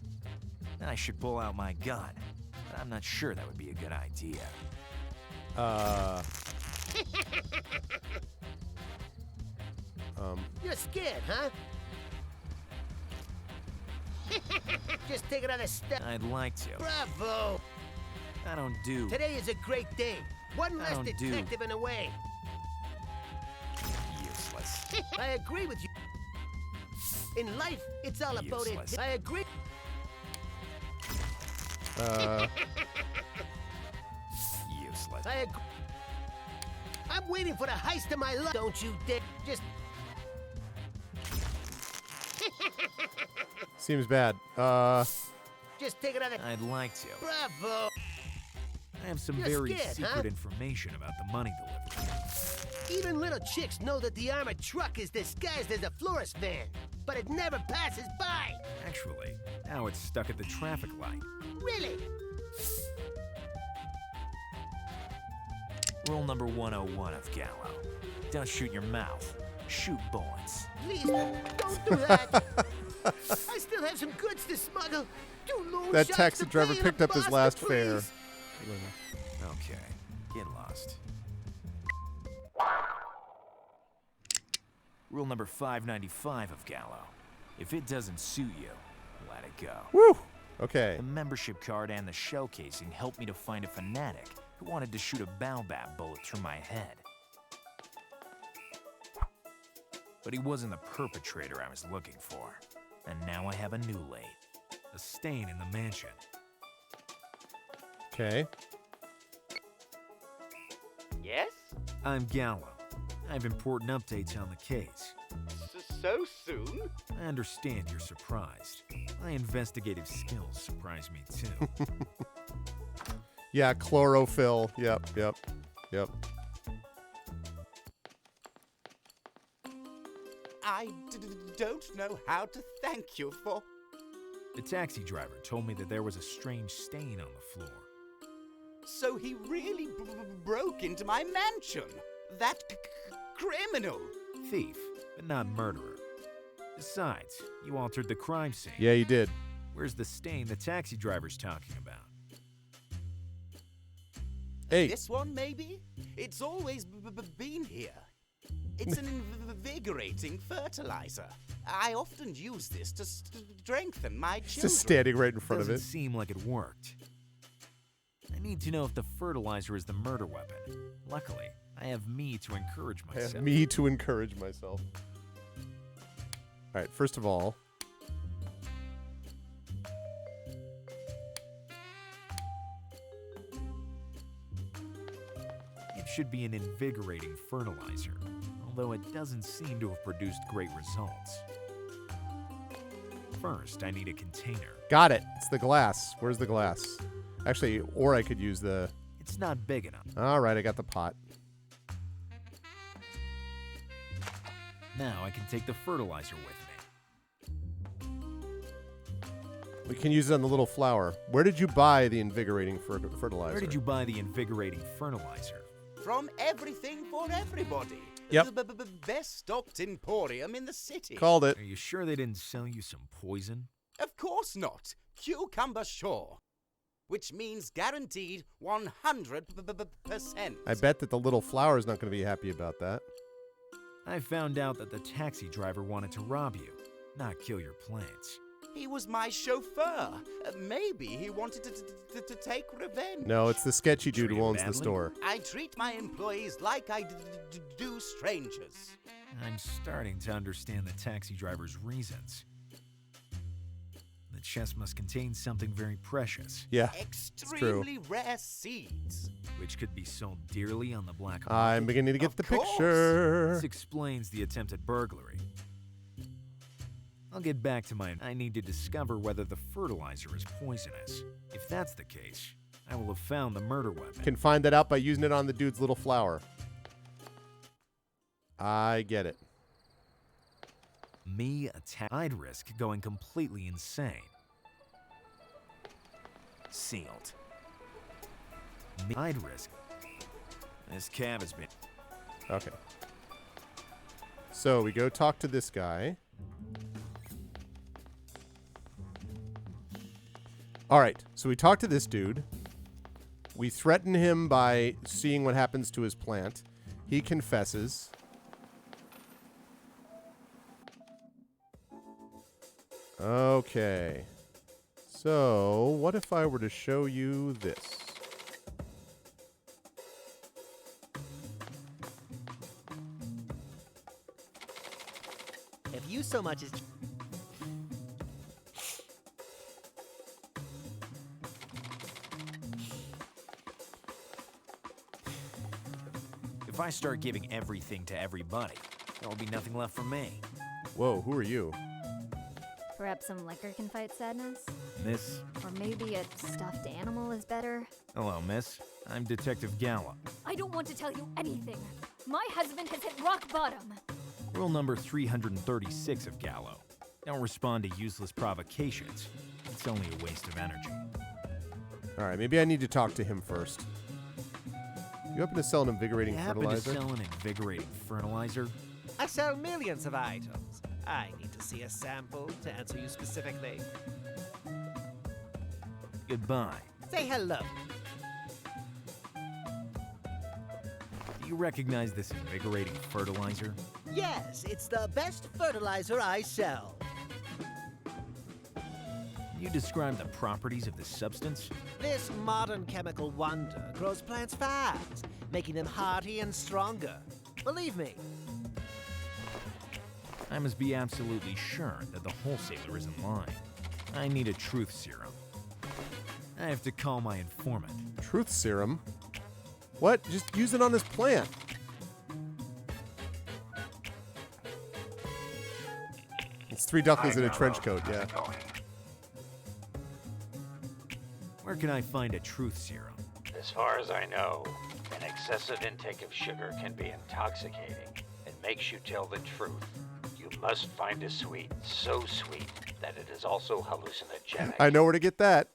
S1: I should pull out my gun, but I'm not sure that would be a good idea.
S11: You're scared, huh? Just take another step.
S1: I'd like to.
S11: Bravo!
S1: I don't do...
S11: Today is a great day. One less detective in a way.
S1: Useless.
S11: I agree with you. In life, it's all about it. I agree.
S1: Useless.
S11: I agree. I'm waiting for the heist of my life. Don't you dare. Just...
S2: Seems bad.
S11: Just take another...
S1: I'd like to.
S11: Bravo!
S1: I have some
S11: You're
S1: very
S11: scared,
S1: secret
S11: huh?
S1: information about the money delivery.
S11: Even little chicks know that the armored truck is disguised as a florist van, but it never passes by.
S1: Actually, now it's stuck at the traffic light.
S11: Really?
S1: Rule number 101 of Gallo. Don't shoot your mouth. Shoot bullets.
S11: Please, don't do that. I still have some goods to smuggle. Two loan
S2: That
S11: shots
S2: taxi
S11: to
S2: driver
S11: pay in
S2: picked
S11: a
S2: up his
S11: Boston,
S2: last
S11: please.
S2: fare.
S1: Okay, get lost. Rule number 595 of Gallo. If it doesn't suit you, let it go.
S2: Woo! Okay.
S1: The membership card and the shell casing helped me to find a fanatic who wanted to shoot a baobab bullet through my head. But he wasn't the perpetrator I was looking for. And now I have a new lead. A stain in the mansion.
S2: Okay.
S5: Yes?
S1: I'm Gallo. I have important updates on the case.
S5: So soon?
S1: I understand you're surprised. My investigative skills surprise me too.
S2: Yeah, chlorophyll. Yep.
S5: I don't know how to thank you for...
S1: The taxi driver told me that there was a strange stain on the floor.
S5: So he really broke into my mansion? That criminal?
S1: Thief, but not murderer. Besides, you altered the crime scene.
S2: Yeah, you did.
S1: Where's the stain the taxi driver's talking about?
S2: Hey.
S5: This one, maybe? It's always been here. It's an invigorating fertilizer. I often use this to strengthen my children.
S2: Just standing right in front of
S1: Doesn't
S2: it.
S1: seem like it worked. I need to know if the fertilizer is the murder weapon. Luckily, I have me to encourage
S2: I
S1: myself.
S2: have me to encourage myself. All right, first of all,
S1: It should be an invigorating fertilizer, although it doesn't seem to have produced great results. First, I need a container.
S2: got it. It's the glass. Where's the glass? Actually, or I could use the...
S1: It's not big enough.
S2: All right, I got the pot.
S1: Now I can take the fertilizer with me.
S2: We can use it on the little flower. Where did you buy the invigorating fertilizer?
S1: Where did you buy the invigorating fertilizer?
S5: From everything for everybody.
S2: Yep.
S5: The best stocked emporium in the city.
S2: Called it.
S1: Are you sure they didn't sell you some poison?
S5: Of course not. Cucumber sure. Which means guaranteed 100%.
S2: I bet that the little flower is not going to be happy about that.
S1: I found out that the taxi driver wanted to rob you, not kill your plants.
S5: He was my chauffeur. Maybe he wanted to take revenge.
S2: No, it's the sketchy dude
S1: Treat
S2: who
S1: him
S2: owns the
S1: badly?
S2: store.
S5: I treat my employees like I do strangers.
S1: I'm starting to understand the taxi driver's reasons. The chest must contain something very precious,
S2: Yeah, it's true.
S5: Extremely rare seeds.
S1: which could be sold dearly on the black
S2: I'm
S1: market.
S2: beginning to get
S5: Of
S2: the
S5: course.
S2: picture.
S1: This explains the attempted burglary. I'll get back to I need to discover whether the fertilizer is poisonous. If that's the case, I will have found the murder weapon.
S2: Can find that out by using it on the dude's little flower. I get it.
S1: I'd risk going completely insane. Sealed. I'd risk. This cab has been.
S2: Okay. So we go talk to this guy. All right. So we talk to this dude. We threaten him by seeing what happens to his plant. He confesses. Okay. So, what if I were to show you this?
S9: If you so much as
S1: If I start giving everything to everybody, there will be nothing left for me.
S2: Whoa, who are you?
S12: Perhaps some liquor can fight sadness?
S1: Miss?
S12: Or maybe a stuffed animal is better?
S1: Hello, miss. I'm Detective Gallo.
S12: I don't want to tell you anything. My husband has hit rock bottom.
S1: Rule number 336 of Gallo. Don't respond to useless provocations. It's only a waste of energy.
S2: All right, maybe I need to talk to him first. You happen to sell an invigorating
S1: You happen to
S2: fertilizer?
S1: sell an invigorating fertilizer?
S9: I sell millions of items. I need to see a sample to answer you specifically.
S1: Goodbye.
S9: Say hello.
S1: Do you recognize this invigorating fertilizer?
S9: Yes, it's the best fertilizer I sell.
S1: Can you describe the properties of this substance?
S9: This modern chemical wonder grows plants fast, making them hearty and stronger. Believe me.
S1: I must be absolutely sure that the wholesaler isn't lying. I need a truth serum. I have to call my informant.
S2: Truth serum? What? Just use it on this plant. It's three ducklings in a trench coat, yeah.
S1: Where can I find a truth serum?
S6: As far as I know, an excessive intake of sugar can be intoxicating and makes you tell the truth. You must find a sweet, so sweet that it is also hallucinogenic.
S2: I know where to get that.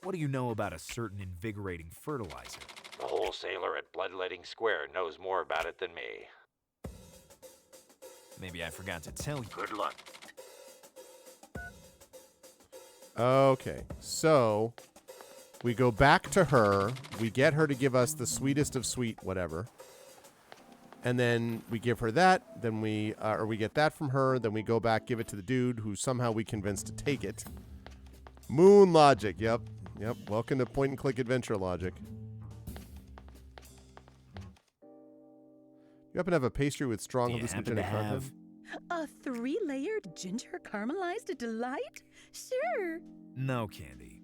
S1: What do you know about a certain invigorating fertilizer?
S6: The wholesaler at Bloodletting Square knows more about it than me.
S1: Maybe I forgot to tell you.
S6: Good luck.
S2: Okay, so we go back to her. We get her to give us the sweetest of sweet whatever. And then we give her that. Then we get that from her. Then we go back, give it to the dude who somehow we convinced to take it. Moon logic. Yep. Welcome to point and click adventure logic. You happen to have a pastry with strong
S1: Do you happen
S2: hallucinogenic
S1: to
S2: content?
S1: have?
S4: A 3-layered ginger caramelized delight? Sure.
S1: No, Candy.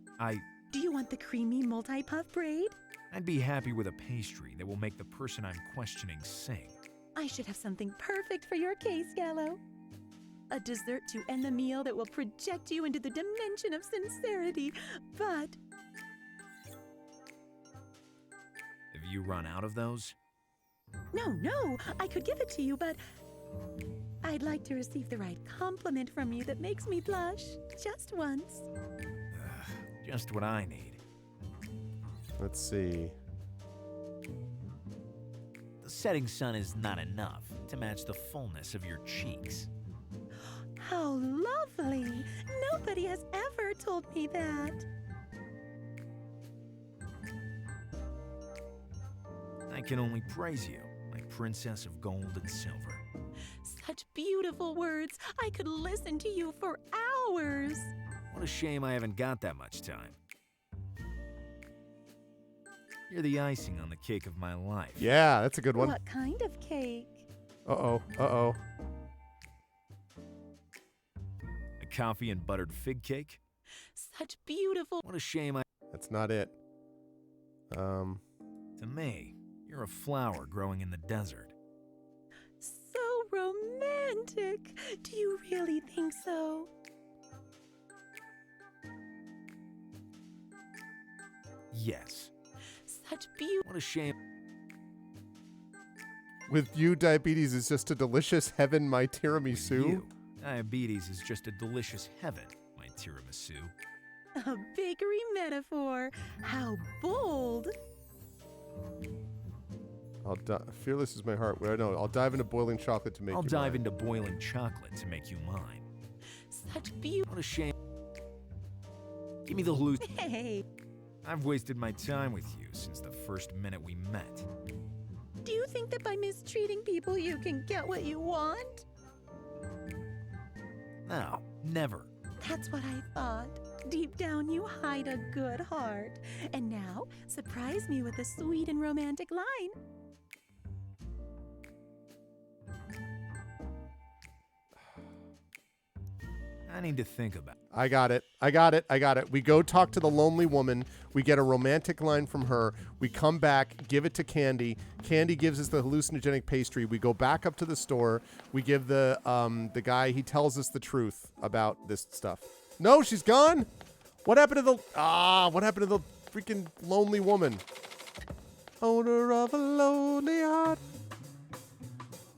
S4: Do you want the creamy multi-puff braid?
S1: I'd be happy with a pastry that will make the person I'm questioning sing.
S4: I should have something perfect for your case, Gallo. A dessert to end the meal that will project you into the dimension of sincerity. But
S1: Have you run out of those?
S4: no, I could give it to you, but I'd like to receive the right compliment from you that makes me blush. Just once.
S1: Just what I need.
S2: Let's see.
S1: The setting sun is not enough to match the fullness of your cheeks.
S4: How lovely! Nobody has ever told me that.
S1: I can only praise you, my princess of gold and silver.
S4: Such beautiful words. I could listen to you for hours.
S1: What a shame I haven't got that much time. You're the icing on the cake of my life.
S2: Yeah, that's a good one.
S4: What kind of cake?
S2: Uh-oh. Uh-oh.
S1: A coffee and buttered fig cake?
S4: Such beautiful...
S1: What a shame
S2: That's not it.
S1: To me, you're a flower growing in the desert.
S4: So romantic. Do you really think so?
S1: Yes.
S4: Such beauty.
S1: What a shame.
S2: With you, diabetes is just a delicious heaven, my tiramisu.
S1: You, diabetes is just a delicious heaven, my tiramisu.
S4: A bakery metaphor. How bold.
S2: Fearless is my heart. Well, no, I'll dive into boiling chocolate to make
S1: I'll
S2: you
S1: dive
S2: mine.
S1: into boiling chocolate to make you mine.
S4: Such beauty.
S1: What a shame. Give me the halluc.
S4: Hey.
S1: I've wasted my time with you since the first minute we met.
S4: Do you think that by mistreating people you can get what you want?
S1: No, never.
S4: That's what I thought. Deep down you hide a good heart. And now, surprise me with a sweet and romantic line.
S1: I need to think about it.
S2: I got it. We go talk to the lonely woman. We get a romantic line from her. We come back, give it to Candy. Candy gives us the hallucinogenic pastry. We go back up to the store. We give the guy, he tells us the truth about this stuff. No, she's gone. What happened to the freaking lonely woman? Owner of a lonely heart.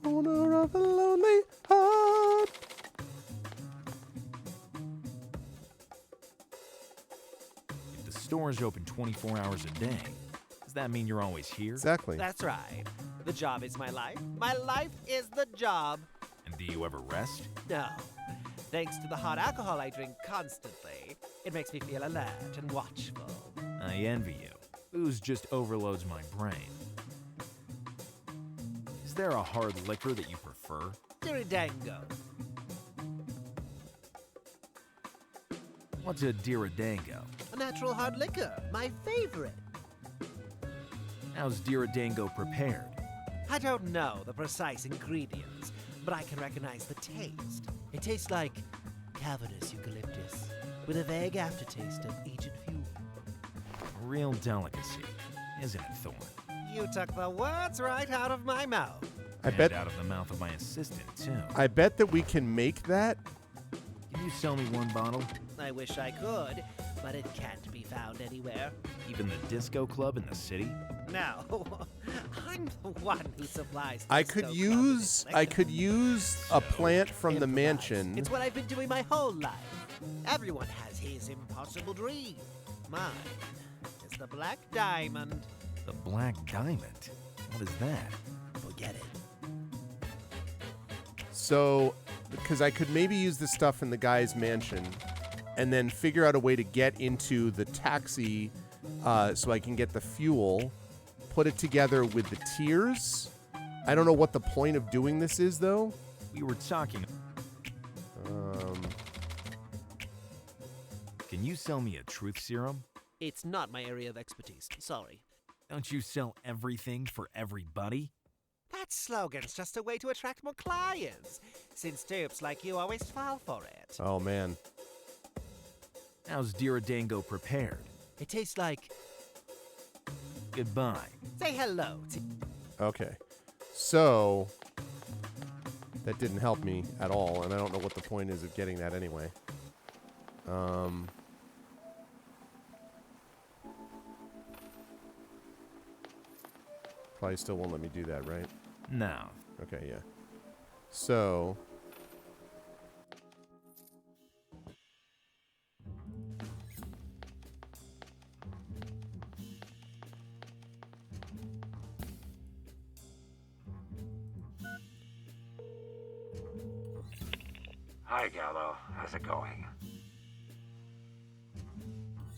S2: Owner of a lonely heart.
S1: The store's open 24 hours a day. Does that mean you're always here?
S2: Exactly.
S9: That's right. The job is my life. My life is the job.
S1: And do you ever rest?
S9: No. Thanks to the hot alcohol I drink constantly, it makes me feel alert and watchful.
S1: I envy you. Booze just overloads my brain. Is there a hard liquor that you prefer?
S9: Diridango.
S1: What's a Diridango?
S9: A natural hard liquor. My favorite.
S1: How's Diridango prepared?
S9: I don't know the precise ingredients, but I can recognize the taste. It tastes like cavernous eucalyptus with a vague aftertaste of aged fuel.
S1: A real delicacy, isn't it, Thorn?
S9: You took the words right out of my mouth.
S1: And out of the mouth of my assistant, too.
S2: I bet that we can make that.
S1: Can you sell me one bottle?
S9: I wish I could, but it can't be found anywhere.
S1: Even the disco club in the city?
S9: No, I'm the one who supplies.
S2: I could use a plant from the mansion.
S9: It's what I've been doing my whole life. Everyone has his impossible dream. Mine is the black diamond.
S1: The black diamond? What is that?
S9: Forget it.
S2: So, because I could maybe use this stuff in the guy's mansion and then figure out a way to get into the taxi so I can get the fuel, put it together with the tears. I don't know what the point of doing this is, though.
S1: We were talking. Can you sell me a truth serum?
S9: It's not my area of expertise. Sorry.
S1: Don't you sell everything for everybody?
S9: That slogan's just a way to attract more clients, since dupes like you always fall for it.
S2: Oh, man.
S1: How's Diridango prepared?
S9: It tastes like...
S1: Goodbye.
S9: Say hello to...
S2: Okay. So, that didn't help me at all, and I don't know what the point is of getting that anyway. Probably still won't let me do that, right?
S1: No.
S2: Okay, yeah. So,
S6: Hi, Gallo. How's it going?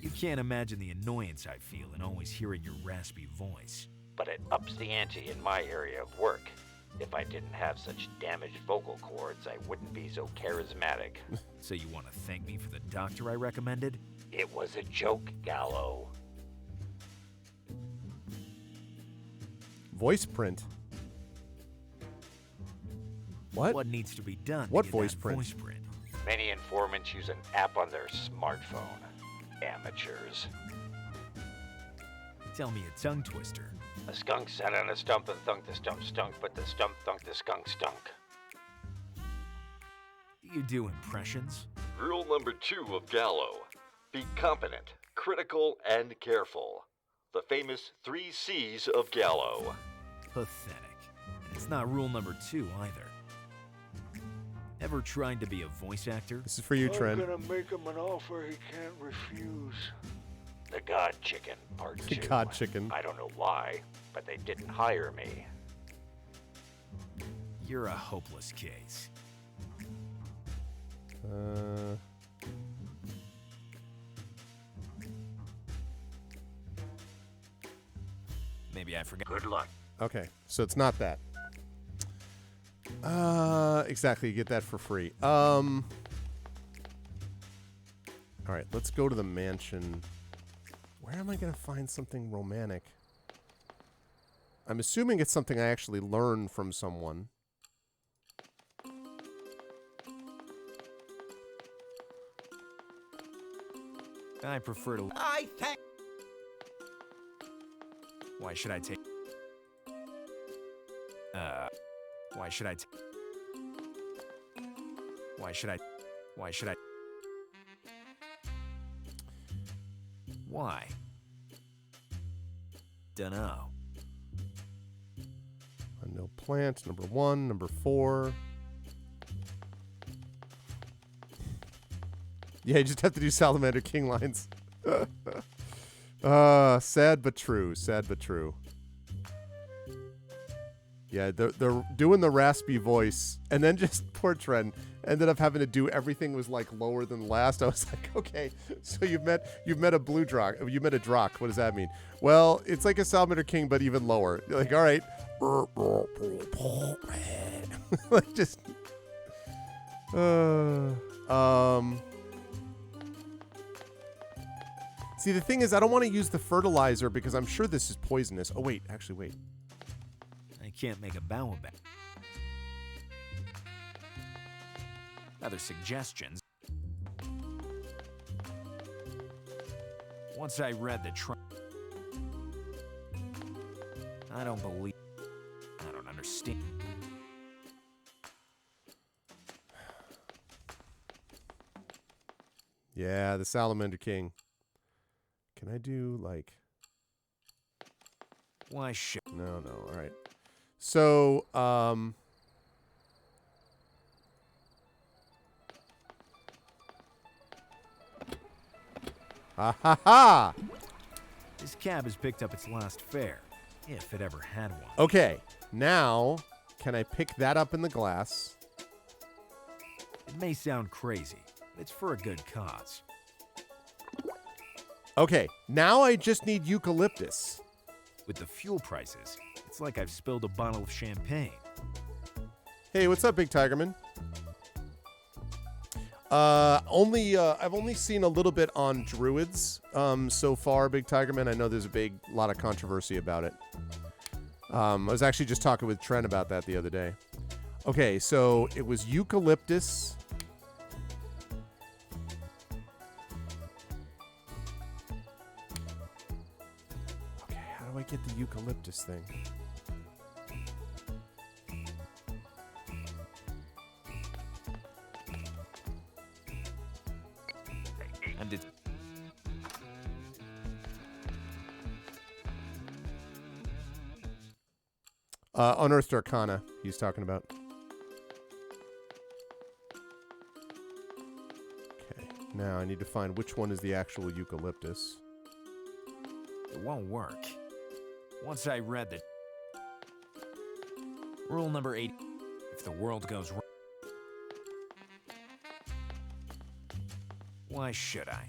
S1: You can't imagine the annoyance I feel in always hearing your raspy voice.
S6: But it ups the ante in my area of work. If I didn't have such damaged vocal cords, I wouldn't be so charismatic.
S1: So you want to thank me for the doctor I recommended?
S6: It was a joke, Gallo.
S2: Voice print. What?
S1: What needs to be done
S2: What
S1: to get
S2: voice
S1: that
S2: print?
S1: voice print?
S6: Many informants use an app on their smartphone. Amateurs.
S1: Tell me a tongue twister.
S6: A skunk sat on a stump and thunk the stump stunk, but the stump thunk the skunk stunk.
S1: Do you do impressions?
S8: Rule number 2 of Gallo. Be competent, critical, and careful. The famous 3 C's of Gallo.
S1: Pathetic. And it's not rule number 2 either. Ever tried to be a voice actor?
S2: This is for you, Trent.
S13: I'm gonna make him an offer he can't refuse.
S6: The God Chicken, Part 2.
S2: The God Chicken.
S6: I don't know why, but they didn't hire me.
S1: You're a hopeless case. Maybe I forgot.
S6: Good luck.
S2: Okay, so it's not that. Exactly, you get that for free. All right, let's go to the mansion. Where am I going to find something romantic? I'm assuming it's something I actually learned from someone.
S1: I prefer to...
S5: I thank...
S1: Why should I take... Why should I... Why should I... Why should I... Why? Dunno.
S2: No plant, number 1, number 4. Yeah, you just have to do Salamander King lines. Sad but true. Sad but true. Yeah, they're doing the raspy voice, and then just poor Trent ended up having to do everything was like lower than last. I was like, okay, so you've met a blue drock, you met a drock. What does that mean? Well, it's like a Salamander King, but even lower. You're like, all right, like just, See, the thing is, I don't want to use the fertilizer because I'm sure this is poisonous. Oh wait, actually, wait.
S1: I can't make a bow about. Other suggestions? Once I read the I don't believe. I don't understand.
S2: Yeah, the Salamander King. Can I do like...
S1: Why shit?
S2: No, all right. So, ha ha ha!
S1: This cab has picked up its last fare, if it ever had one.
S2: Okay, now can I pick that up in the glass?
S1: It may sound crazy, but it's for a good cause.
S2: Okay, now I just need eucalyptus.
S1: With the fuel prices, it's like I've spilled a bottle of champagne.
S2: Hey, what's up, Big Tigerman? I've only seen a little bit on druids so far, Big Tigerman. I know there's a lot of controversy about it. I was actually just talking with Trent about that the other day. Okay, so it was eucalyptus. Okay, how do I get the eucalyptus thing?
S1: And it's
S2: Unearthed Arcana, he's talking about. Okay, now I need to find which one is the actual eucalyptus.
S1: It won't work. Once I read the rule number 8, if the world goes wrong. Why should I?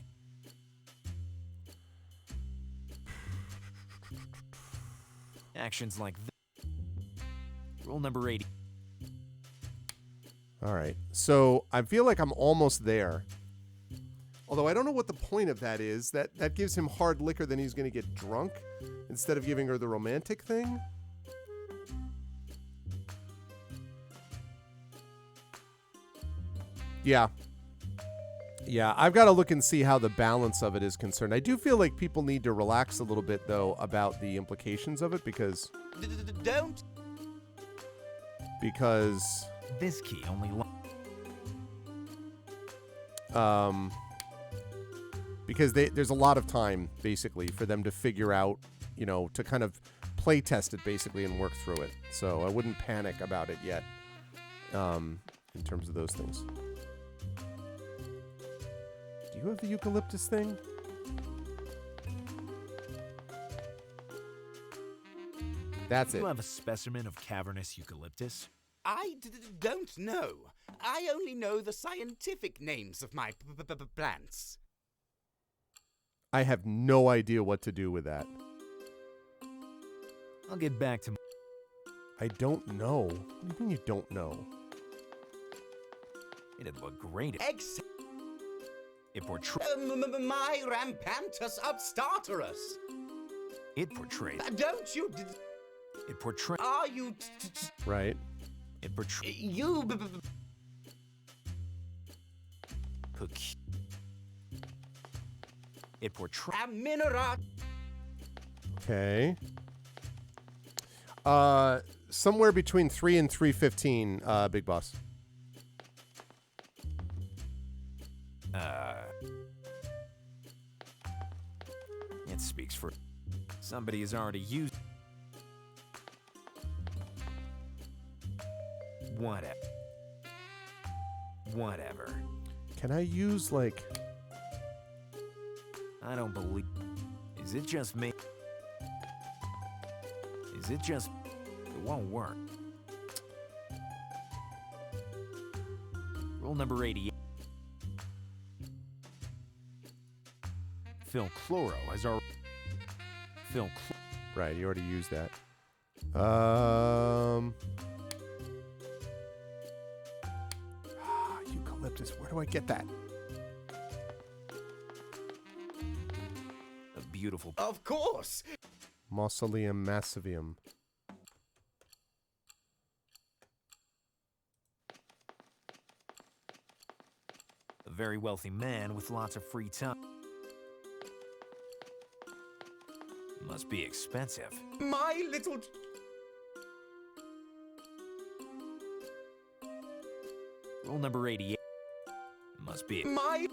S1: Actions like this. Rule number 80.
S2: All right. So I feel like I'm almost there. Although I don't know what the point of that is. That gives him hard liquor, then he's going to get drunk instead of giving her the romantic thing. Yeah. Yeah, I've got to look and see how the balance of it is concerned. I do feel like people need to relax a little bit, though, about the implications of it because...
S5: Don't.
S2: Because...
S1: This key only...
S2: Because there's a lot of time, basically, for them to figure out, you know, to kind of play test it, basically, and work through it. So I wouldn't panic about it yet, in terms of those things. Do you have the eucalyptus thing? That's it.
S1: You have a specimen of cavernous eucalyptus?
S5: I don't know. I only know the scientific names of my plants.
S2: I have no idea what to do with that.
S1: I'll get back to...
S2: I don't know. What do you mean you don't know?
S1: It'd look great if portrayed...
S5: My Rampantus Upstarterus.
S1: It portrayed...
S5: Don't you...
S1: It portrayed...
S5: Are you...
S2: Right.
S1: It portrayed...
S5: You...
S1: It portrayed...
S5: Aminorot.
S2: Okay. Somewhere between 3 and 315, Big Boss.
S1: It speaks for... Somebody has already used... Whatever.
S2: Can I use, like...
S1: I don't believe... Is it just me? Is it just... It won't work. Rule number 88. Phil Chloro has already...
S2: Right, you already used that. Eucalyptus, where do I get that?
S1: A beautiful...
S5: Of course!
S2: Mausoleum massivium.
S1: A very wealthy man with lots of free time. Must be expensive.
S5: My little...
S1: Rule number 88. Must be...
S5: My...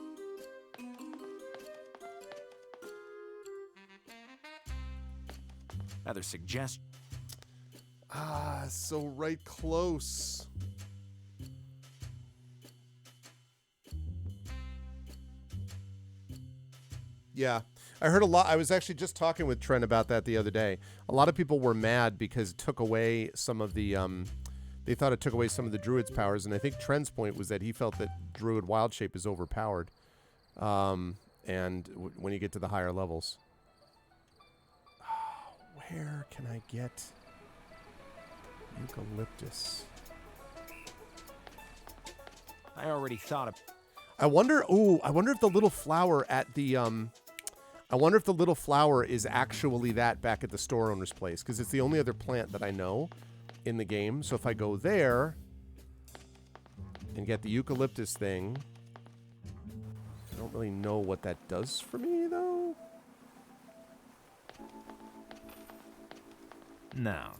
S1: Other suggestion.
S2: So right close. Yeah. I heard a lot. I was actually just talking with Trent about that the other day. A lot of people were mad because it took away some of the, they thought it took away some of the Druid's powers. And I think Trent's point was that he felt that Druid Wild Shape is overpowered. When you get to the higher levels. Where can I get eucalyptus?
S1: I already thought of...
S2: I wonder if the little flower at the, I wonder if the little flower is actually that back at the store owner's place, because it's the only other plant that I know in the game. So if I go there and get the eucalyptus thing, I don't really know what that does for me, though.
S1: No.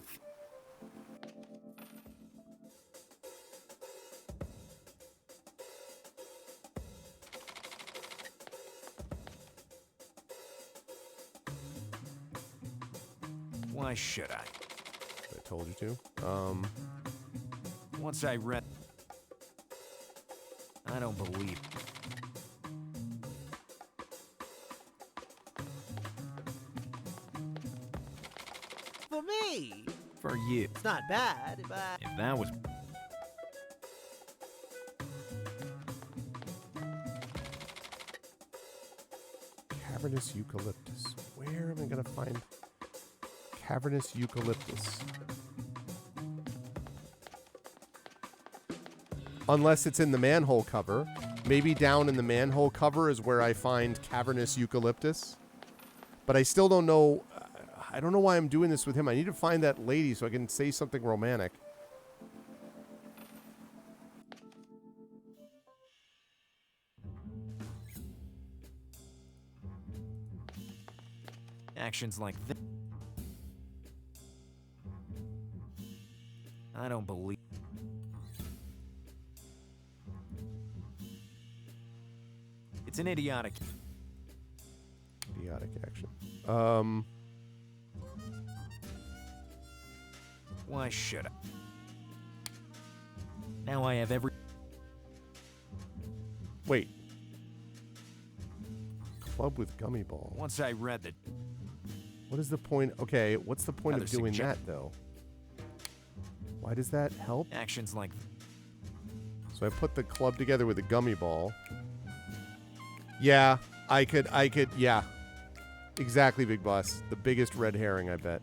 S1: Why should I?
S2: I told you to.
S1: Once I read... I don't believe...
S9: For me,
S1: For you.
S9: it's not bad, but
S1: If that was...
S2: Cavernous eucalyptus. Where am I going to find cavernous eucalyptus? Unless it's in the manhole cover. Maybe down in the manhole cover is where I find cavernous eucalyptus. But I still don't know. I don't know why I'm doing this with him. I need to find that lady so I can say something romantic.
S1: Actions like this. I don't believe. It's an idiotic
S2: action.
S1: Why should I? Now I have every.
S2: Wait. Club with gummy ball.
S1: Once I read that.
S2: What is the point? Okay, what's the point of
S1: Another
S2: doing that, though? Why does that help?
S1: Actions like.
S2: So I put the club together with a gummy ball. Yeah, I could, yeah. Exactly, Big Boss. The biggest red herring, I bet.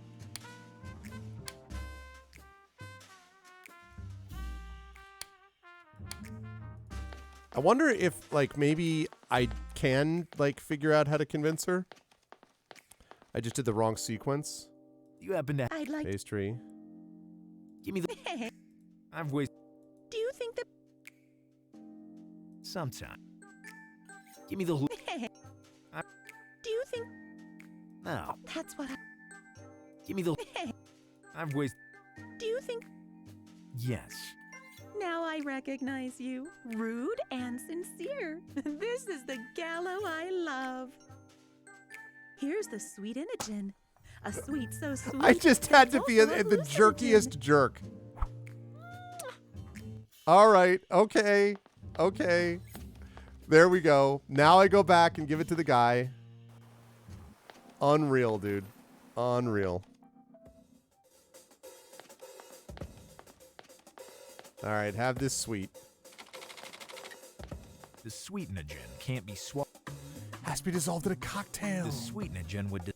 S2: I wonder if, like, maybe I can, like, figure out how to convince her. I just did the wrong sequence.
S1: You happen to.
S4: I'd like
S2: pastry.
S1: Give me the. I've wasted.
S4: Do you think that
S1: Sometime. Give me the.
S4: Do you think
S1: No.
S4: that's what I
S1: Give me the. I've wasted.
S4: Do you think
S1: Yes.
S4: now I recognize you? Rude and sincere. This is the Gallo I love. Here's the sweet Imogen. A sweet so sweet.
S2: I just had to be
S4: also a
S2: the
S4: hallucinogen.
S2: jerkiest jerk. All right. Okay. Okay. There we go. Now I go back and give it to the guy. Unreal, dude. Unreal. All right. Have this sweet.
S1: The sweetenogen can't be swallowed.
S2: Has to be dissolved in a cocktail.
S1: The sweetenogen would.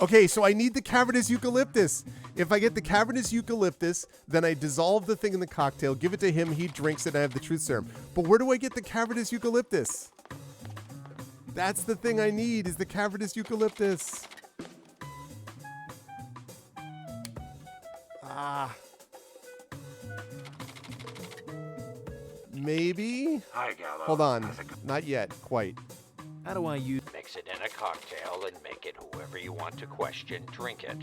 S2: Okay, so I need the cavernous eucalyptus. If I get the cavernous eucalyptus, then I dissolve the thing in the cocktail, give it to him, he drinks it, and I have the truth serum. But where do I get the cavernous eucalyptus? That's the thing I need, is the cavernous eucalyptus. Ah. Maybe?
S6: Hi, Gallo.
S2: Hold on. Not yet. Quite.
S1: How do I use?
S14: Mix it in a cocktail and make it whoever you want to question drink it.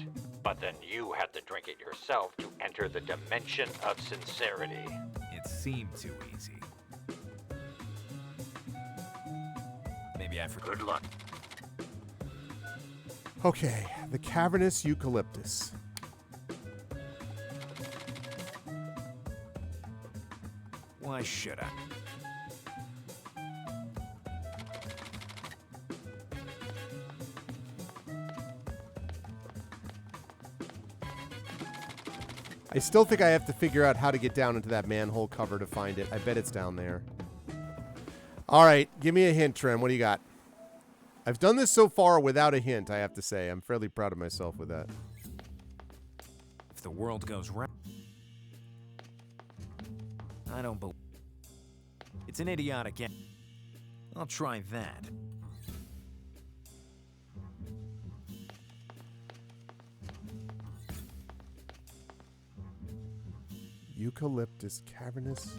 S14: But then you have to drink it yourself to enter the dimension of sincerity.
S1: It seemed too easy. Maybe I forgot.
S6: Good luck.
S2: Okay, the cavernous eucalyptus.
S1: Why should I?
S2: I still think I have to figure out how to get down into that manhole cover to find it. I bet it's down there. All right, give me a hint, Trem. What do you got? I've done this so far without a hint, I have to say. I'm fairly proud of myself with that.
S1: If the world goes round. I don't believe. It's an idiotic. I'll try that.
S2: Eucalyptus cavernous.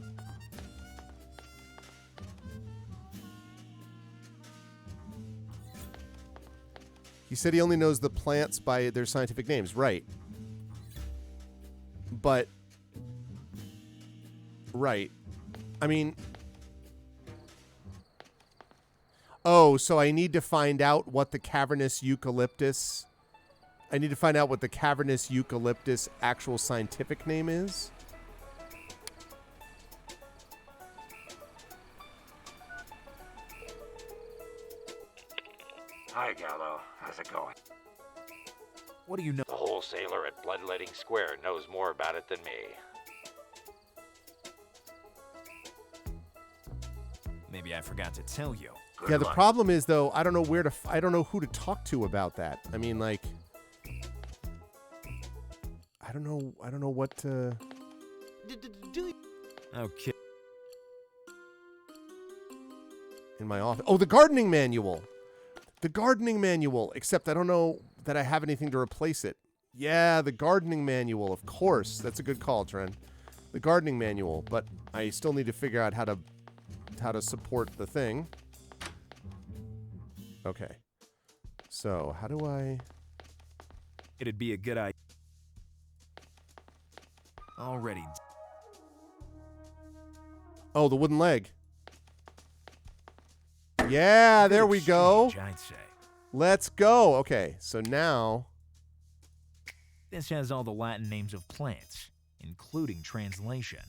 S2: He said he only knows the plants by their scientific names. Right. But. Right. I mean. Oh, so I need to find out what the cavernous eucalyptus. I need to find out what the cavernous eucalyptus actual scientific name is.
S6: Hi, Gallo. How's it going?
S1: What do you know?
S14: The wholesaler at Bloodletting Square knows more about it than me.
S1: Maybe I forgot to tell you.
S2: Yeah, the problem is though, I don't know where to. I don't know who to talk to about that. I mean, like, I don't know. I don't know what to.
S1: Okay.
S2: In my office. Oh, the gardening manual. The gardening manual. Except I don't know that I have anything to replace it. Yeah, the gardening manual. Of course, that's a good call, Tren. The gardening manual, but I still need to figure out how to support the thing. Okay. So, how do I...
S1: It'd be a good idea. Already.
S2: Oh, the wooden leg. Yeah, there we go.
S1: I'd say.
S2: Let's go. Okay, so now...
S1: This has all the Latin names of plants, including translation.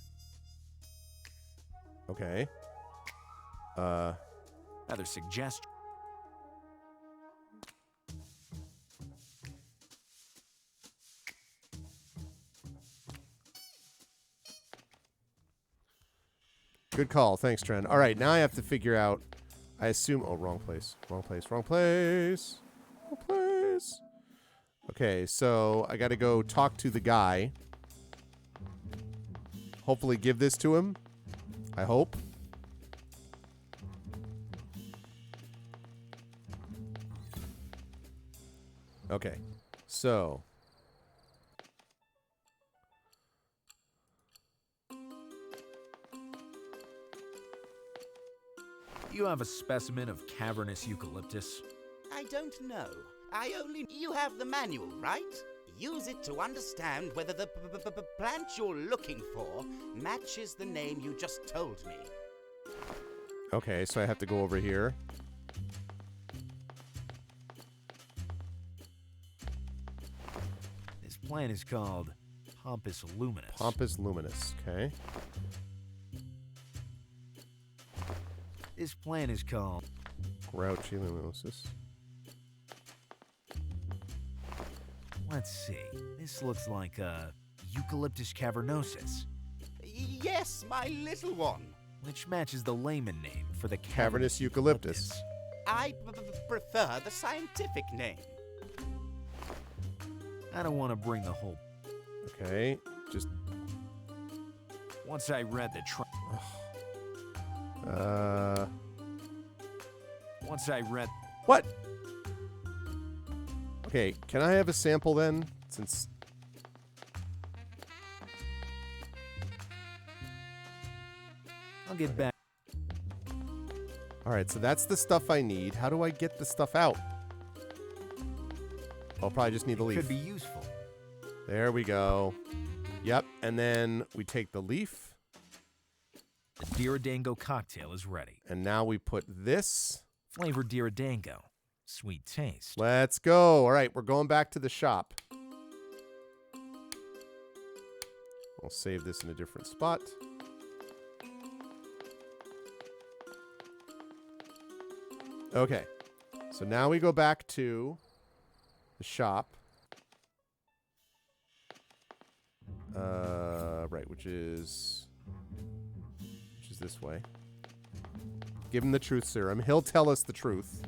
S2: Okay.
S1: Other suggestion.
S2: Good call. Thanks, Tren. All right, now I have to figure out... I assume... Oh, wrong place. Wrong place. Wrong place. Wrong place. Okay, so I got to go talk to the guy. Hopefully give this to him. I hope. Okay, so...
S1: You have a specimen of cavernous eucalyptus?
S5: I don't know. You have the manual, right? Use it to understand whether the plant you're looking for matches the name you just told me.
S2: Okay, so I have to go over here.
S1: This plant is called Pompous luminous.
S2: Pompous luminous, okay.
S1: This plant is called
S2: Grouchy luminosus.
S1: Let's see. This looks like Eucalyptus cavernosus.
S5: Yes, my little one.
S1: Which matches the layman name for the
S2: Cavernous eucalyptus.
S5: I prefer the scientific name.
S1: I don't want to bring the whole...
S2: Okay, just...
S1: Once I read the... Once I read...
S2: What? Okay, can I have a sample then? Since...
S1: I'll get back.
S2: Alright, so that's the stuff I need. How do I get the stuff out? I'll probably just need the leaf.
S1: Could be useful.
S2: There we go. Yep, and then we take the leaf.
S1: The Diridango cocktail is ready.
S2: And now we put this.
S1: Flavored Diridango. Sweet taste.
S2: Let's go. All right, we're going back to the shop. I'll save this in a different spot. Okay, so now we go back to the shop. Right, which is this way. Give him the truth serum. He'll tell us the truth.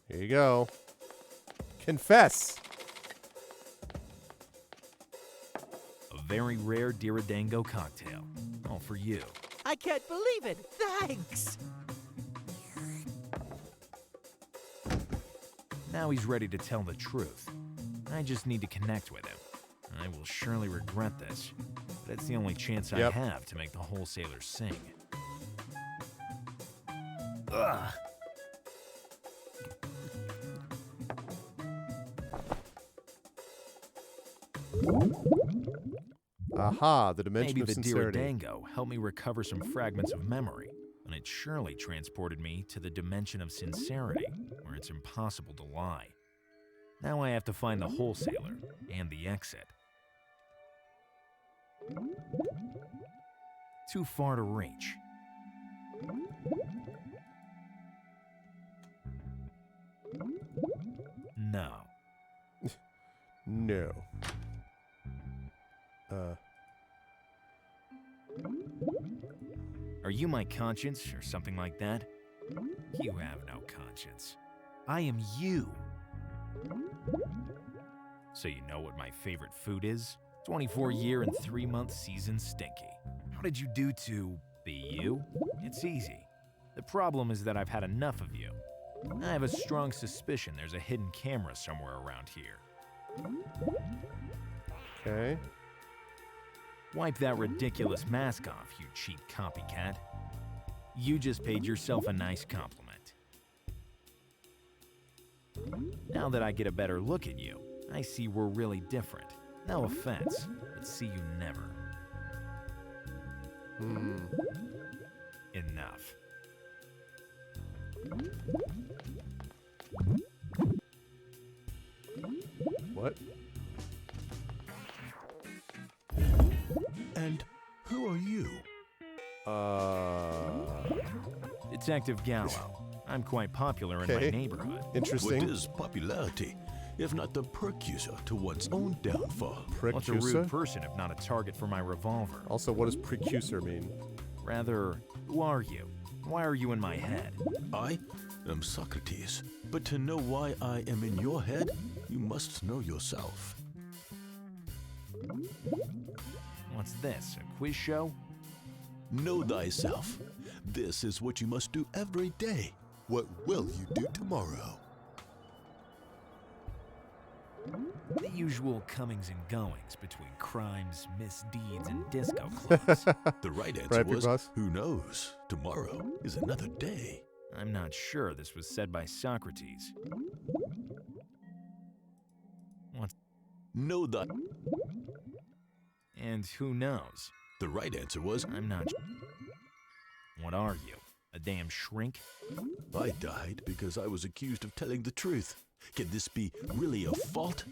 S2: Here you go. Confess.
S1: A very rare Diridango cocktail. All for you.
S9: I can't believe it. Thanks.
S1: Now he's ready to tell the truth. I just need to connect with him. I will surely regret this, but it's the only chance I have to make the wholesaler sing. Ugh.
S2: Aha, the dimension
S1: Maybe
S2: of
S1: the
S2: sincerity.
S1: Diridango helped me recover some fragments of memory, and it surely transported me to the dimension of sincerity, where it's impossible to lie. Now I have to find the wholesaler and the exit. Too far to reach. No.
S2: No.
S1: Are you my conscience or something like that? You have no conscience. I am you. So you know what my favorite food is? 24-year and 3-month seasoned Stinky. How did you do to be you? It's easy. The problem is that I've had enough of you. I have a strong suspicion there's a hidden camera somewhere around here.
S2: Okay.
S1: Wipe that ridiculous mask off, you cheap copycat. You just paid yourself a nice compliment. Now that I get a better look at you, I see we're really different. No offense, but see you never. Enough.
S2: What?
S15: And who are you?
S1: Detective Gallo. I'm quite popular in my neighborhood.
S2: Interesting.
S15: What is popularity, if not the precursor to one's own downfall?
S1: What's a rude person if not a target for my revolver?
S2: Also, what does precursor mean?
S1: Rather, who are you? Why are you in my head?
S15: I am Socrates, but to know why I am in your head, you must know yourself.
S1: What's this, a quiz show?
S15: Know thyself. This is what you must do every day. What will you do tomorrow?
S1: The usual comings and goings between crimes, misdeeds, and disco clubs.
S15: The right answer was, who knows? Tomorrow is another day.
S1: I'm not sure this was said by Socrates. What?
S15: Know thy...
S1: And who knows?
S15: The right answer was...
S1: I'm not... What are you? A damn shrink?
S15: I died because I was accused of telling the truth. Can this be really a fault?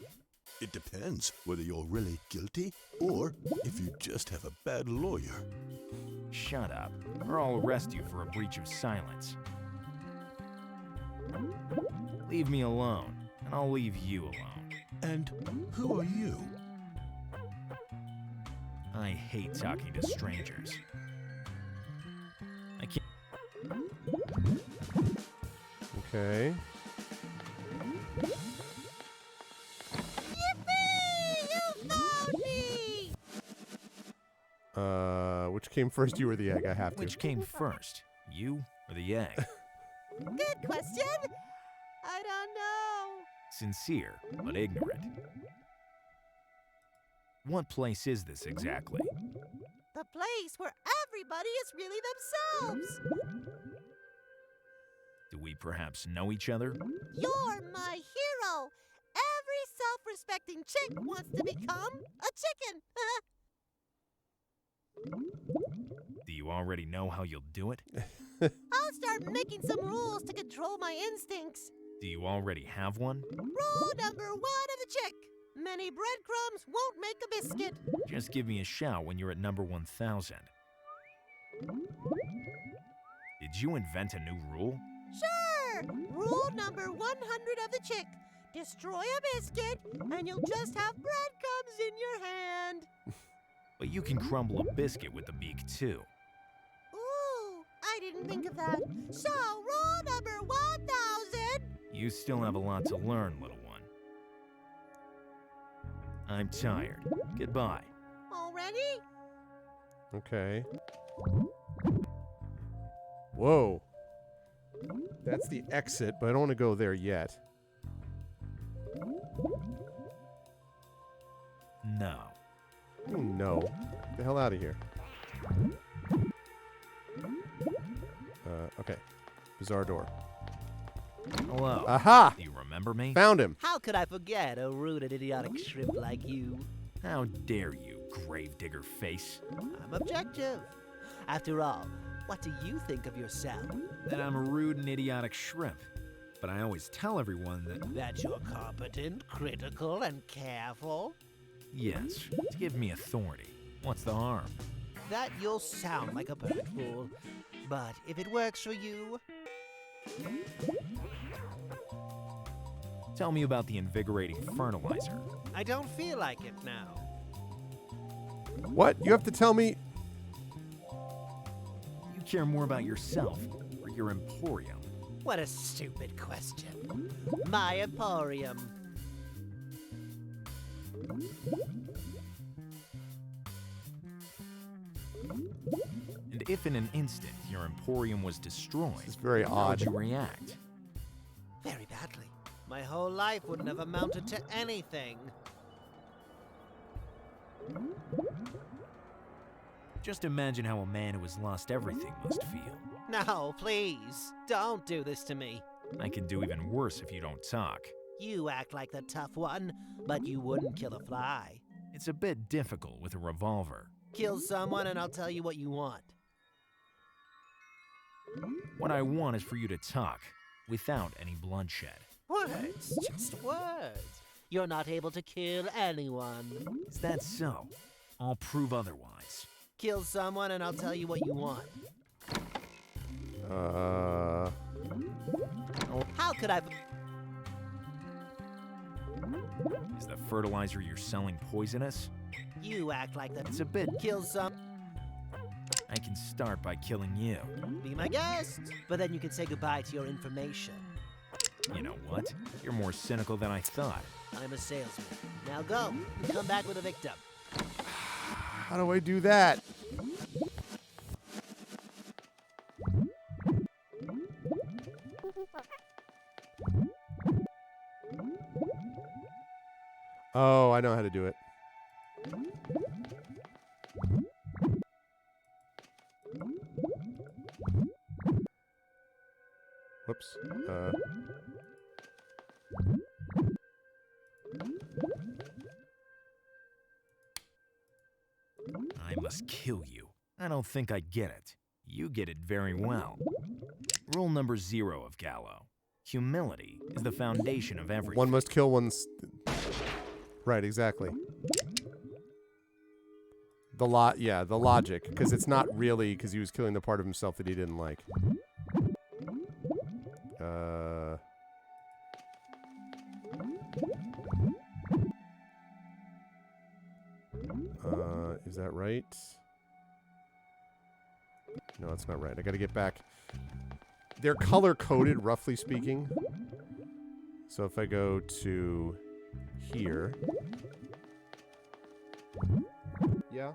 S15: It depends whether you're really guilty or if you just have a bad lawyer.
S1: Shut up, or I'll arrest you for a breach of silence. Leave me alone, and I'll leave you alone.
S15: And who are you?
S1: I hate talking to strangers. I can't...
S2: Okay. Which came first, you or the egg? I have to.
S1: Which came first, you or the egg?
S4: Good question. I don't know.
S1: Sincere, but ignorant. What place is this exactly?
S4: The place where everybody is really themselves.
S1: Do we perhaps know each other?
S4: You're my hero. Every self-respecting chick wants to become a chicken.
S1: Do you already know how you'll do it?
S4: I'll start making some rules to control my instincts.
S1: Do you already have one?
S4: Rule number 1 of the chick. Many breadcrumbs won't make a biscuit.
S1: Just give me a shout when you're at number 1000. Did you invent a new rule?
S4: Sure! Rule number 100 of the chick. Destroy a biscuit, and you'll just have breadcrumbs in your hand.
S1: But you can crumble a biscuit with the beak, too.
S4: Ooh, I didn't think of that. So, rule number 1000.
S1: You still have a lot to learn, little one. I'm tired. Goodbye.
S4: Already?
S2: Okay. Whoa. That's the exit, but I don't want to go there yet.
S1: No.
S2: No. Get the hell out of here. Okay. Bizarre door.
S1: Hello.
S2: Aha!
S1: Do you remember me?
S2: Found him.
S9: How could I forget a rude and idiotic shrimp like you?
S1: How dare you, gravedigger face?
S9: I'm objective. After all, what do you think of yourself?
S1: That I'm a rude and idiotic shrimp. But I always tell everyone that...
S9: That you're competent, critical, and careful?
S1: Yes, to give me authority. What's the harm?
S9: That you'll sound like a perfect fool. But if it works for you...
S1: Tell me about the invigorating fertilizer.
S9: I don't feel like it now.
S2: What? You have to tell me.
S1: You care more about yourself or your emporium?
S9: What a stupid question. My emporium.
S1: And if in an instant your emporium was destroyed,
S2: This is very
S1: how
S2: odd.
S1: would you react?
S9: Very badly. My whole life wouldn't have amounted to anything.
S1: Just imagine how a man who has lost everything must feel.
S9: No, please. Don't do this to me.
S1: I can do even worse if you don't talk.
S9: You act like the tough one, but you wouldn't kill a fly.
S1: It's a bit difficult with a revolver.
S9: Kill someone and I'll tell you what you want.
S1: What I want is for you to talk, without any bloodshed.
S9: Words, just words. You're not able to kill anyone.
S1: Is that so? I'll prove otherwise.
S9: Kill someone and I'll tell you what you want. How could I...
S1: Is the fertilizer you're selling poisonous?
S9: You act like that.
S1: It's a bit.
S9: Kill some...
S1: I can start by killing you.
S9: Be my guest. But then you can say goodbye to your information.
S1: You know what? You're more cynical than I thought.
S9: I'm a salesman. Now go and come back with a victim.
S2: How do I do that? Oh, I know how to do it. Whoops.
S1: I must kill you. I don't think I get it. You get it very well. Rule number 0 of Gallo. Humility is the foundation of everything.
S2: One must kill one's... Right, exactly. The logic, because it's not really because he was killing the part of himself that he didn't like. Is that right? No, that's not right. I gotta get back. They're color-coded, roughly speaking. So if I go to here... Yeah?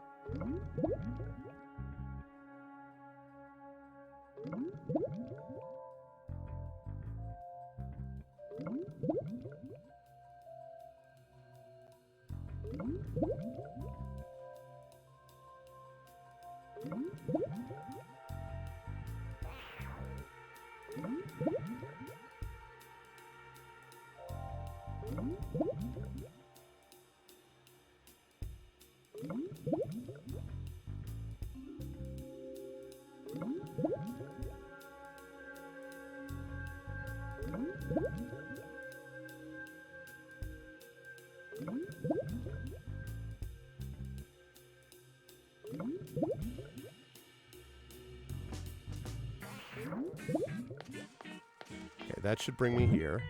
S2: Okay, that should bring me here.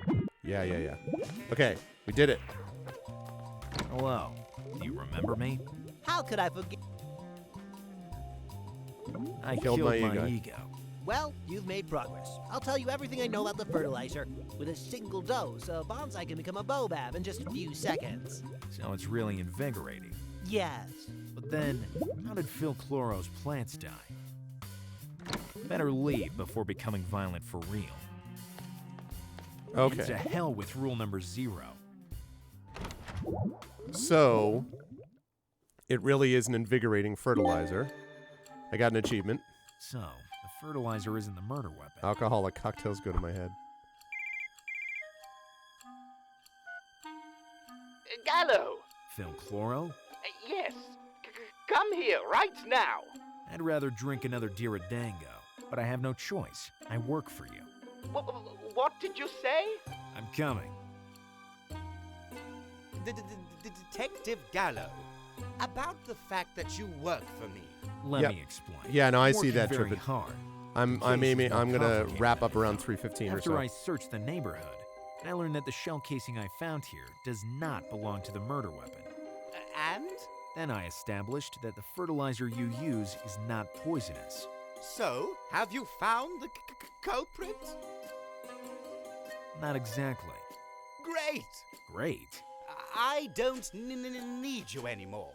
S2: Yeah. Okay, we did it.
S1: Hello. Do you remember me?
S9: How could I forget?
S1: I
S2: Killed my ego.
S1: ego.
S9: Well, you've made progress. I'll tell you everything I know about the fertilizer. With a single dose, a bonsai can become a baobab in just a few seconds.
S1: So it's really invigorating.
S9: Yes.
S1: But then, how did Phil Chloro's plants die? Better leave before becoming violent for real.
S2: Okay.
S1: And to hell with rule number 0.
S2: So, it really is an invigorating fertilizer. I got an achievement.
S1: So, the fertilizer isn't the murder weapon.
S2: Alcoholic cocktails go to my head.
S7: Gallo!
S1: Phil Chloro?
S7: Yes. Come here right now.
S1: I'd rather drink another Diradango, but I have no choice. I work for you.
S7: What did you say?
S1: I'm coming.
S5: Detective Gallo, about the fact that you work for me.
S1: Let me explain.
S2: Yeah, no, I
S1: I'm
S2: see
S1: working
S2: that,
S1: very
S2: Trippin.
S1: hard.
S2: I'm
S1: The case is
S2: aiming.
S1: more
S2: I'm gonna
S1: complicated
S2: wrap
S1: than
S2: up
S1: I
S2: around
S1: thought.
S2: 3:15 or
S1: After
S2: so.
S1: I searched the neighborhood, I learned that the shell casing I found here does not belong to the murder weapon.
S5: And?
S1: Then I established that the fertilizer you use is not poisonous.
S5: So, have you found the culprit?
S1: Not exactly.
S5: Great!
S1: Great.
S5: I don't need you anymore.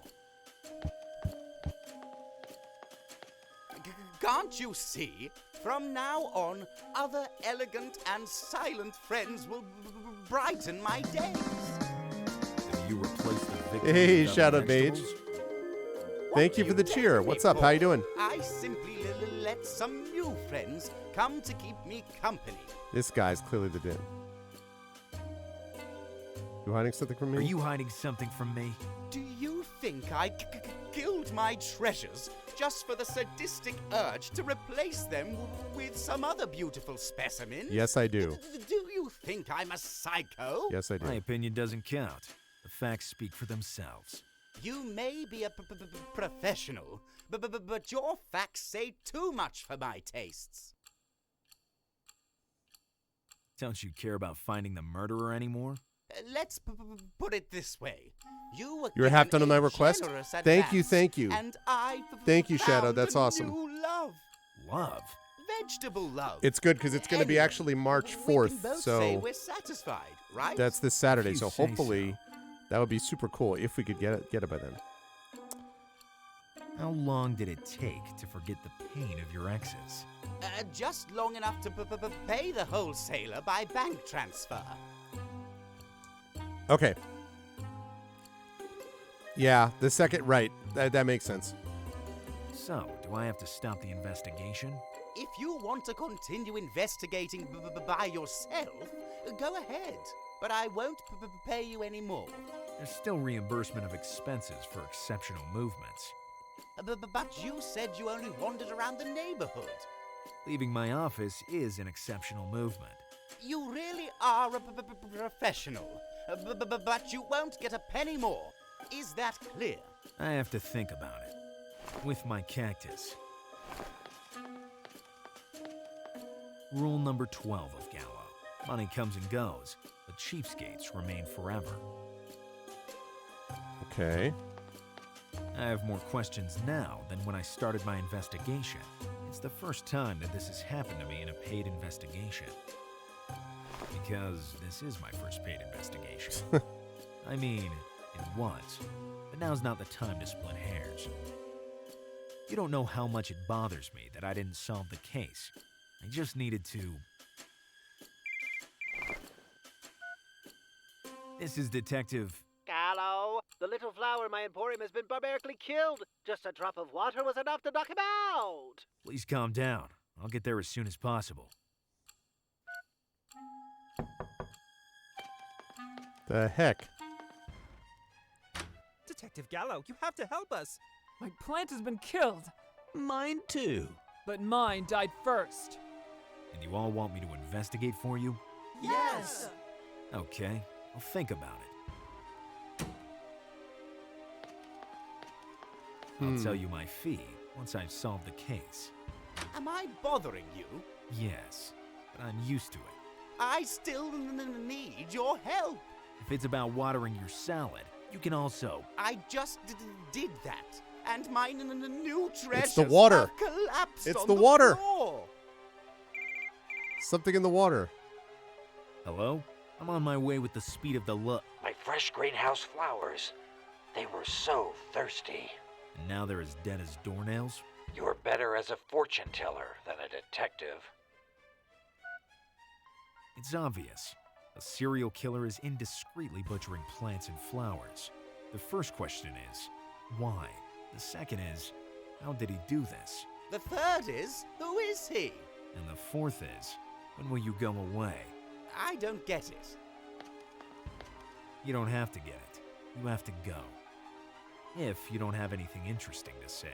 S5: Can't you see? From now on, other elegant and silent friends will brighten my days.
S1: Have you replaced the victim?
S2: Hey,
S1: with other
S2: Shadow Mage.
S1: vegetables?
S2: Thank you for the cheer. What's up? How you doing?
S5: I simply let some new friends come to keep me company.
S2: This guy's clearly the din. You hiding something from me?
S1: Are you hiding something from me?
S5: Do you think I killed my treasures just for the sadistic urge to replace them with some other beautiful specimen?
S2: Yes, I do.
S5: Do you think I'm a psycho?
S2: Yes, I do.
S1: My opinion doesn't count. The facts speak for themselves.
S5: You may be a professional, but your facts say too much for my tastes.
S1: Don't you care about finding the murderer anymore?
S5: Let's put it this way. You were
S2: You're half done on my
S5: given a
S2: request?
S5: generous
S2: Thank you,
S5: advance,
S2: thank you.
S5: And I
S2: Thank you, Shadow.
S5: found
S2: That's
S5: a
S2: awesome.
S5: new love.
S1: Love?
S5: Vegetable love.
S2: It's good because it's going to be
S5: Anyway,
S2: actually March
S5: we
S2: 4th,
S5: can both say
S2: so
S5: we're satisfied, right?
S2: that's this Saturday.
S1: If
S2: So
S1: you say
S2: hopefully that would be super cool if we could get it by then.
S1: How long did it take to forget the pain of your exes?
S5: Just long enough to pay the wholesaler by bank transfer.
S2: Okay. Yeah, the second, right. That makes sense.
S1: So, do I have to stop the investigation?
S5: If you want to continue investigating by yourself, go ahead. But I won't pay you any more.
S1: There's still reimbursement of expenses for exceptional movements.
S5: But you said you only wandered around the neighborhood.
S1: Leaving my office is an exceptional movement.
S5: You really are a professional. But you won't get a penny more. Is that clear?
S1: I have to think about it. With my cactus. Rule number 12 of Gallo. Money comes and goes, but cheapskates remain forever.
S2: Okay.
S1: I have more questions now than when I started my investigation. It's the first time that this has happened to me in a paid investigation. Because this is my first paid investigation. I mean, it was. But now's not the time to split hairs. You don't know how much it bothers me that I didn't solve the case. I just needed to... This is Detective...
S9: Gallo, the little flower in my emporium has been barbarically killed. Just a drop of water was enough to knock him out.
S1: Please calm down. I'll get there as soon as possible.
S2: The heck?
S16: Detective Gallo, you have to help us.
S3: My plant has been killed.
S15: Mine too.
S3: But mine died first.
S1: And you all want me to investigate for you?
S3: Yes!
S1: Okay, I'll think about it. I'll tell you my fee once I've solved the case.
S5: Am I bothering you?
S1: Yes, but I'm used to it.
S5: I still need your help.
S1: If it's about watering your salad, you can also...
S5: I just did that. And my new treasures
S2: It's the water.
S5: have collapsed
S2: It's
S5: on
S2: the water.
S5: floor.
S2: Something in the water.
S1: Hello? I'm on my way with the speed of the look.
S14: My fresh greenhouse flowers. They were so thirsty.
S1: And now they're as dead as doornails?
S14: You're better as a fortune teller than a detective.
S1: It's obvious. A serial killer is indiscreetly butchering plants and flowers. The first question is, why? The second is, how did he do this?
S5: The third is, who is he?
S1: And the fourth is, when will you go away?
S5: I don't get it.
S1: You don't have to get it. You have to go. If you don't have anything interesting to say.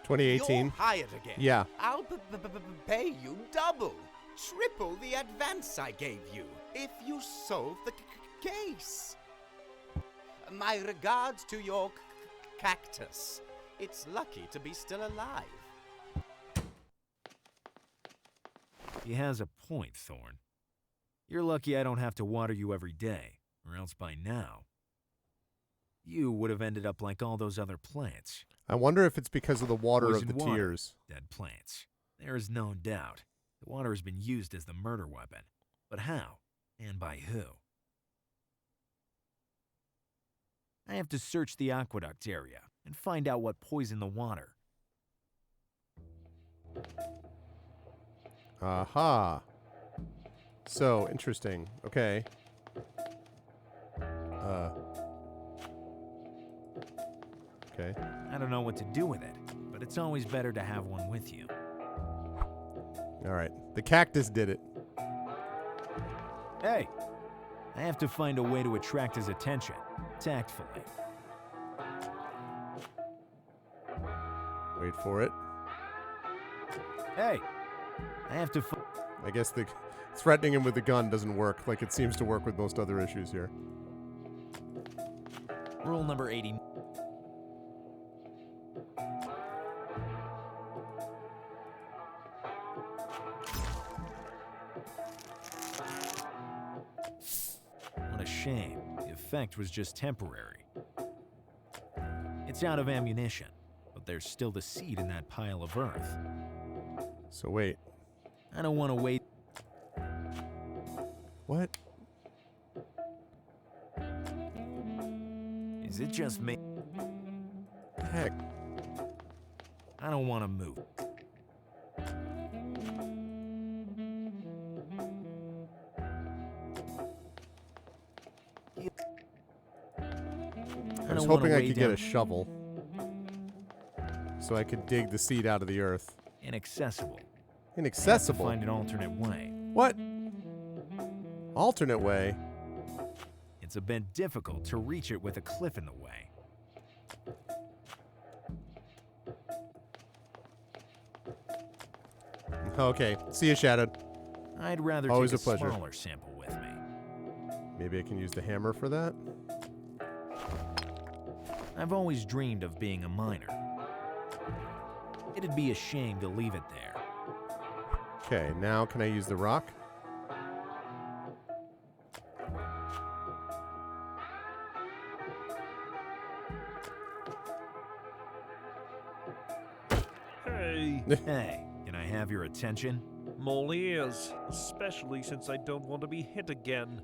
S2: 2018.
S5: You're hired again.
S2: Yeah.
S5: I'll pay you double, triple the advance I gave you if you solve the case. My regards to your cactus. It's lucky to be still alive.
S1: He has a point, Thorn. You're lucky I don't have to water you every day, or else by now, you would have ended up like all those other plants.
S2: I wonder if it's because of the water of
S1: Poisoned
S2: the
S1: water,
S2: tears.
S1: dead plants. There is no doubt. The water has been used as the murder weapon. But how? And by who? I have to search the aqueduct area and find out what poisoned the water.
S2: Aha. So, interesting. Okay. Okay.
S1: I don't know what to do with it, but it's always better to have one with you.
S2: All right. The cactus did it.
S1: Hey! I have to find a way to attract his attention, tactfully.
S2: Wait for it.
S1: Hey! I have to
S2: I guess the threatening him with the gun doesn't work like it seems to work with most other issues here.
S1: Rule number 80. What a shame. The effect was just temporary. It's out of ammunition, but there's still the seed in that pile of earth.
S2: So wait.
S1: I don't want to wait.
S2: What?
S1: Is it just me?
S2: Heck.
S1: I don't want to move.
S2: I was hoping I could get a shovel so I could dig the seed out of the earth.
S1: Inaccessible.
S2: Inaccessible?
S1: Find an alternate way.
S2: What? Alternate way?
S1: It's a bit difficult to reach it with a cliff in the way.
S2: Okay. See you, Shadowed.
S1: I'd rather
S2: Always
S1: take
S2: a pleasure.
S1: smaller sample with me.
S2: Maybe I can use the hammer for that?
S1: I've always dreamed of being a miner. It'd be a shame to leave it there.
S2: Okay, now can I use the rock?
S16: Hey.
S1: Hey, can I have your attention?
S16: I'm all ears, especially since I don't want to be hit again.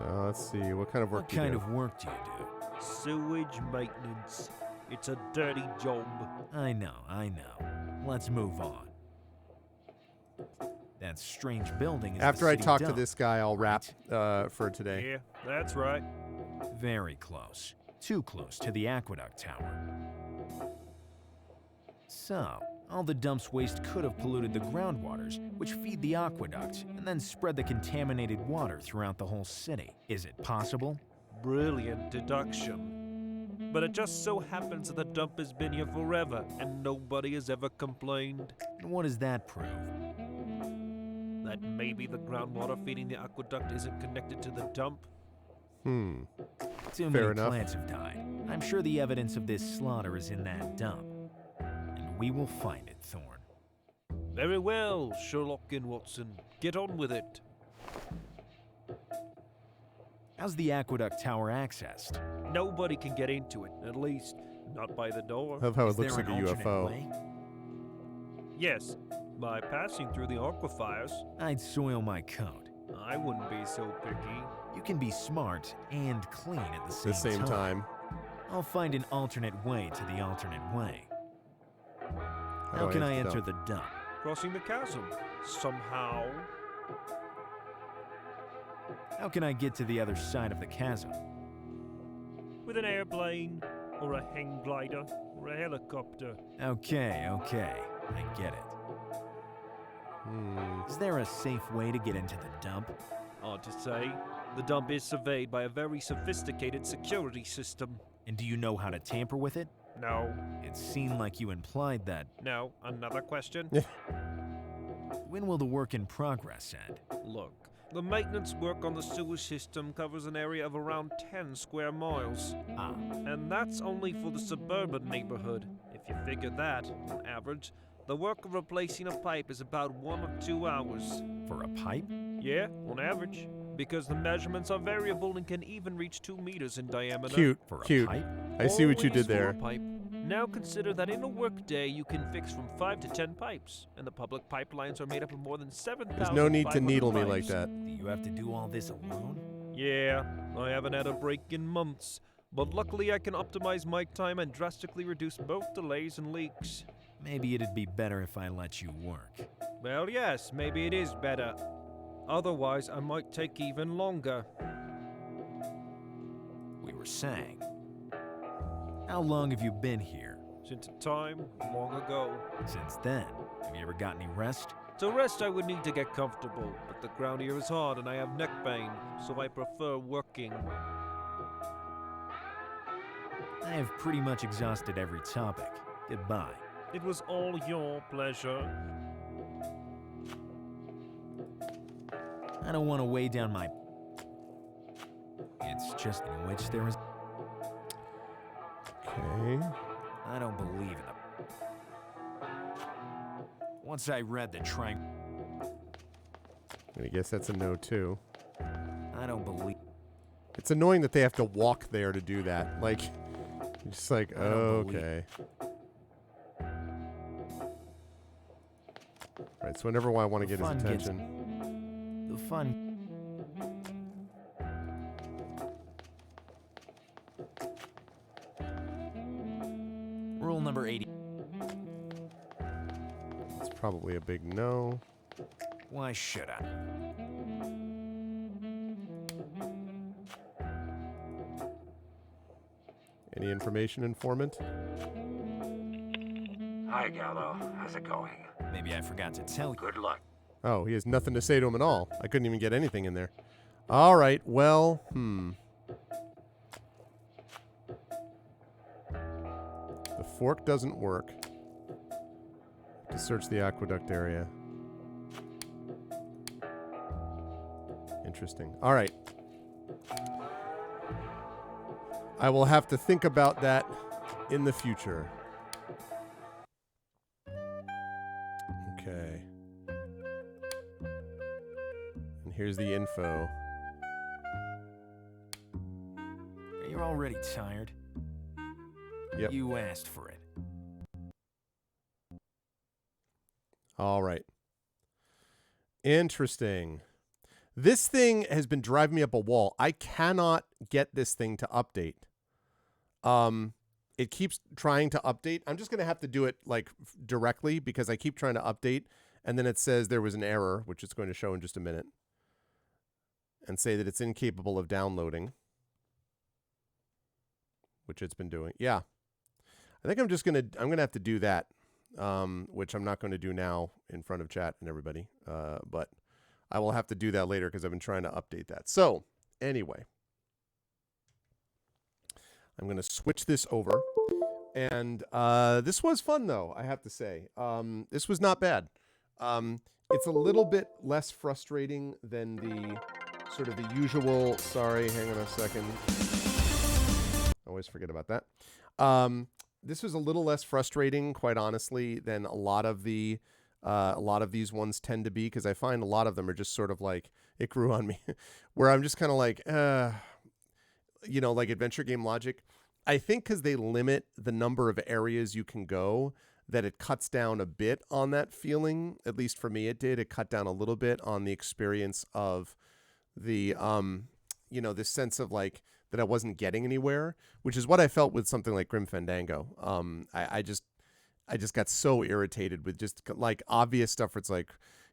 S2: Let's see, what kind of work
S1: What
S2: do you
S1: kind
S2: do?
S1: of work do you do?
S16: Sewage maintenance. It's a dirty job.
S1: I know. Let's move on. That strange building is
S2: After
S1: the
S2: I
S1: city
S2: talk to
S1: dump.
S2: this guy, I'll wrap for today.
S16: Yeah, that's right.
S1: Very close. Too close to the aqueduct tower. So, all the dump's waste could have polluted the groundwaters, which feed the aqueduct, and then spread the contaminated water throughout the whole city. Is it possible?
S16: Brilliant deduction. But it just so happens that the dump has been here forever, and nobody has ever complained.
S1: And what does that prove?
S16: That maybe the groundwater feeding the aqueduct isn't connected to the dump?
S2: Hmm.
S1: Too
S2: Fair
S1: many
S2: enough.
S1: plants have died. I'm sure the evidence of this slaughter is in that dump. And we will find it, Thorn.
S16: Very well, Sherlock and Watson. Get on with it.
S1: How's the aqueduct tower accessed?
S16: Nobody can get into it, at least not by the door.
S2: I love how
S1: Is
S2: it looks
S1: there
S2: like a
S1: an alternate
S2: UFO.
S1: way?
S16: Yes, by passing through the aquifers.
S1: I'd soil my coat.
S16: I wouldn't be so picky.
S1: You can be smart and clean at the
S2: The
S1: same
S2: same time.
S1: I'll find an alternate way to the alternate way.
S2: How do
S1: can
S2: I
S1: I
S2: enter
S1: enter
S2: the
S1: the dump?
S16: Crossing the chasm. Somehow.
S1: How can I get to the other side of the chasm?
S16: With an airplane, or a hang glider, or a helicopter.
S1: Okay, I get it. Is there a safe way to get into the dump?
S16: Hard to say. The dump is surveyed by a very sophisticated security system.
S1: And do you know how to tamper with it?
S16: No.
S1: It seemed like you implied that.
S16: No. Another question?
S1: When will the work in progress end?
S16: Look, the maintenance work on the sewer system covers an area of around 10 square miles. And that's only for the suburban neighborhood. If you figure that, on average, the work of replacing a pipe is about 1 or 2 hours.
S1: For a pipe?
S16: Yeah, on average. Because the measurements are variable and can even reach 2 meters in diameter.
S2: Cute, cute. I see what you
S16: Always
S2: did there.
S16: for a pipe. Now consider that in a workday you can fix from 5 to 10 pipes, and the public pipelines are made up of more than 7,000.
S2: There's no need to needle me like that.
S1: Do you have to do all this alone?
S16: Yeah, I haven't had a break in months, but luckily I can optimize my time and drastically reduce both delays and leaks.
S1: Maybe it'd be better if I let you work.
S16: Well, yes, maybe it is better. Otherwise, I might take even longer.
S1: We were saying, how long have you been here?
S16: Since a time long ago.
S1: Since then, have you ever got any rest?
S16: To rest, I would need to get comfortable, but the ground here is hard and I have neck pain, so I prefer working.
S1: I have pretty much exhausted every topic. Goodbye.
S16: It was all your pleasure.
S1: I don't want to weigh down my... It's just in which there is...
S2: Okay.
S1: I don't believe in it. Once I read the triangle...
S2: I guess that's a no, too.
S1: I don't believe...
S2: It's annoying that they have to walk there to do that. Like, just like, okay. Right, so whenever I want to get his attention...
S1: The fun... Rule number 80.
S2: It's probably a big no.
S1: Why should I?
S2: Any information, informant?
S6: Hi, Gallo. How's it going?
S1: Maybe I forgot to tell you.
S6: Good luck.
S2: Oh, he has nothing to say to him at all. I couldn't even get anything in there. All right, well, The fork doesn't work. To search the aqueduct area. Interesting. All right. I will have to think about that in the future. Okay. And here's the info.
S1: You're already tired.
S2: Yep.
S1: You asked for it.
S2: All right. Interesting. This thing has been driving me up a wall. I cannot get this thing to update. It keeps trying to update. I'm just going to have to do it like directly because I keep trying to update and then it says there was an error, which it's going to show in just a minute, and say that it's incapable of downloading, which it's been doing. Yeah. I think I'm going to have to do that, which I'm not going to do now in front of chat and everybody. But I will have to do that later because I've been trying to update that. So anyway, I'm going to switch this over. And this was fun, though, I have to say. This was not bad. It's a little bit less frustrating than the sort of the usual. Sorry, hang on a second. Always forget about that. This was a little less frustrating, quite honestly, than a lot of these ones tend to be, because I find a lot of them are just sort of like, it grew on me, where I'm just kind of like, like adventure game logic. I think because they limit the number of areas you can go, that it cuts down a bit on that feeling. At least for me, it did. It cut down a little bit on the experience of the, this sense of like, that I wasn't getting anywhere, which is what I felt with something like Grim Fandango. I just got so irritated with just like obvious stuff where it's like,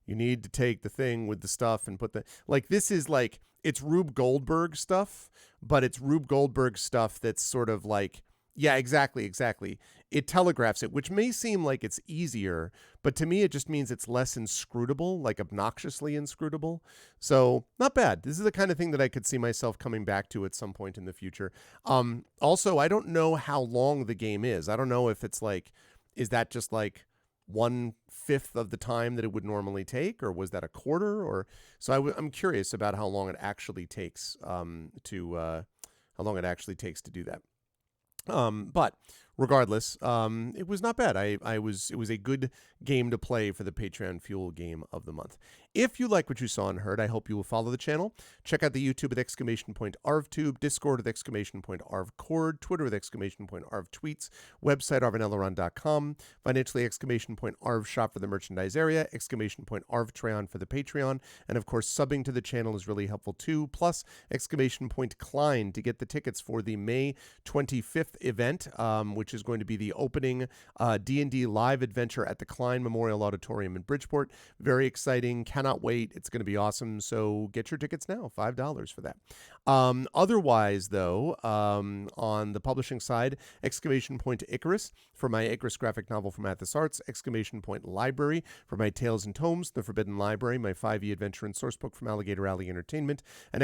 S2: you need to take the thing with the stuff and put the, like, this is like, it's Rube Goldberg stuff, but it's Rube Goldberg stuff that's sort of like, yeah, exactly. It telegraphs it, which may seem like it's easier, but to me, it just means it's less inscrutable, like obnoxiously inscrutable. So not bad. This is the kind of thing that I could see myself coming back to at some point in the future. Also, I don't know how long the game is. I don't know if it's like, is that just like 1/5 of the time that it would normally take, or was that a quarter? Or so I'm curious about how long it actually takes to do that. But regardless, it was not bad. It was a good game to play for the Patreon Fuel Game of the Month. If you like what you saw and heard, I hope you will follow the channel. Check out the YouTube with !ArvTube, Discord with !ArvCord, Twitter with !ArvTweets, website arvanelleron.com, financially !Arv shop for the merchandise area, !Arvtreon for the Patreon, and of course subbing to the channel is really helpful too, plus !Klein to get the tickets for the May 25th event, which is going to be the opening D&D live adventure at the Klein Memorial Auditorium in Bridgeport. Very exciting. Cannot wait. It's going to be awesome. So get your tickets now. $5 for that. Otherwise, though, on the publishing side, Icarus for my Icarus graphic novel from Athos Arts, Library for my Tales and Tomes, The Forbidden Library, my 5e adventure and sourcebook from Alligator Alley Entertainment, and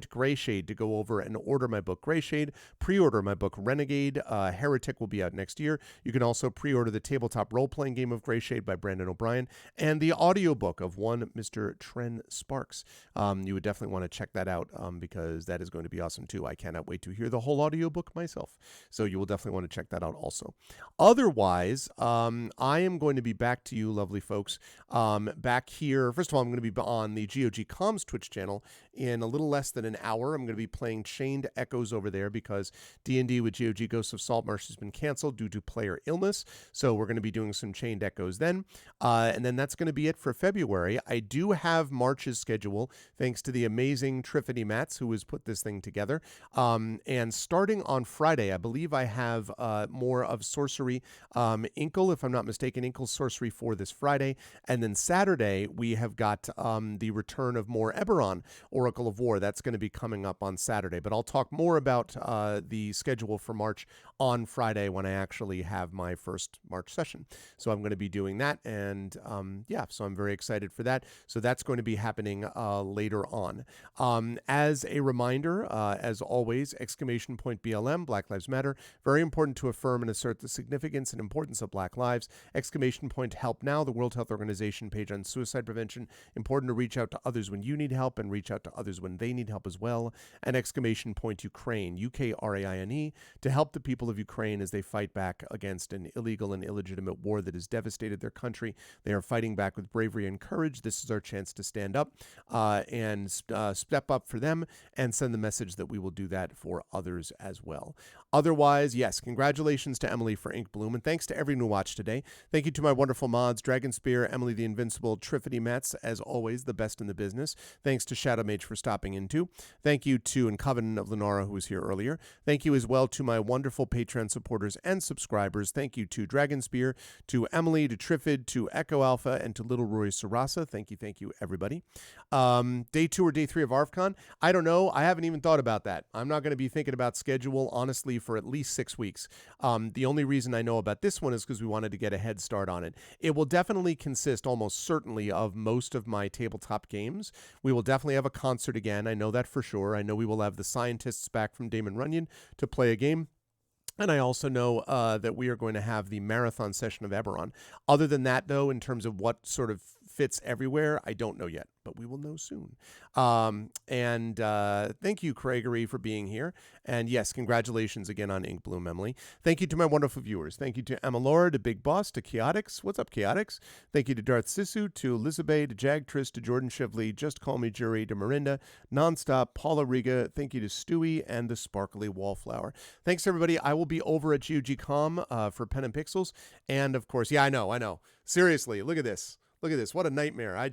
S2: Grayshade to go over and order my book Grayshade, pre-order my book Renegade. Heretic will be out next year. You can also pre-order the tabletop role-playing game of Grayshade by Brandon O'Brien and the audiobook of one Mr. Tren Sparks. You would definitely want to check that out because that is going to be awesome too. I cannot wait to hear the whole audiobook myself. So you will definitely want to check that out also. Otherwise, I am going to be back to you, lovely folks, back here. First of all, I'm going to be on the GOG Comms Twitch channel in a little less than an hour. I'm going to be playing Chained Echoes over there because D&D with GOG Ghosts of Saltmarsh has been canceled due to player illness. So we're going to be doing some Chained Echoes then. And then that's going to be it for February. I do have March's schedule, thanks to the amazing Triffany Mats, who has put this thing together. And starting on Friday, I believe I have more of Sorcery Inkle, if I'm not mistaken, Inkle Sorcery for this Friday. And then Saturday, we have got the return of more Eberron, Oracle of War. That's going to be coming up on Saturday. But I'll talk more about the schedule for March on Friday when I actually have my first March session. So I'm going to be doing that. And so I'm very excited for that. So that's going to be happening later on. As a reminder, as always, BLM, Black Lives Matter. Very important to affirm and assert the significance and importance of Black lives. Help Now, the World Health Organization page on suicide prevention. Important to reach out to others when you need help and reach out to others when they need help as well. And Ukraine, Ukraine, to help the people of Ukraine as they fight back against an illegal and illegitimate war that has devastated their country. They are fighting back with bravery and courage. This is our chance to stand up and step up for them and send the message that we will do that for others as well. Otherwise, yes, congratulations to Emily for Ink Bloom, and thanks to everyone who watched today. Thank you to my wonderful mods, Dragon Spear, Emily the Invincible, Triffany Mats, as always, the best in the business. Thanks to Shadow Mage for stopping in too. Thank you to Covenant of Lenara, who was here earlier. Thank you as well to my wonderful Patreon supporters and subscribers. Thank you to Dragon Spear, to Emily, to Triffid, to Echo Alpha, and to Little Roy Sarasa. Thank you, everybody. Day 2 or day 3 of ArvCon? I don't know. I haven't even thought about that. I'm not going to be thinking about schedule, honestly, for at least 6 weeks. The only reason I know about this one is because we wanted to get a head start on it. It will definitely consist, almost certainly, of most of my tabletop games. We will definitely have a concert again. I know that for sure. I know we will have the scientists back from Damon Runyon to play a game. And I also know that we are going to have the marathon session of Eberron. Other than that, though, in terms of what sort of fits everywhere, I don't know yet, but we will know soon. And thank you, Craigery, for being here. And yes, congratulations again on Ink Bloom, Emily. Thank you to my wonderful viewers. Thank you to Emma Laura, to Big Boss, to Chaotix. What's up, Chaotix? Thank you to Darth Sisu, to Elizabeth, to Jagtris, to Jordan Shively, Just Call Me Jury, to Marinda, Nonstop, Paula Riga. Thank you to Stewie and the Sparkly Wallflower. Thanks, everybody. I will be over at GOG.com for Pen and Pixels. And of course, yeah, I know. Seriously, look at this. Look at this. What a nightmare. I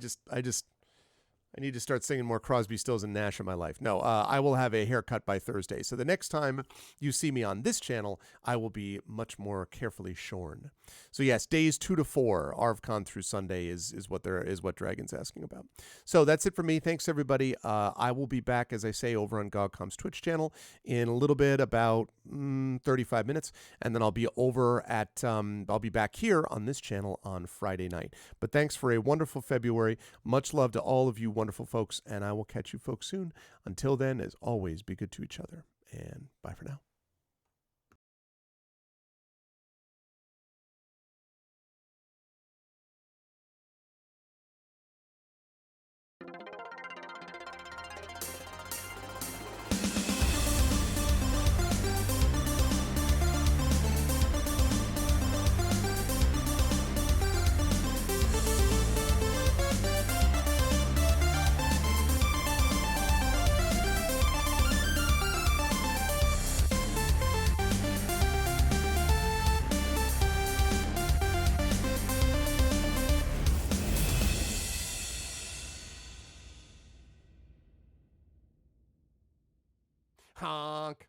S2: need to start singing more Crosby, Stills, and Nash in my life. No, I will have a haircut by Thursday. So the next time you see me on this channel, I will be much more carefully shorn. So yes, days 2 to 4, ArvCon through Sunday is what Dragon's asking about. So that's it for me. Thanks, everybody. I will be back, as I say, over on GogCom's Twitch channel in a little bit, about 35 minutes. And then I'll be over at, I'll be back here on this channel on Friday night. But thanks for a wonderful February. Much love to all of you wonderful folks, and I will catch you folks soon. Until then, as always, be good to each other, and bye for now. Honk.